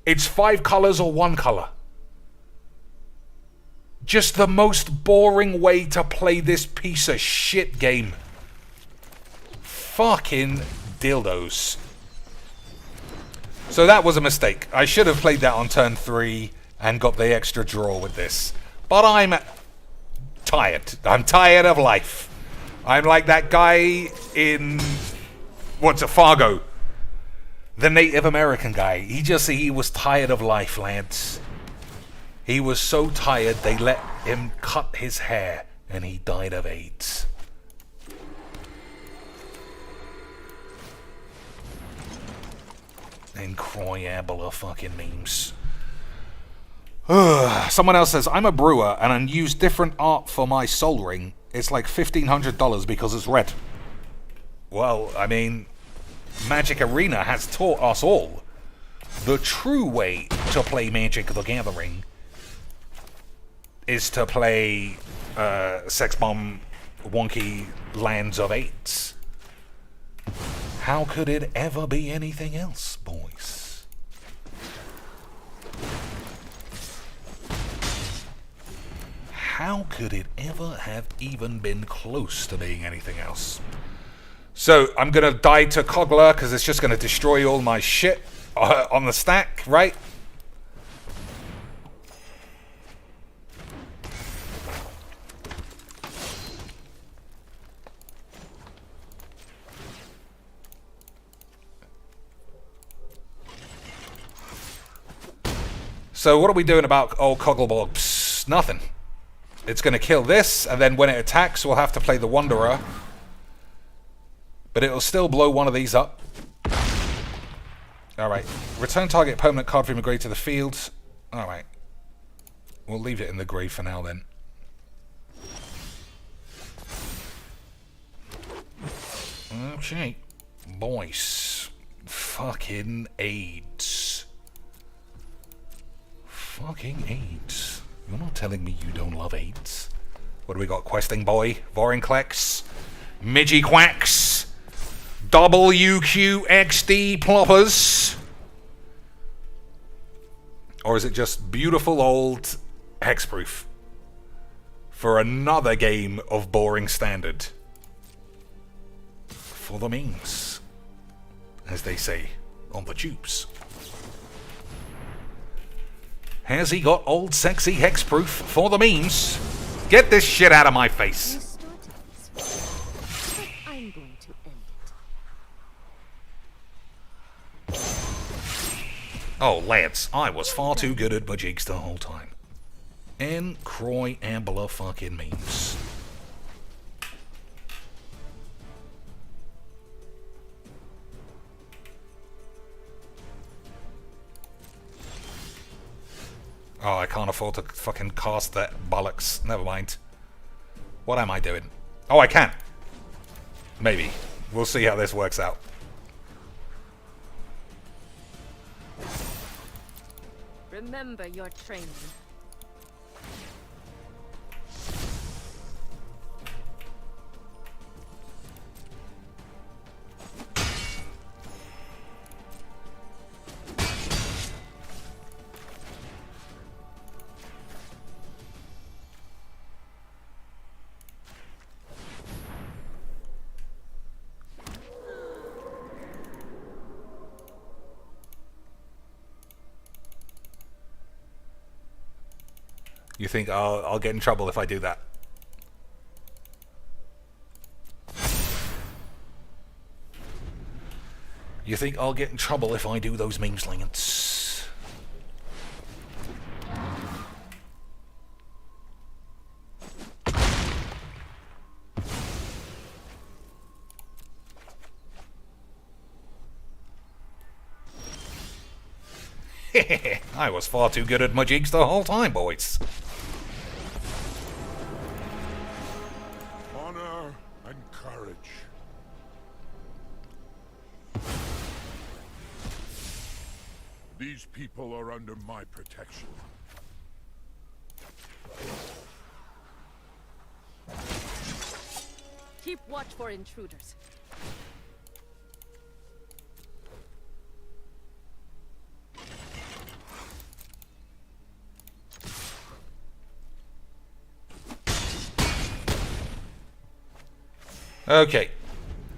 it's 5 colors or 1 color. Just the most boring way to play this piece of shit game. Fucking dildos. So that was a mistake. I should have played that on turn 3 and got the extra draw with this. But I'm tired. I'm tired of life. I'm like that guy in... what's it? Fargo. The Native American guy. He was tired of life, lads. He was so tired they let him cut his hair and he died of AIDS. Incroyable fucking memes. Someone else says, I'm a brewer and I use different art for my soul ring. It's like $1,500 because it's red. Well, I mean, Magic Arena has taught us all the true way to play Magic the Gathering is to play Sex Bomb wonky lands of 8s. How could it ever be anything else, boys? How could it ever have even been close to being anything else? So, I'm going to die to Kogler because it's just going to destroy all my shit on the stack, right? So what are we doing about old Cogglebogs? Nothing. It's going to kill this, and then when it attacks, we'll have to play the Wanderer. But it'll still blow one of these up. Alright. Return target permanent card from your grave to the field. Alright. We'll leave it in the grave for now, then. Okay. Boys. Fucking AIDS. Fucking AIDS. You're not telling me you don't love AIDS. What do we got? Questing Boy, Vorinclex, Midgy Quacks, WQXD Ploppers. Or is it just beautiful old Hexproof? For another game of boring standard. For the memes. As they say on the tubes. Has he got old sexy hexproof for the memes? Get this shit out of my face. You started this way, but I'm going to end it. Oh, lads, I was far too good at Mojiks the whole time. Incroyable fucking memes. Oh, I can't afford to fucking cast that bollocks. Never mind. What am I doing? Oh, I can. Maybe. We'll see how this works out. Remember your training. You think I'll get in trouble if I do that? You think I'll get in trouble if I do those memes, Lance? I was far too good at Mojiks the whole time, boys. Honor and courage. These people are under my protection. Keep watch for intruders. Okay,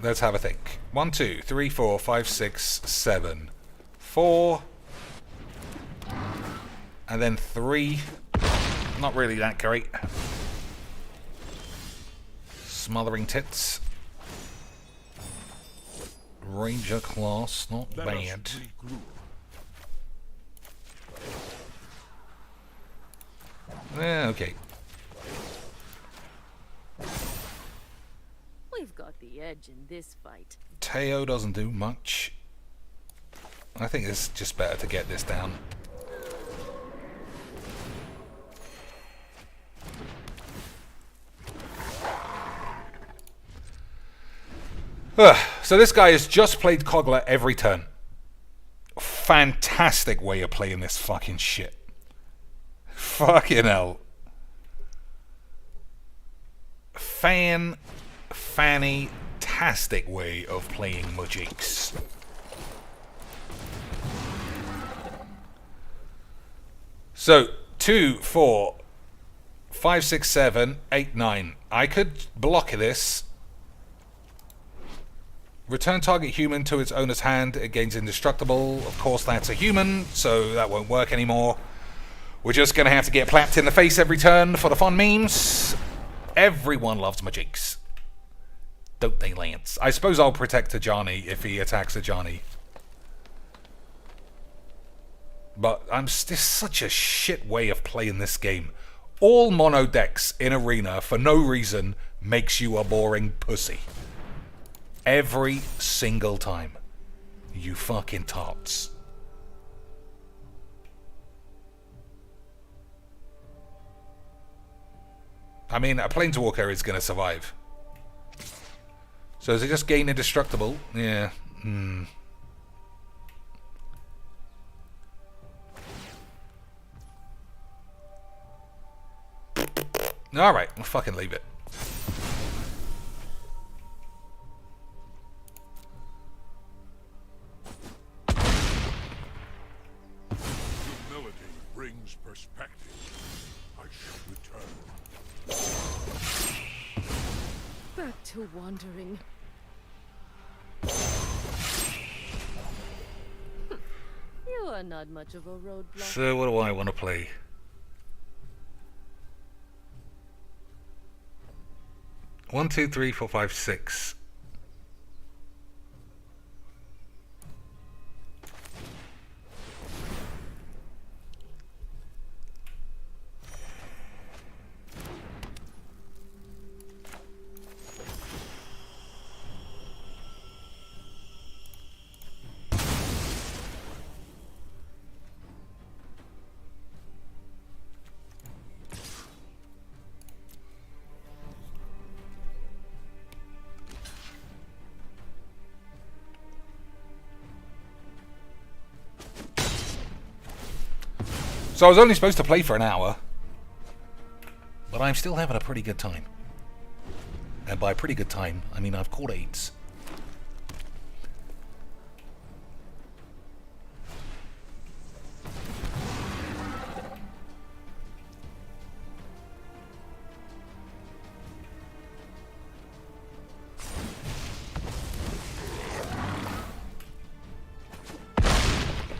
let's have a think. 1, 2, 3, 4, 5, 6, 7, 4, and then 3. Not really that great. Smothering tits. Ranger class, not Let bad. us regroup. Okay. We've got the edge in this fight. Teo doesn't do much. I think it's just better to get this down. So this guy has just played Cogler every turn. Fantastic way of playing this fucking shit. Fucking hell. Fanny-tastic way of playing Mujix. So, 2, 4, 5, 6, 7, 8, 9. I could block this. Return target human to its owner's hand. It gains indestructible. Of course, that's a human, so that won't work anymore. We're just going to have to get plapped in the face every turn for the fun memes. Everyone loves Mujix. Don't they, Lance? I suppose I'll protect Ajani if he attacks Ajani. But this such a shit way of playing this game. All mono decks in Arena for no reason makes you a boring pussy. Every single time. You fucking tarts. I mean, a Planeswalker is going to survive. So does it just gain indestructible? Yeah. Alright, we'll fucking leave it. Humility brings perspective. I shall return. Back to wandering. You are not much of a roadblock. So what do I want to play? One, two, three, four, five, six. So I was only supposed to play for an hour, but I'm still having a pretty good time. And by pretty good time, I mean I've caught 8s.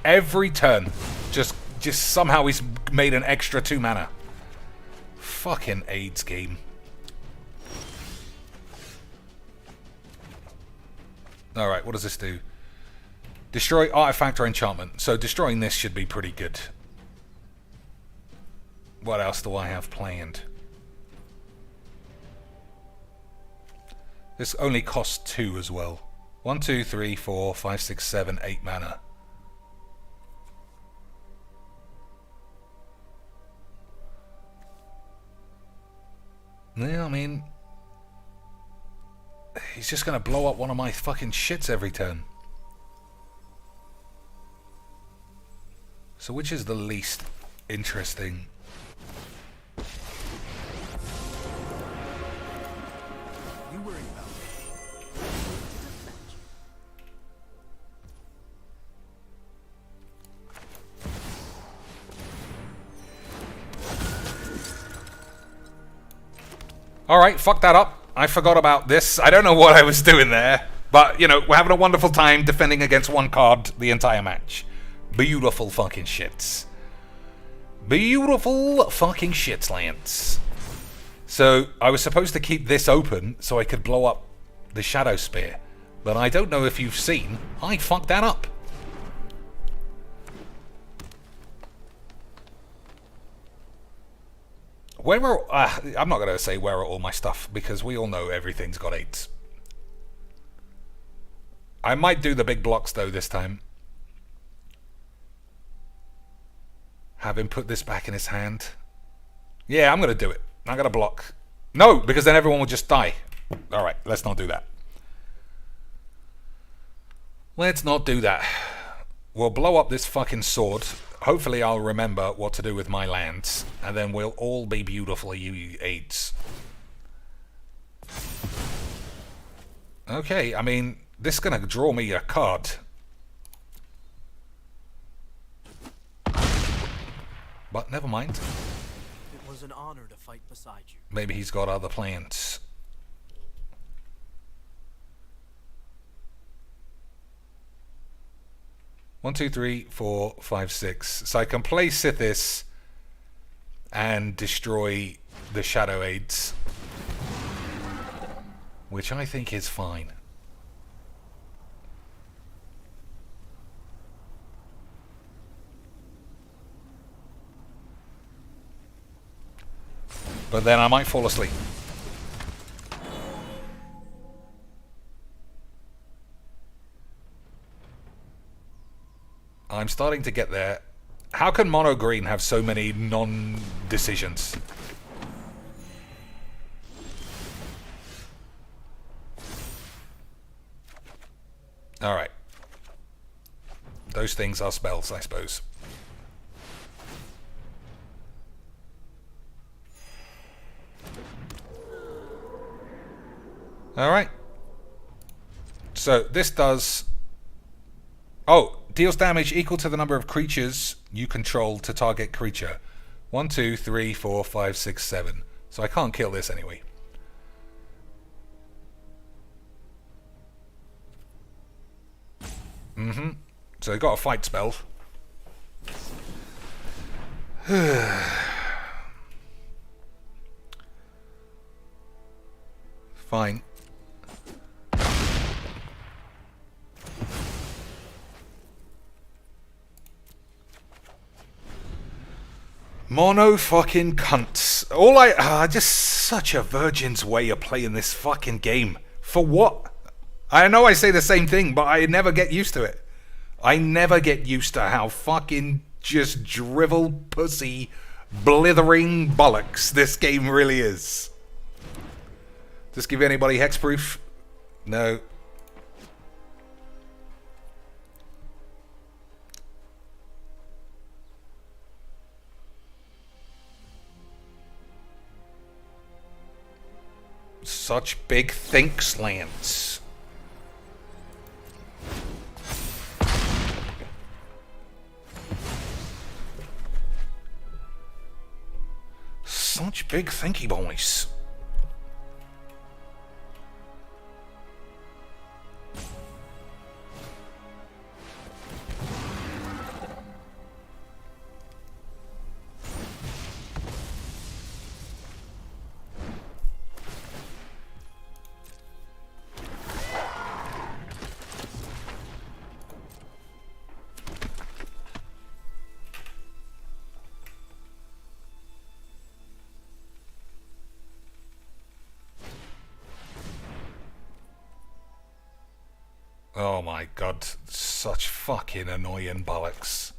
Every turn, just somehow he's made an extra 2 mana. Fucking AIDS game. Alright, what does this do? Destroy artifact or enchantment. So destroying this should be pretty good. What else do I have planned? This only costs 2 as well. 1, 2, 3, 4, 5, 6, 7, 8 mana. Yeah, I mean, he's just gonna blow up one of my fucking shits every turn. So which is the least interesting? You worry about me. Alright, fuck that up. I forgot about this. I don't know what I was doing there. But, you know, we're having a wonderful time defending against one card the entire match. Beautiful fucking shits. Beautiful fucking shits, Lance. So, I was supposed to keep this open so I could blow up the Shadow Spear. But I don't know if you've seen, I fucked that up. Where are... I'm not going to say where are all my stuff, because we all know everything's got 8s. I might do the big blocks, though, this time. Have him put this back in his hand. Yeah, I'm going to do it. I'm going to block. No, because then everyone will just die. Alright, let's not do that. Let's not do that. We'll blow up this fucking sword. Hopefully I'll remember what to do with my lands. And then we'll all be beautiful aids. Okay, I mean... This is going to draw me a card. But never mind. It was an honor to fight beside you. Maybe he's got other plans. One, two, three, 4, 5, 6. So I can play Sithis and destroy the Shadow Aids. Which I think is fine. But then I might fall asleep. I'm starting to get there. How can mono green have so many non-decisions? Alright. Those things are spells, I suppose. Alright. So, this does... Oh, deals damage equal to the number of creatures you control to target creature. 1, 2, 3, 4, 5, 6, 7. So I can't kill this anyway. So I got a fight spell. Fine. Mono fucking cunts. Just such a virgin's way of playing this fucking game. For what? I know I say the same thing, but I never get used to it. I never get used to how fucking just drivel pussy blithering bollocks this game really is. Does give anybody hexproof? No. Such big thinks, Lance. Such big thinky boys. Oh my god, such fucking annoying bollocks.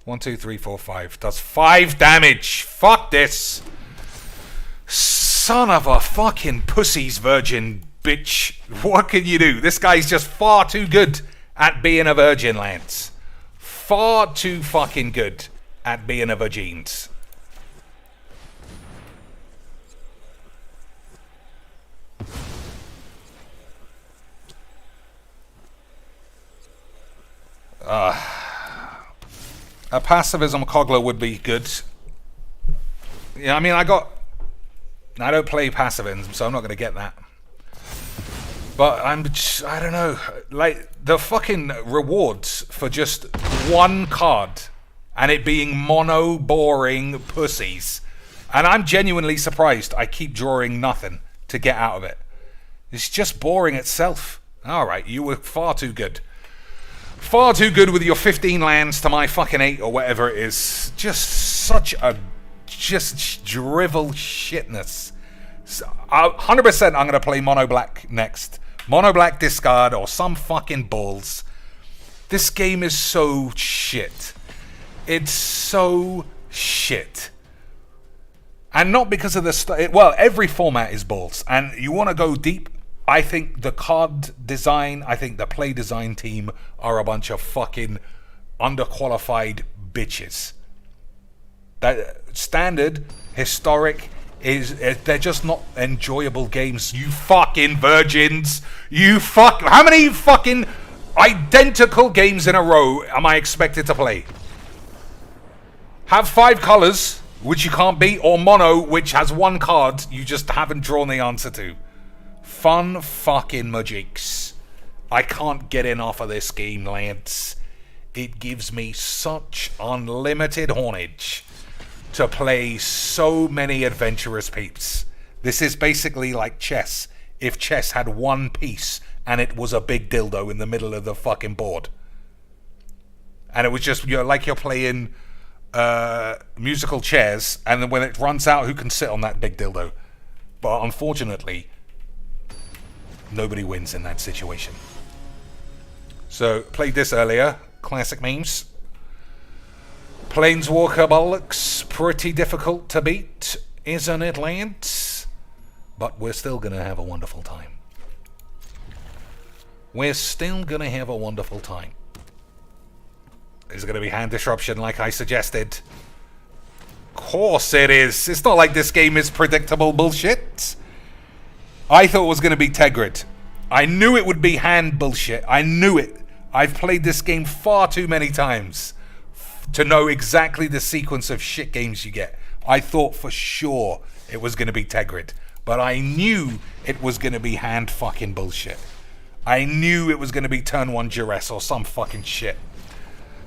1, 2, 3, 4, 5. Does 5 damage! Fuck this! Son of a fucking pussy's virgin bitch. What can you do? This guy's just far too good at being a virgin, Lance. far too fucking good at being a vagines. A pacifism Cogler would be good. Yeah, I mean, I don't play pacifism, so I'm not going to get that. But I don't know, like, the fucking rewards for just one card and it being mono boring pussies. And I'm genuinely surprised I keep drawing nothing to get out of it. It's just boring itself. Alright, you were far too good. Far too good with your 15 lands to my fucking 8 or whatever it is. Just such a drivel shitness. 100% I'm going to play mono black next. Mono black discard or some fucking balls. This game is so shit. It's so shit. And not because of the... well, every format is balls. And you want to go deep... I think the card design, I think the play design team are a bunch of fucking underqualified bitches. That standard, historic, they're just not enjoyable games. You fucking virgins. How many fucking identical games in a row am I expected to play? Have 5 colors, which you can't beat, or mono, which has 1 card you just haven't drawn the answer to. Fun fucking majiks. I can't get enough of this game, lads. It gives me such unlimited hornage to play so many adventurous peeps. This is basically like chess. If chess had 1 piece and it was a big dildo in the middle of the fucking board. And it was just, like you're playing musical chairs, and then when it runs out, who can sit on that big dildo? But unfortunately... nobody wins in that situation. So, played this earlier. Classic memes. Planeswalker bollocks. Pretty difficult to beat, isn't it, lads? But we're still going to have a wonderful time. We're still going to have a wonderful time. Is it going to be hand disruption like I suggested? Of course it is. It's not like this game is predictable bullshit. I thought it was going to be Tegrid. I knew it would be hand bullshit. I knew it. I've played this game far too many times to know exactly the sequence of shit games you get. I thought for sure it was going to be Tegrid. But I knew it was going to be hand fucking bullshit. I knew it was going to be turn 1 duress or some fucking shit.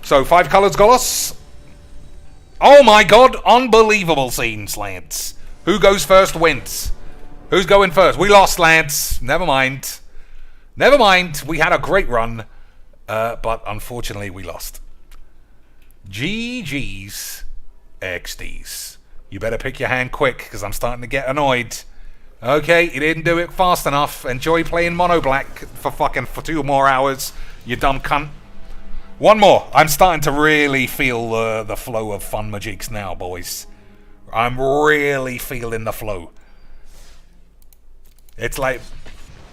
So, 5 colors, Golos. Oh my god, unbelievable scenes, lads. Who goes first wins. Who's going first? We lost, lads. Never mind. Never mind. We had a great run. But unfortunately, we lost. GG's XD's. You better pick your hand quick, because I'm starting to get annoyed. Okay, you didn't do it fast enough. Enjoy playing mono black for 2 more hours, you dumb cunt. 1 more. I'm starting to really feel the flow of fun majiks now, boys. I'm really feeling the flow. It's like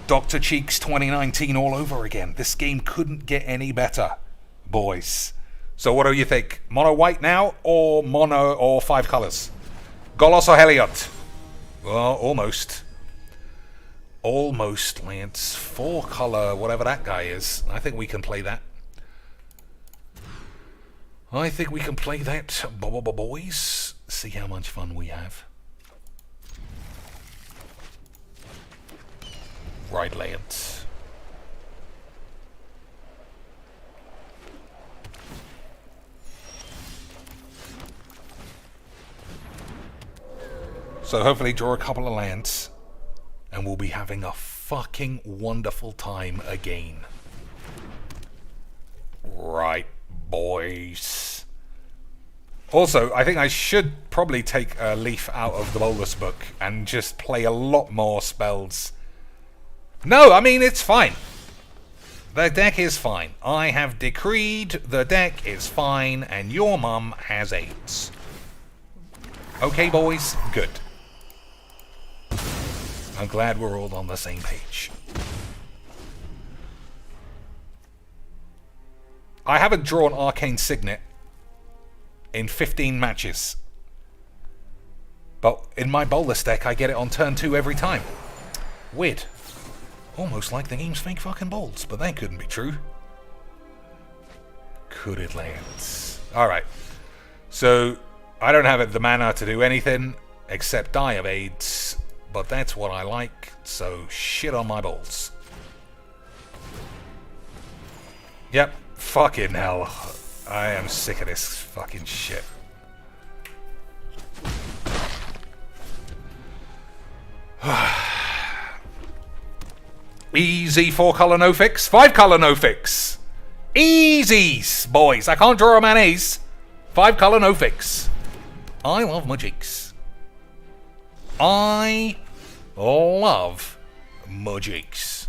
Dr. Cheeks 2019 all over again. This game couldn't get any better, boys. So what do you think? Mono white now, or mono or 5 colors? Golos or Heliod? Well, almost. Almost, Lance. 4 color, whatever that guy is. I think we can play that. I think we can play that, boys. See how much fun we have. Right, lads. So hopefully draw a couple of lands, and we'll be having a fucking wonderful time again. Right, boys. Also, I think I should probably take a leaf out of the Bolus book and just play a lot more spells. No, I mean, it's fine. The deck is fine. I have decreed the deck is fine, and your mum has AIDS. Okay, boys? Good. I'm glad we're all on the same page. I haven't drawn Arcane Signet in 15 matches. But in my Bolas deck, I get it on turn 2 every time. Weird. Almost like the game's fake fucking balls, but that couldn't be true. Could it, Lance? Alright. So, I don't have the mana to do anything except die of AIDS, but that's what I like, so shit on my balls. Yep, fucking hell. I am sick of this fucking shit. Easy 4-color no fix, 5-color no fix. Easies, boys. I can't draw a mayonnaise. 5-color no fix. I love Magics. I love Magics.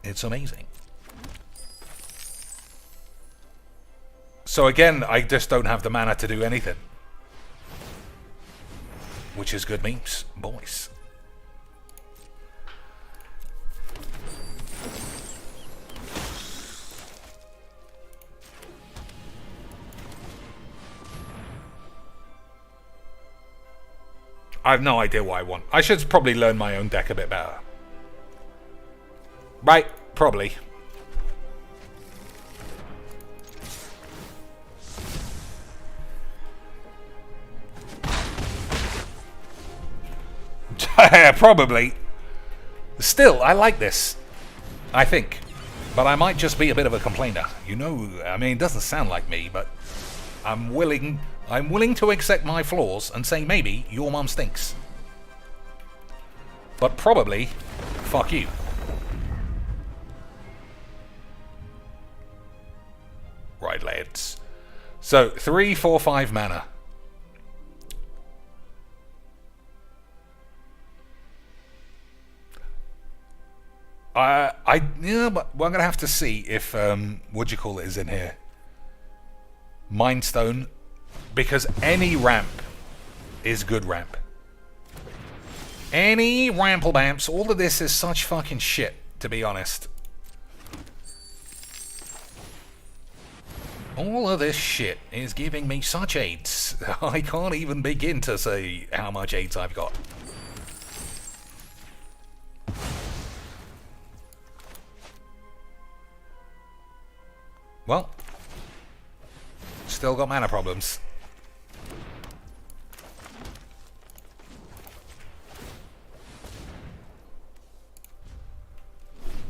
It's amazing. So again, I just don't have the mana to do anything. Which is good memes, boys. I have no idea what I want. I should probably learn my own deck a bit better. Right, probably. Probably. Still, I like this. I think. But I might just be a bit of a complainer. You know, I mean, it doesn't sound like me, but I'm willing to accept my flaws and say maybe your mum stinks. But probably, fuck you. Right, lads. So, 3, 4, 5 mana. Yeah, but we're gonna have to see if what you call it is in here. Mind Stone, because any ramp is good ramp. Any rample bamps, all of this is such fucking shit, to be honest. All of this shit is giving me such AIDS. I can't even begin to say how much AIDS I've got. Well, still got mana problems.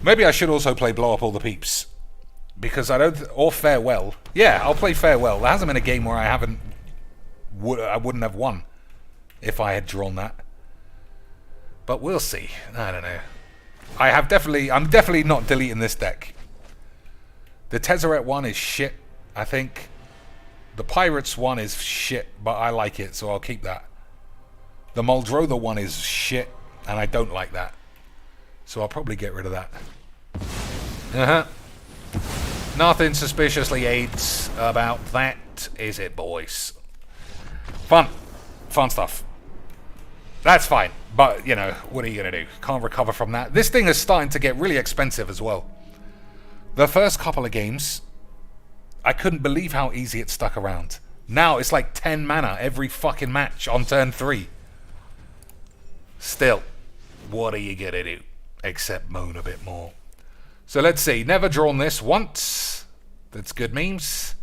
Maybe I should also play Blow Up All the Peeps. Because I don't... Or Farewell. Yeah, I'll play Farewell. There hasn't been a game where I wouldn't have won if I had drawn that. But we'll see. I don't know. I'm definitely not deleting this deck. The Tezzeret one is shit, I think. The Pirates one is shit, but I like it, so I'll keep that. The Muldrotha one is shit, and I don't like that. So I'll probably get rid of that. Nothing suspiciously AIDS about that, is it, boys? Fun. Fun stuff. That's fine, but, you know, what are you going to do? Can't recover from that. This thing is starting to get really expensive as well. The first couple of games, I couldn't believe how easy it stuck around. Now it's like 10 mana every fucking match on turn 3. Still, what are you going to do? Except moan a bit more. So let's see. Never drawn this once. That's good memes.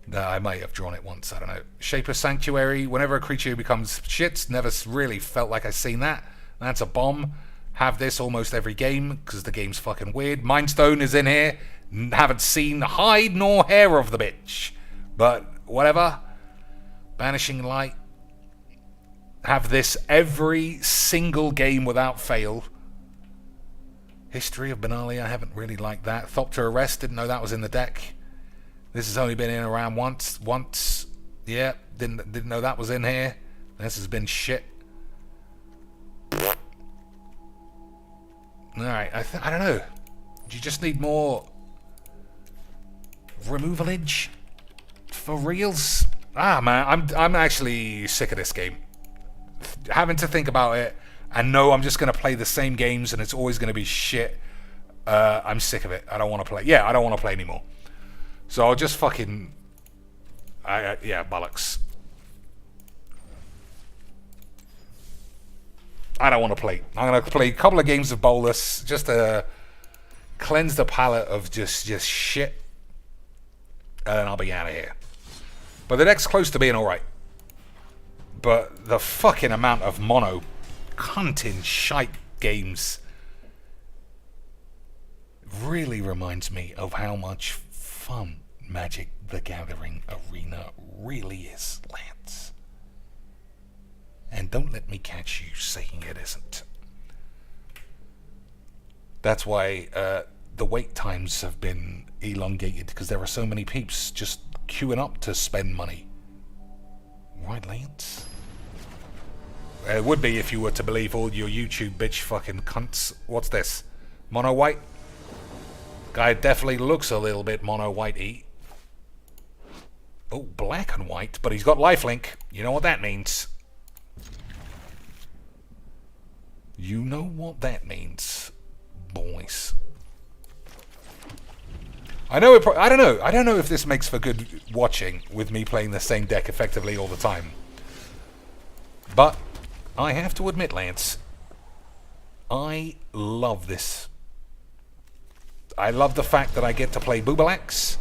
No, I may have drawn it once. I don't know. Shaper Sanctuary. Whenever a creature becomes shit. Never really felt like I've seen that. That's a bomb. Have this almost every game because the game's fucking weird. Mind Stone is in here. Haven't seen hide nor hair of the bitch. But whatever. Banishing Light. Have this every single game without fail. History of Benalia, I haven't really liked that. Thopter Arrest, didn't know that was in the deck. This has only been in around once. Yeah, didn't know that was in here. This has been shit. Alright, I don't know. Do you just need more removalage? For reals? Ah, man, I'm actually sick of this game. Having to think about it and know I'm just going to play the same games and it's always going to be shit. I'm sick of it. I don't want to play. Yeah, I don't want to play anymore. So I'll just fucking... yeah, bollocks. I don't want to play. I'm going to play a couple of games of Bolus just to cleanse the palate of just shit. And then I'll be out of here. But the deck's close to being alright. But the fucking amount of mono cunting shite games really reminds me of how much fun Magic the Gathering Arena really is, Lance. And don't let me catch you saying it isn't. That's why the wait times have been elongated, because there are so many peeps just queuing up to spend money. Right, Lance? It would be if you were to believe all your YouTube bitch fucking cunts. What's this? Mono white? Guy definitely looks a little bit mono white-y. Oh, black and white, but he's got lifelink. You know what that means. You know what that means, boys. I know. I don't know. I don't know if this makes for good watching with me playing the same deck effectively all the time. But I have to admit, Lance, I love this. I love the fact that I get to play Bonglerage.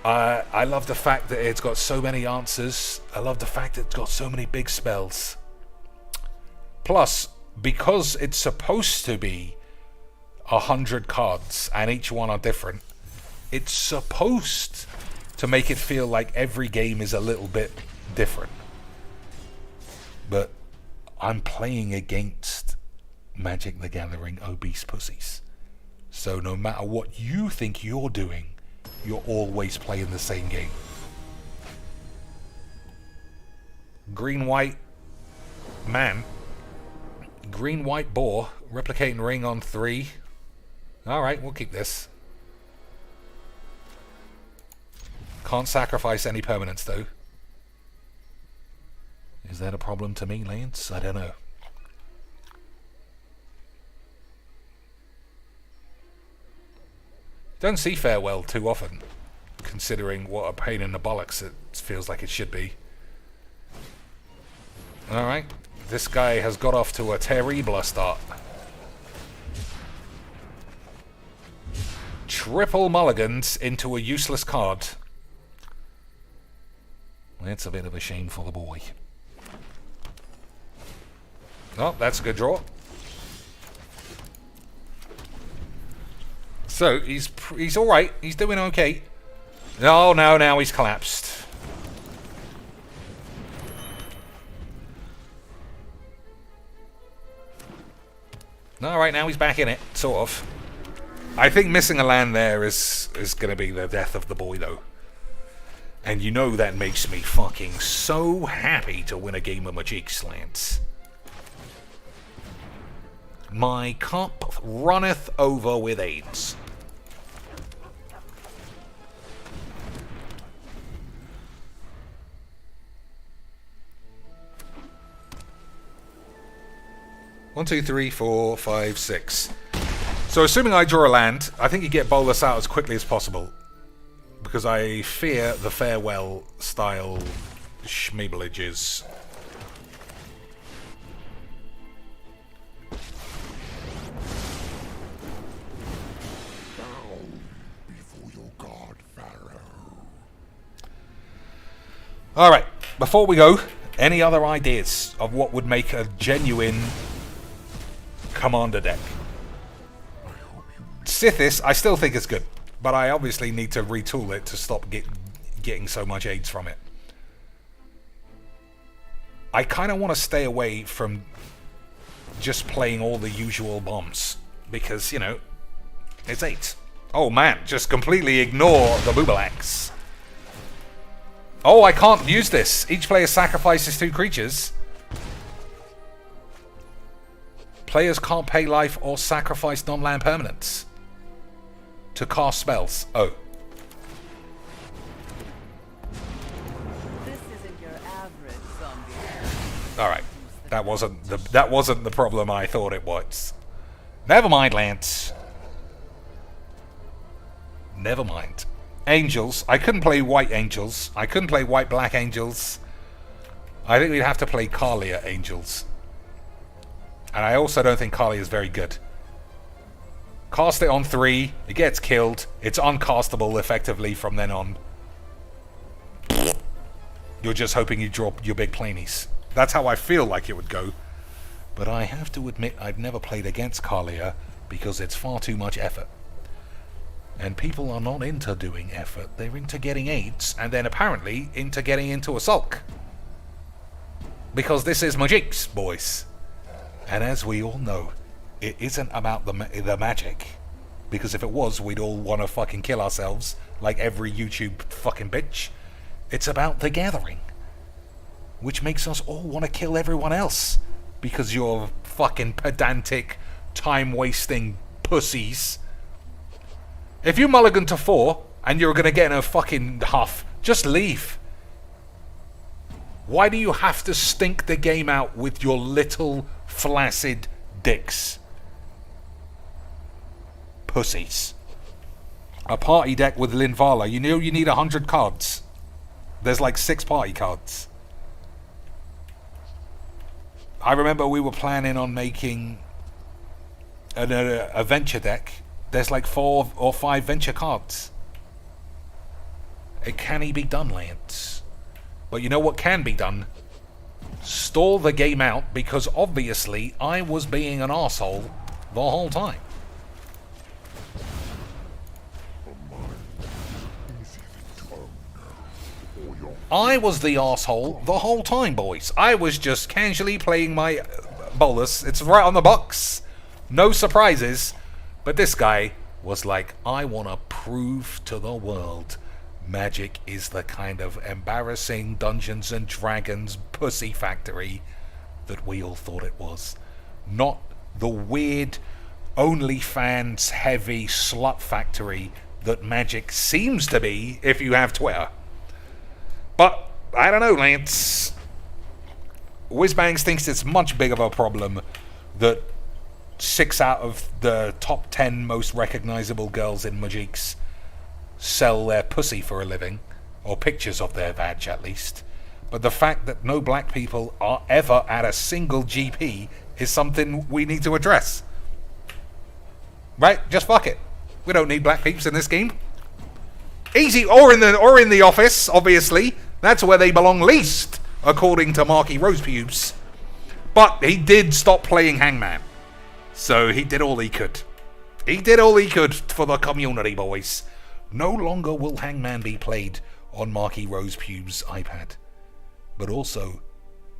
I love the fact that it's got so many answers. I love the fact that it's got so many big spells. Plus, because it's supposed to be 100 cards and each one are different, it's supposed to make it feel like every game is a little bit different. But I'm playing against Magic the Gathering obese pussies. So no matter what you think you're doing, you're always playing the same game. Green-white man. Green-white boar. Replicating ring on 3. Alright, we'll keep this. Can't sacrifice any permanents though. Is that a problem to me, Lance? I don't know. Don't see Farewell too often, considering what a pain in the bollocks it feels like it should be. Alright, this guy has got off to a terrible start. Triple mulligans into a useless card. That's a bit of a shame for the boy. Oh, that's a good draw. So, he's alright. He's doing okay. Oh, no, now he's collapsed. Alright, now he's back in it, sort of. I think missing a land there is going to be the death of the boy, though. And you know that makes me fucking so happy to win a game of Magic Slants. My cup runneth over with AIDS. One, two, three, 4, 5, 6. So assuming I draw a land, I think you get Bolus out as quickly as possible. Because I fear the Farewell style schmeeblages. Before your god, Pharaoh. Alright, before we go, any other ideas of what would make a genuine commander deck? Sithis, I still think it's good, but I obviously need to retool it to stop getting so much AIDS from it. I kind of want to stay away from just playing all the usual bombs, because, you know, it's 8. Oh man, just completely ignore the Bonglerage. Oh, I can't use this. Each player sacrifices 2 creatures. Players can't pay life or sacrifice non-land permanents to cast spells. Oh. This isn't your average zombie. Alright. That wasn't the problem I thought it was. Never mind, Lance. Never mind. angels. I couldn't play white angels. I couldn't play white black angels. I think we'd have to play Kalia angels. And I also don't think Kalia is very good. Cast it on 3, it gets killed, it's uncastable effectively from then on. You're just hoping you drop your big planies. That's how I feel like it would go. But I have to admit I've never played against Kalia because it's far too much effort. And people are not into doing effort, they're into getting 8s and then apparently into getting into a sulk. Because this is Magicks, boys. And as we all know, it isn't about the magic. Because if it was, we'd all want to fucking kill ourselves, like every YouTube fucking bitch. It's about the gathering. Which makes us all want to kill everyone else. Because you're fucking pedantic, time-wasting pussies. If you mulligan to 4, and you're going to get in a fucking huff, just leave. Why do you have to stink the game out with your little flaccid dicks? Pussies. A party deck with Linvala. You know you need 100 cards. There's like 6 party cards. I remember we were planning on making a venture deck. There's like 4 or 5 venture cards. It can be done, Lance. But you know what can be done? Stall the game out, because obviously I was being an arsehole the whole time. I was the arsehole the whole time, boys. I was just casually playing my bolus. It's right on the box. No surprises. But this guy was like, I want to prove to the world Magic is the kind of embarrassing Dungeons and Dragons pussy factory that we all thought it was. Not the weird OnlyFans heavy slut factory that Magic seems to be if you have Twitter. But, I don't know, Lance. Whizbangs thinks it's much bigger of a problem that 6 out of the top 10 most recognizable girls in Magicks sell their pussy for a living, or pictures of their vag at least. But the fact that no black people are ever at a single GP is something we need to address. Right? Just fuck it. We don't need black peeps in this game. Easy, or in the office, obviously. That's where they belong least, according to Marky Rosepubes. But he did stop playing Hangman. So he did all he could. He did all he could for the community, boys. No longer will Hangman be played on Marky Rosepube's iPad. But also,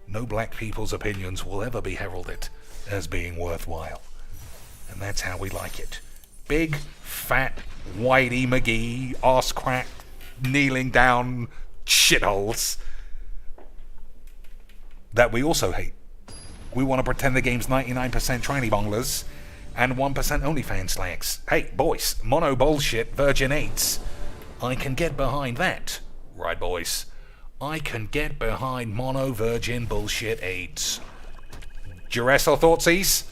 no black people's opinions will ever be heralded as being worthwhile. And that's how we like it. Big, fat, Whitey McGee, arse crack, kneeling down shitholes that we also hate. We want to pretend the game's 99% tranny bonglers and 1% OnlyFans slags. Hey, boys, mono bullshit, virgin 8s. I can get behind that. Right, boys? I can get behind mono virgin bullshit 8s. Duress or thoughtsies?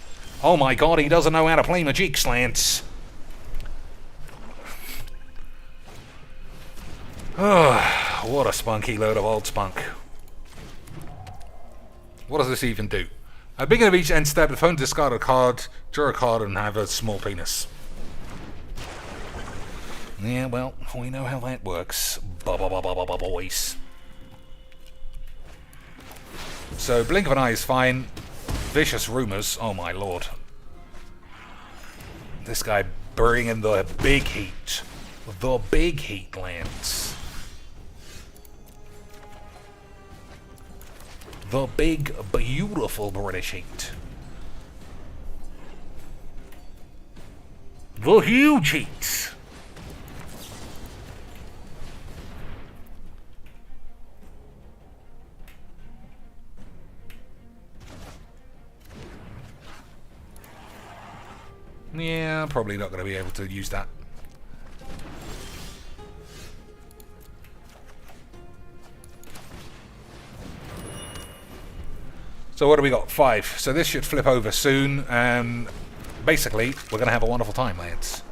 Oh my god, he doesn't know how to play Magic slants. Oh, what a spunky load of old spunk. What does this even do? At the beginning of each end step, the phone discard a card, draw a card, and have a small penis. Yeah, well, we know how that works. Boys. So, blink of an eye is fine. Vicious rumors, oh my lord. This guy bringing the big heat. The big heat, Lance. The big, beautiful British heat. The huge heat. Yeah, I'm probably not going to be able to use that. So what do we got? 5. So this should flip over soon. Basically, we're going to have a wonderful time, lads.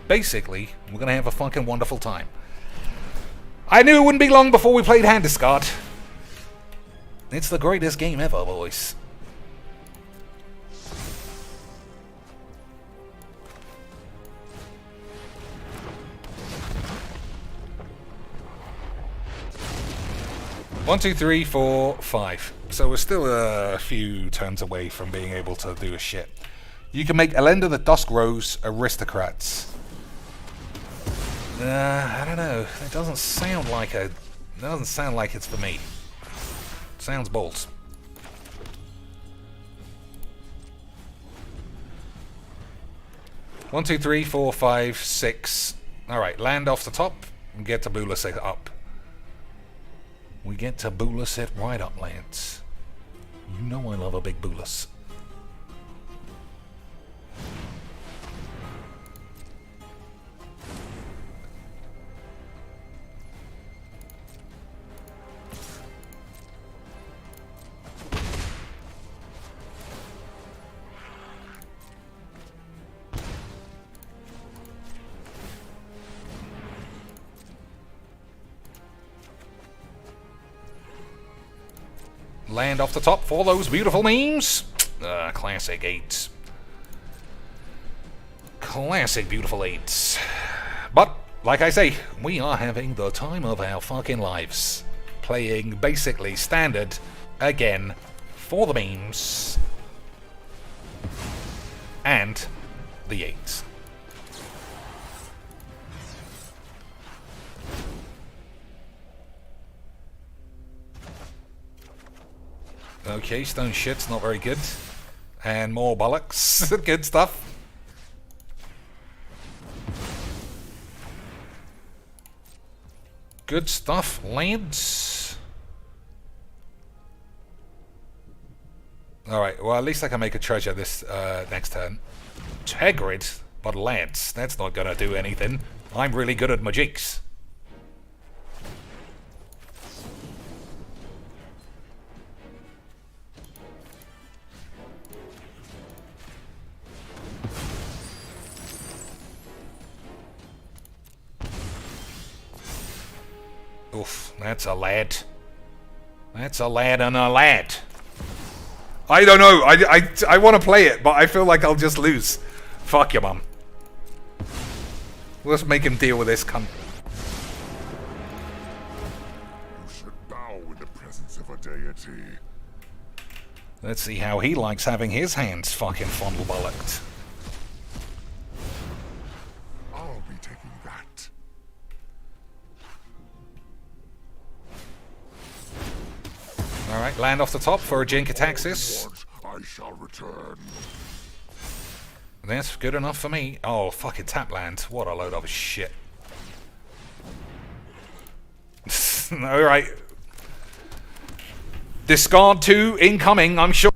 basically, we're gonna have a fucking wonderful time. I knew it wouldn't be long before we played Hand Discard. It's the greatest game ever, boys. One, two, three, 4, 5. So we're still a few turns away from being able to do a shit. You can make Elenda the Dusk Rose aristocrats. I don't know. It doesn't sound like a. It doesn't sound like it's for me. Sounds balls. One, two, three, 4, 5, 6. All right, land off the top and get Tabula set up. We get Tabula set right up, lads. You know I love a big Bulus. Land off the top for those beautiful memes. Classic 8s. Classic beautiful 8s. But, like I say, we are having the time of our fucking lives. Playing basically standard again for the memes. And the 8s. Okay, stone shit's not very good. And more bollocks. Good stuff. Good stuff, lads. Alright, well at least I can make a treasure this next turn. Tegrid? But lads, that's not gonna do anything. I'm really good at magics. Oof, that's a lad. That's a lad and a lad. I don't know. I want to play it, but I feel like I'll just lose. Fuck your mum. Let's make him deal with this cunt. You should bow in the presence of a deity. Let's see how he likes having his hands fucking fondle bollocked. I'll be taking that. Alright, land off the top for a Jinkataxis. I shall return. That's good enough for me. Oh, fucking tap land. What a load of shit. Alright. Discard 2 incoming, I'm sure.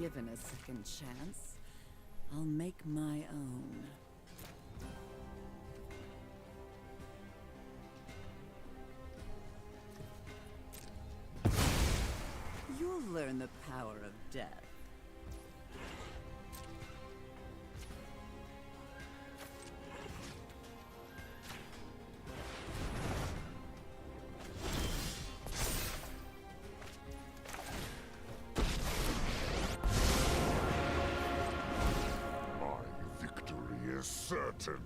Given a second chance, I'll make my own. You'll learn the power of death. My victory is certain.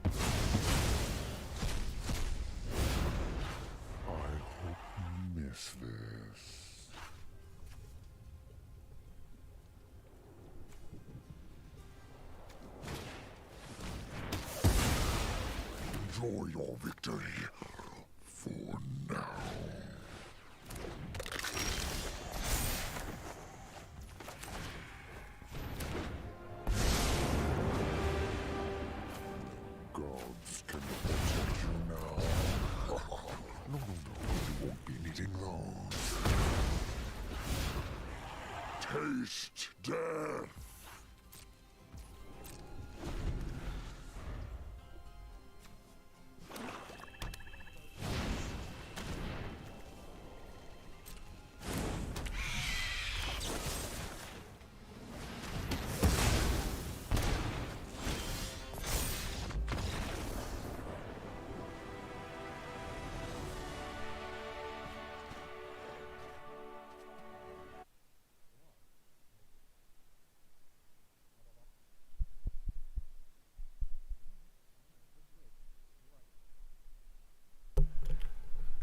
I hope you miss this. Enjoy your victory for now. Gods can protect you now. No, you won't be needing those. Taste death.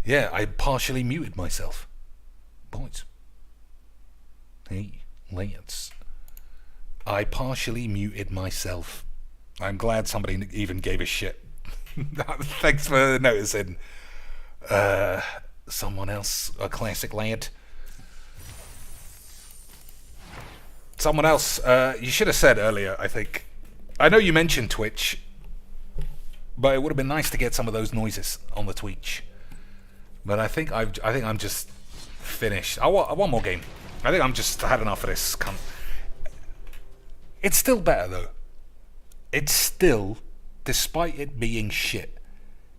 Yeah, I partially muted myself. Boys. Hey, Lance. I partially muted myself. I'm glad somebody even gave a shit. Thanks for noticing. Someone else, a classic lad. Someone else, you should have said earlier, I think. I know you mentioned Twitch, but it would have been nice to get some of those noises on the Twitch. But I think I'm just finished. I want one more game. I think I'm just had enough of this cunt. It's still better though. It's still, despite it being shit,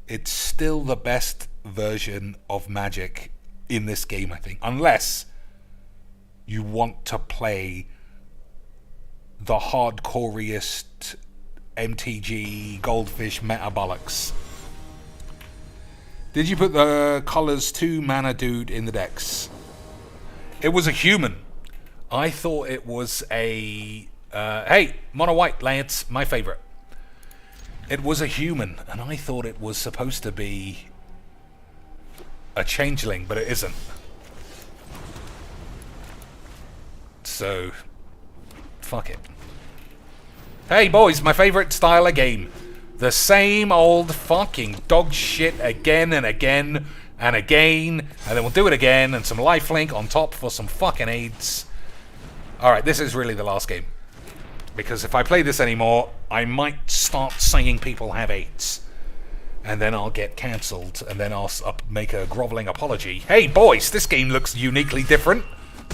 it's still the best version of Magic in this game, I think. Unless you want to play the hardcoreiest MTG Goldfish metabolics. Did you put the Colors 2 mana dude in the decks? It was a human. I thought it was a... hey, Mono White, Lance, my favourite. It was a human, and I thought it was supposed to be a changeling, but it isn't. So, fuck it. Hey boys, my favourite style of game. The same old fucking dog shit again and again and again, and then we'll do it again, and some lifelink on top for some fucking AIDS. Alright, this is really the last game. Because if I play this anymore, I might start saying people have AIDS. And then I'll get cancelled, and then I'll make a grovelling apology. Hey boys, this game looks uniquely different.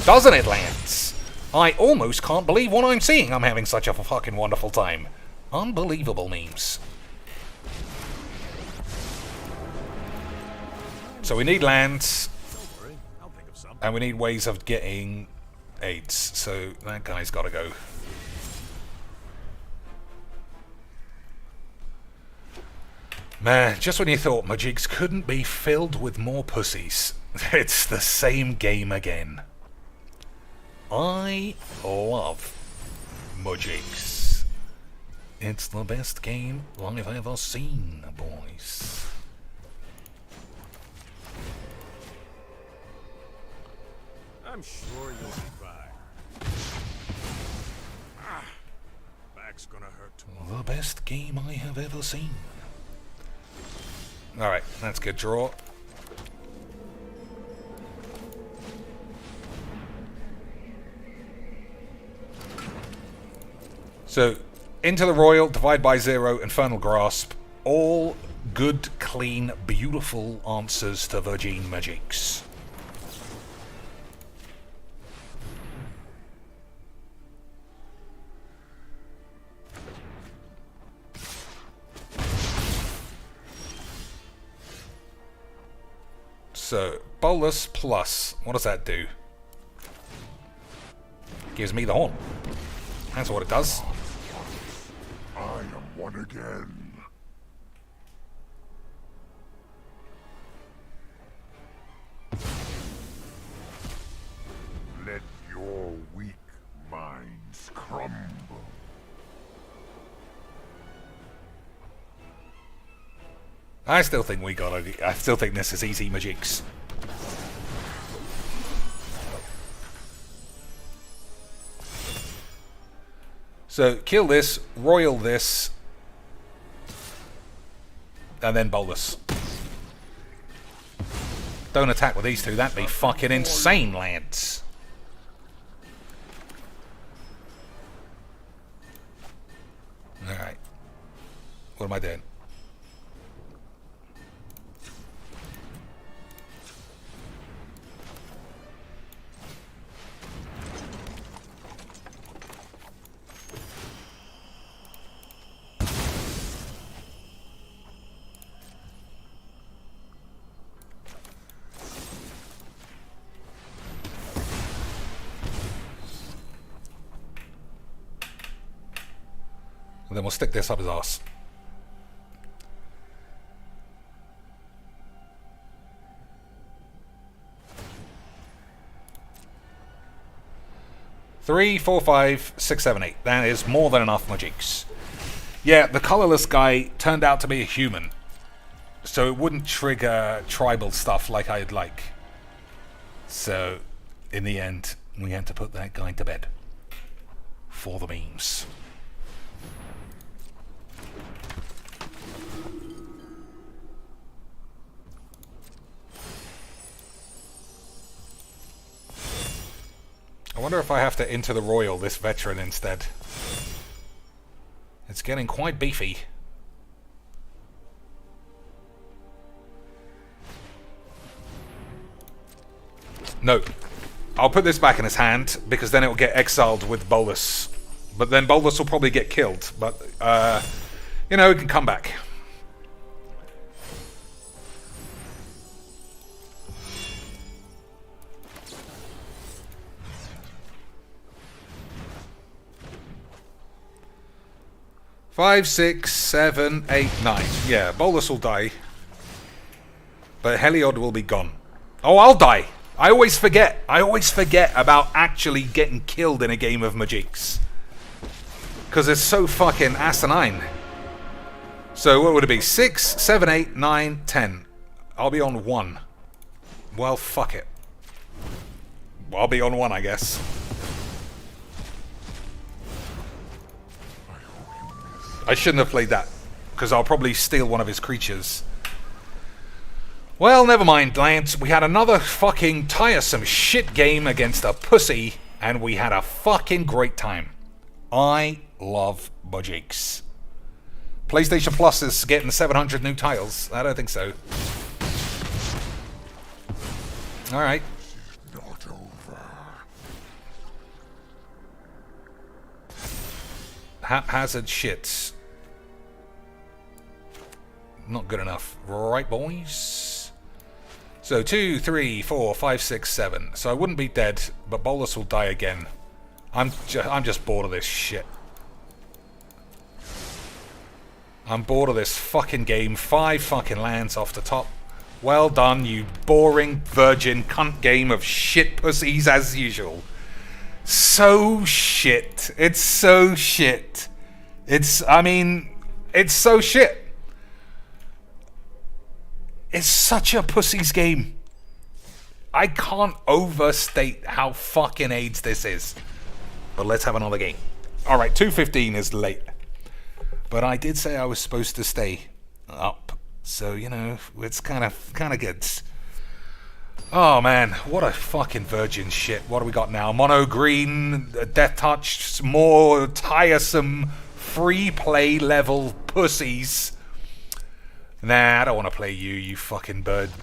Doesn't it, Lance? I almost can't believe what I'm seeing. I'm having such a fucking wonderful time. Unbelievable memes. So we need lands, and we need ways of getting AIDS. So that guy's got to go. Man, just when you thought Majigs couldn't be filled with more pussies, it's the same game again. I love Majigs. It's the best game I've ever seen, boys. I'm sure you'll be fine. Back's gonna hurt tomorrow. The best game I have ever seen. Alright, that's a good draw. So, Into the Royal, Divide by Zero, Infernal Grasp. All good, clean, beautiful answers to Virgin Magics. So, bolus plus. What does that do? Gives me the horn. That's what it does. I am one again. Let your weak minds crumble. I still think I still think this is easy magics. So, kill this, royal this, and then bolus. Don't attack with these two, that'd be fucking insane, lads. Alright. What am I doing? And then we'll stick this up his arse. Three, 4, 5, 6, 7, 8. That is more than enough magics. Yeah, the colorless guy turned out to be a human, so it wouldn't trigger tribal stuff like I'd like. So, in the end, we had to put that guy to bed. For the memes. I wonder if I have to enter the royal this veteran instead. It's getting quite beefy. No. I'll put this back in his hand, because then it will get exiled with Bolus. But then Bolus will probably get killed. But, you know, it can come back. Five, 6, 7, 8, 9. Yeah, Bolus will die. But Heliod will be gone. Oh, I'll die! I always forget. I always forget about actually getting killed in a game of Magics. Because it's so fucking asinine. So what would it be? 6, 7, 8, 9, 10. I'll be on 1. Well, fuck it. I'll be on 1, I guess. I shouldn't have played that, because I'll probably steal one of his creatures. Well, never mind, lads. We had another fucking tiresome shit game against a pussy, and we had a fucking great time. I love Magics. PlayStation Plus is getting 700 new titles. I don't think so. Alright. Not over. Haphazard shit. Not good enough. Right, boys? So, 2, 3, 4, 5, 6, 7. So I wouldn't be dead, but Bolus will die again. I'm just bored of this shit. I'm bored of this fucking game. 5 fucking lands off the top. Well done, you boring virgin cunt game of shit pussies as usual. So shit. It's so shit. It's so shit. It's such a pussy's game. I can't overstate how fucking AIDS this is. But let's have another game. Alright, 2:15 is late. But I did say I was supposed to stay up. So, you know, it's kind of good. Oh man, what a fucking virgin shit. What do we got now? Mono green, Death Touch, more tiresome free play level pussies. Nah, I don't want to play you, you fucking virgin.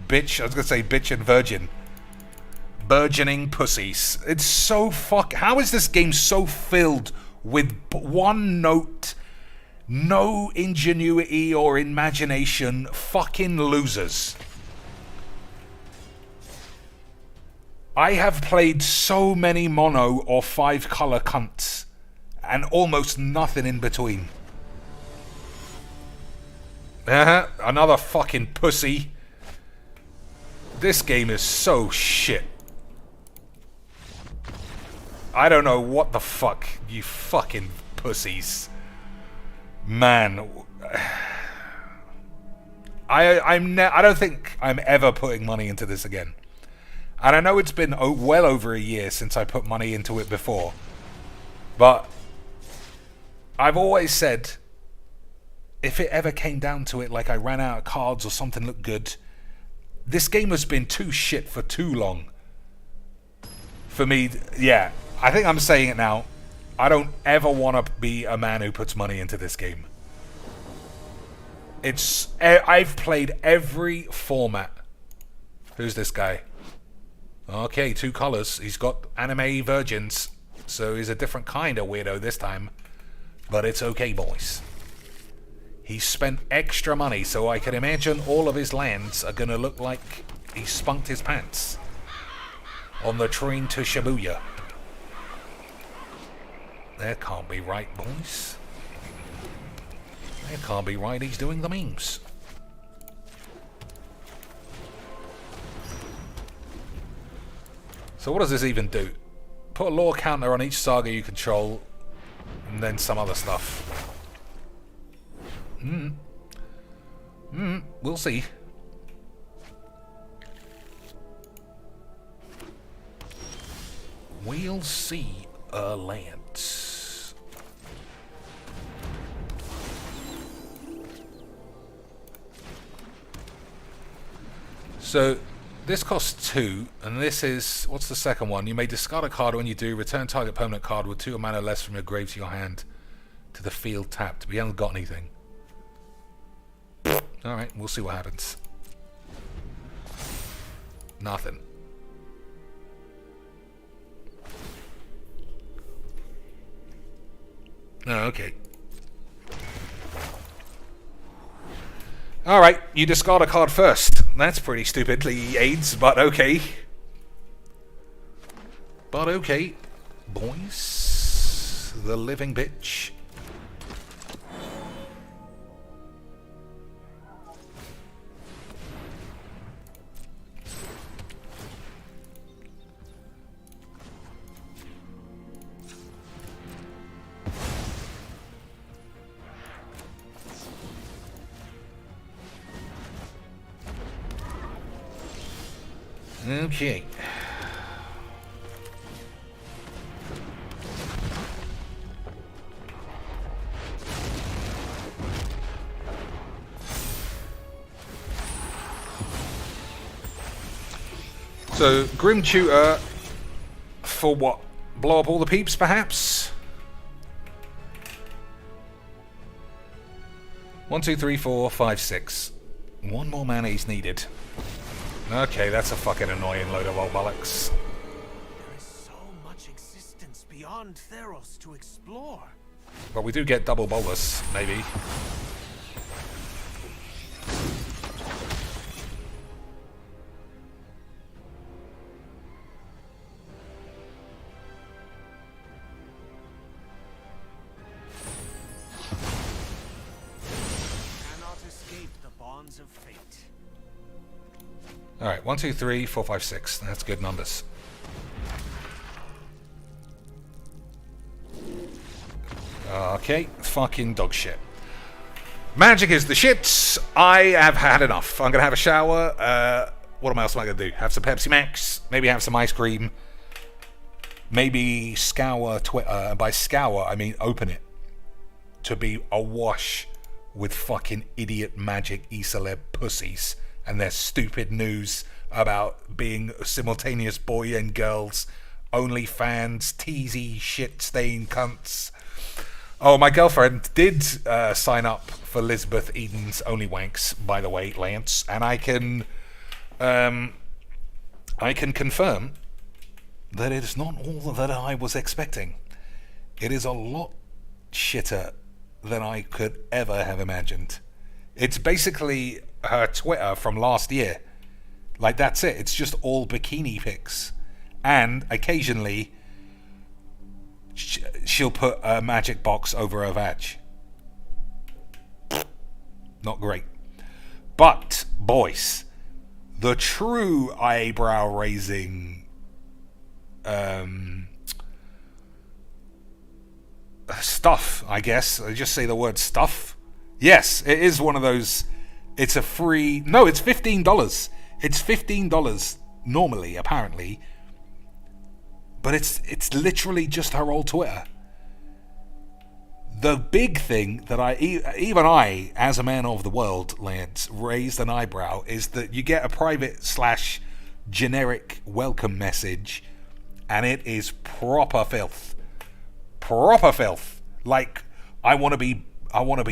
Bitch, I was going to say bitch and virgin. Burgeoning pussies. It's so how is this game so filled with one note No ingenuity or imagination. Fucking losers. I have played so many mono or 5-color cunts, and almost nothing in between. Another fucking pussy. This game is so shit. I don't know what the fuck, you fucking pussies. Man. I don't think I'm ever putting money into this again. And I know it's been well over a year since I put money into it before. But I've always said, if it ever came down to it, like I ran out of cards or something looked good, this game has been too shit for too long. For me, yeah, I think I'm saying it now. I don't ever want to be a man who puts money into this game. I've played every format. Who's this guy? Okay, 2 colors. He's got anime virgins, so he's a different kind of weirdo this time. But it's okay, boys. He spent extra money, so I can imagine all of his lands are gonna look like he spunked his pants on the train to Shibuya. That can't be right, boys. That can't be right. He's doing the memes. So what does this even do? Put a lore counter on each saga you control, and then some other stuff. We'll see. We'll see, Lance. So, this costs 2, and this is... What's the second one? You may discard a card when you do. Return target permanent card with 2 mana less from your grave to your hand to the field tapped. We haven't got anything. Alright, we'll see what happens. Nothing. Oh, okay. Alright, you discard a card first. That's pretty stupidly AIDS, but okay. But okay. Boys. The living bitch. Okay. So, Grim Tutor for what? Blow up all the peeps, perhaps? 1, 2, 3, 4, 5, 6. 1 more mana is needed. Okay, that's a fucking annoying load of old bollocks. There is so much existence beyond Theros to explore. But we do get double bolus, maybe. Cannot escape the bonds of fate. Alright, 1, 2, 3, 4, 5, 6. That's good numbers. Okay, fucking dog shit. Magic is the shits. I have had enough. I'm gonna have a shower. What else am I gonna do? Have some Pepsi Max. Maybe have some ice cream. Maybe scour Twitter. By scour, I mean open it. To be awash with fucking idiot magic e-celeb pussies and their stupid news about being simultaneous boy and girls, OnlyFans, teasy, shit-stained cunts. Oh, my girlfriend did sign up for Elizabeth Eden's Only Wanks, by the way, Lance, and I can confirm that it is not all that I was expecting. It is a lot shitter than I could ever have imagined. It's basically her Twitter from last year. Like, that's it. It's just all bikini pics. And occasionally, she'll put a magic box over her vag. Not great. But, boys, the true eyebrow-raising stuff, I guess. I just say the word stuff. Yes, it is one of those. It's a free. No, it's $15. It's $15 normally, apparently. But it's literally just her old Twitter. The big thing that even I, as a man of the world, Lance, raised an eyebrow is that you get a private / generic welcome message, and it is proper filth. Proper filth. Like, I want to be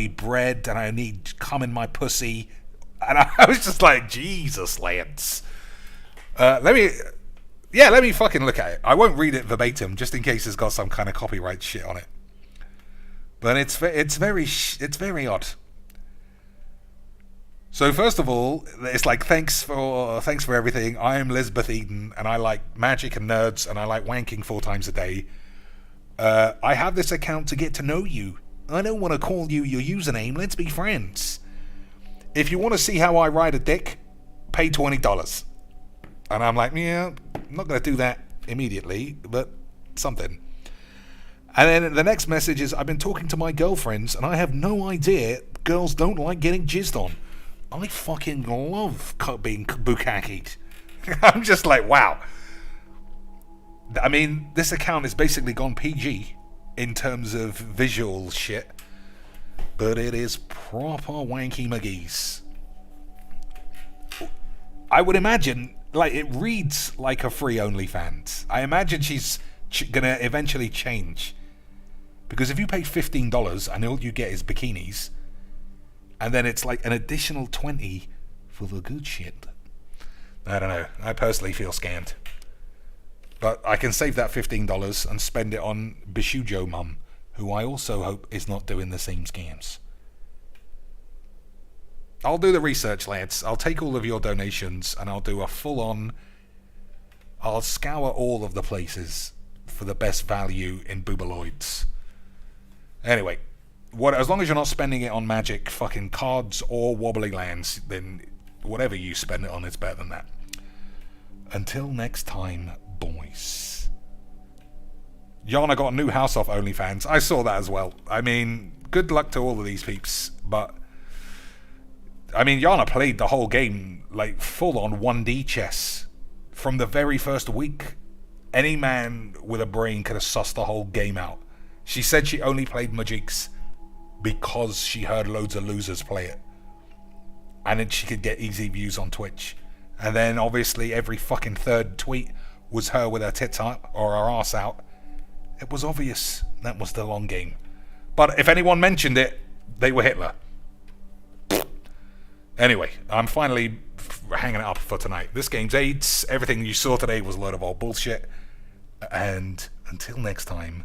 bred, and I need cum in my pussy. And I was just like, Jesus, Lance. Let me fucking look at it. I won't read it verbatim, just in case it's got some kind of copyright shit on it. But it's very odd. So first of all, it's like, thanks for everything. I am Lisbeth Eden, and I like magic and nerds, and I like wanking 4 times a day. I have this account to get to know you. I don't want to call you your username. Let's be friends. If you want to see how I ride a dick, pay $20. And I'm like, yeah, I'm not going to do that immediately, but something. And then the next message is, I've been talking to my girlfriends, and I have no idea girls don't like getting jizzed on. I fucking love being bukkakied. I'm just like, wow. I mean, this account has basically gone PG in terms of visual shit, but it is proper wanky McGee's. I would imagine, like, it reads like a free OnlyFans. I imagine she's gonna eventually change, because if you pay $15 and all you get is bikinis, and then it's like an additional $20 for the good shit, I don't know. I personally feel scammed. But I can save that $15 and spend it on Bishujo Mum, who I also hope is not doing the same scams. I'll do the research, lads. I'll take all of your donations and I'll do a full-on... I'll scour all of the places for the best value in boobaloids. Anyway, as long as you're not spending it on magic fucking cards or wobbly lands, then whatever you spend it on, it's better than that. Until next time, boys. Yana got a new house off OnlyFans. I saw that as well. I mean, good luck to all of these peeps, but I mean, Yana played the whole game like full on 1D chess from the very first week. Any man with a brain could have sussed the whole game out. She said she only played Magiques because she heard loads of losers play it, and then she could get easy views on Twitch. And then obviously every fucking third tweet was her with her tits out or her ass out. It was obvious that was the long game. But if anyone mentioned it, they were Hitler. Anyway, I'm finally hanging it up for tonight. This game's AIDS. Everything you saw today was a load of old bullshit. And until next time,